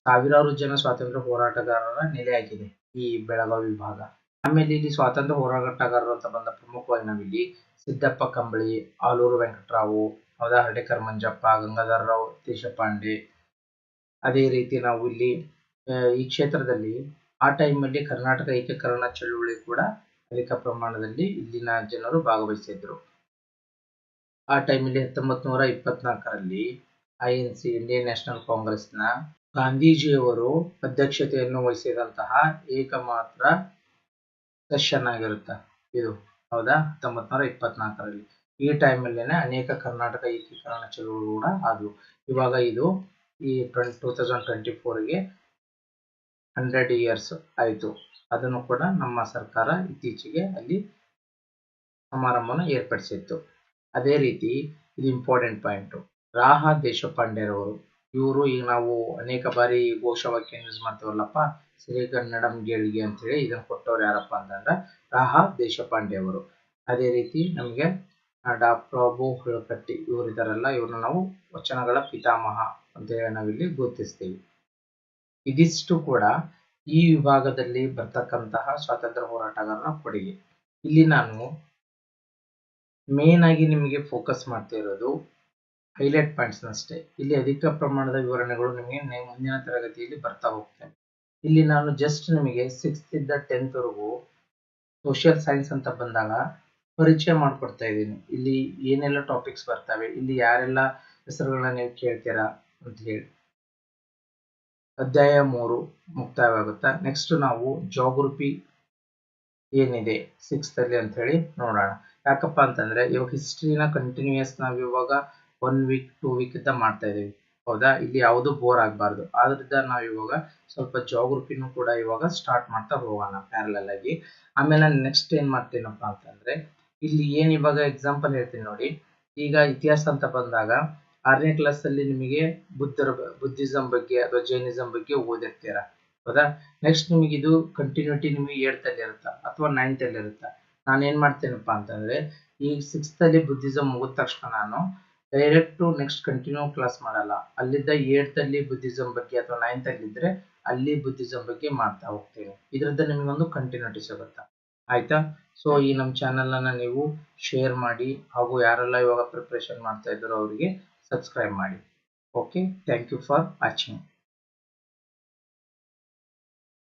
ಸಾವಿರಾರು ಜನ ಸ್ವಾತಂತ್ರ್ಯ ಹೋರಾಟಗಾರರ ನೆಲೆಯಾಗಿದೆ ಈ ಬೆಳಗಾವಿ ವಿಭಾಗ. ಆಮೇಲೆ ಇಲ್ಲಿ ಸ್ವಾತಂತ್ರ್ಯ ಹೋರಾಟಗಾರರು ಅಂತ ಬಂದ ಪ್ರಮುಖವಾಗಿ ನಾವಿಲ್ಲಿ ಸಿದ್ದಪ್ಪ ಕಂಬಳಿ, ಆಲೂರು ವೆಂಕಟರಾವು, ಹೌದಾ, ಹರ್ಡೇಕರ್ ಮಂಜಪ್ಪ, ಗಂಗಾಧರರಾವ್ ದೇಶಪಾಂಡೆ. ಅದೇ ರೀತಿ ನಾವು ಇಲ್ಲಿ ಈ ಕ್ಷೇತ್ರದಲ್ಲಿ ಆ ಟೈಮಲ್ಲಿ ಕರ್ನಾಟಕ ಏಕೀಕರಣ ಚಳುವಳಿ ಕೂಡ ಅಧಿಕ ಪ್ರಮಾಣದಲ್ಲಿ ಇಲ್ಲಿನ ಜನರು ಭಾಗವಹಿಸಿದ್ರು. ಆ ಟೈಮಲ್ಲಿ 1924ರಲ್ಲಿ INC ಇಂಡಿಯನ್ ನ್ಯಾಷನಲ್ ಕಾಂಗ್ರೆಸ್ನ ಗಾಂಧೀಜಿಯವರು ಅಧ್ಯಕ್ಷತೆಯನ್ನು ವಹಿಸಿದಂತಹ ಏಕಮಾತ್ರ ಸೆಷನ್ ಆಗಿರುತ್ತೆ ಇದು. ಹೌದಾ? 1924ರಲ್ಲಿ ಈ ಟೈಮಲ್ಲೇನೆ ಅನೇಕ ಕರ್ನಾಟಕ ಏಕೀಕರಣ ಚಳುವಳಿ ಕೂಡ ಆದವು. ಇವಾಗ ಇದು ಈ 2024ಗೆ 100 years ಆಯಿತು. ಅದನ್ನು ಕೂಡ ನಮ್ಮ ಸರ್ಕಾರ ಇತ್ತೀಚೆಗೆ ಅಲ್ಲಿ ಸಮಾರಂಭವನ್ನು ಏರ್ಪಡಿಸಿತ್ತು. ಅದೇ ರೀತಿ ಇದು ಇಂಪಾರ್ಟೆಂಟ್ ಪಾಯಿಂಟ್. ರಾ. ದೇಶಪಾಂಡೆರವರು ಇವರು ಈಗ ನಾವು ಅನೇಕ ಬಾರಿ ಘೋಷವಾಕ್ಯ ಯೂಸ್ ಮಾಡ್ತೀವಲ್ಲಪ್ಪ, ಸಿರಿಗನ್ನಡಂ ಗೆಲ್ಗೆ ಅಂತೇಳಿ, ಇದನ್ನು ಕೊಟ್ಟವ್ರು ಯಾರಪ್ಪ ಅಂತಂದ್ರೆ ರಾ. ದೇಶಪಾಂಡೆ ಅವರು. ಅದೇ ರೀತಿ ನಮಗೆ ಡಾ. ಪ್ರಭು ಹಳಕಟ್ಟಿ ಇವರಿದ್ದಾರಲ್ಲ, ಇವ್ರನ್ನ ನಾವು ವಚನಗಳ ಪಿತಾಮಹ ಅಂತೇಳಿ ನಾವಿಲ್ಲಿ ಗುರುತಿಸ್ತೀವಿ. ಇದಿಷ್ಟು ಕೂಡ ಈ ವಿಭಾಗದಲ್ಲಿ ಬರ್ತಕ್ಕಂತಹ ಸ್ವಾತಂತ್ರ್ಯ ಹೋರಾಟಗಾರರ ಕೊಡುಗೆ. ಇಲ್ಲಿ ನಾನು ಮೇನ್ ಆಗಿ ನಿಮಗೆ ಫೋಕಸ್ ಮಾಡ್ತಾ ಇರೋದು ಹೈಲೈಟ್ ಪಾಯಿಂಟ್ಸ್ ಅಷ್ಟೇ. ಇಲ್ಲಿ ಅಧಿಕ ಪ್ರಮಾಣದ ವಿವರಣೆಗಳು ನಿಮಗೆ ಮುಂದಿನ ತರಗತಿಯಲ್ಲಿ ಬರ್ತಾ ಹೋಗ್ತೇವೆ. ಇಲ್ಲಿ ನಾನು ಜಸ್ಟ್ ನಿಮಗೆ 6th ಇಂದ 10th ವರೆಗೂ ಸೋಷಿಯಲ್ ಸೈನ್ಸ್ ಅಂತ ಬಂದಾಗ ಪರಿಚಯ ಮಾಡ್ಕೊಡ್ತಾ ಇದ್ದೀನಿ. ಇಲ್ಲಿ ಏನೆಲ್ಲ ಟಾಪಿಕ್ಸ್ ಬರ್ತವೆ, ಇಲ್ಲಿ ಯಾರೆಲ್ಲ ಹೆಸರುಗಳನ್ನ ನೀವು ಕೇಳ್ತೀರಾ ಅಂತ ಹೇಳಿ. ಅಧ್ಯಾಯ 3 ಮುಕ್ತಾಯವಾಗುತ್ತಾ. ನೆಕ್ಸ್ಟ್ ನಾವು ಜಾಗ್ರಫಿ ಏನಿದೆ 6th ಅಲ್ಲಿ ಅಂತ ಹೇಳಿ ನೋಡೋಣ. ಯಾಕಪ್ಪ ಅಂತಂದ್ರೆ ಇವಾಗ ಹಿಸ್ಟ್ರಿನ ಕಂಟಿನ್ಯೂಯಸ್ ನಾವು ಇವಾಗ 1 week 2 week ಅಂತ ಮಾಡ್ತಾ ಇದೀವಿ. ಹೌದಾ? ಇಲ್ಲಿ ಯಾವುದು ಬೋರ್ ಆಗಬಾರ್ದು. ಆದ್ರಿಂದ ನಾವು ಇವಾಗ ಸ್ವಲ್ಪ ಜಾಗ್ರಫಿನೂ ಕೂಡ ಇವಾಗ ಸ್ಟಾರ್ಟ್ ಮಾಡ್ತಾ ಹೋಗೋಣ ಪ್ಯಾರಲಲ್ ಆಗಿ. ಆಮೇಲೆ ನೆಕ್ಸ್ಟ್ ಏನ್ ಮಾಡ್ತೀನಪ್ಪ ಅಂತಂದ್ರೆ, ಇಲ್ಲಿ ಏನ್ ಇವಾಗ ಎಕ್ಸಾಂಪಲ್ ಹೇಳ್ತೀನಿ ನೋಡಿ. ಈಗ ಇತಿಹಾಸ ಅಂತ ಬಂದಾಗ 6ನೇ ಕ್ಲಾಸ್ ಅಲ್ಲಿ ನಿಮಗೆ ಬುದ್ಧಿಸಂ ಬಗ್ಗೆ ಅಥವಾ ಜೈನಿಸಂ ಬಗ್ಗೆ ಓದಿರ್ತೀರ. ಹೌದಾ? ನೆಕ್ಸ್ಟ್ ನಿಮಗೆ ಇದು ಕಂಟಿನ್ಯೂಟಿ ನಿಮಗೆ 8th ಅಲ್ಲಿ ಇರುತ್ತಾ ಅಥವಾ 9th ಅಲ್ಲಿ ಇರುತ್ತಾ. ನಾನು ಏನ್ ಮಾಡ್ತೇನಪ್ಪ ಅಂತಂದ್ರೆ, ಈ 6th ಅಲ್ಲಿ ಬುದ್ಧಿಸಂ ಮುಗಿದ ತಕ್ಷಣ ನಾನು ಡೈರೆಕ್ಟ್ ನೆಕ್ಸ್ಟ್ ಕಂಟಿನ್ಯೂ ಕ್ಲಾಸ್ ಮಾಡಲ್ಲ. ಅಲ್ಲಿದ್ದ 8th ಅಲ್ಲಿ ಬುದ್ಧಿಸಂ ಬಗ್ಗೆ ಅಥವಾ 9th ಅಲ್ಲಿ ಇದ್ರೆ ಅಲ್ಲಿ ಬುದ್ಧಿಸಂ ಬಗ್ಗೆ ಮಾಡ್ತಾ ಹೋಗ್ತೇನೆ. ಇದರಿಂದ ನಿಮಗೊಂದು ಕಂಟಿನ್ಯೂಟಿ ಸಿಗುತ್ತಾ. ಆಯ್ತಾ? ಸೊ ಈ ನಮ್ಮ ಚಾನೆಲ್ ಅನ್ನ ನೀವು ಶೇರ್ ಮಾಡಿ, ಹಾಗೂ ಯಾರೆಲ್ಲ ಇವಾಗ ಪ್ರಿಪರೇಷನ್ ಮಾಡ್ತಾ ಇದ್ದಾರೋ ಅವರಿಗೆ ಸಬ್ಸ್ಕ್ರೈಬ್ ಮಾಡಿ. Okay, thank you for watching.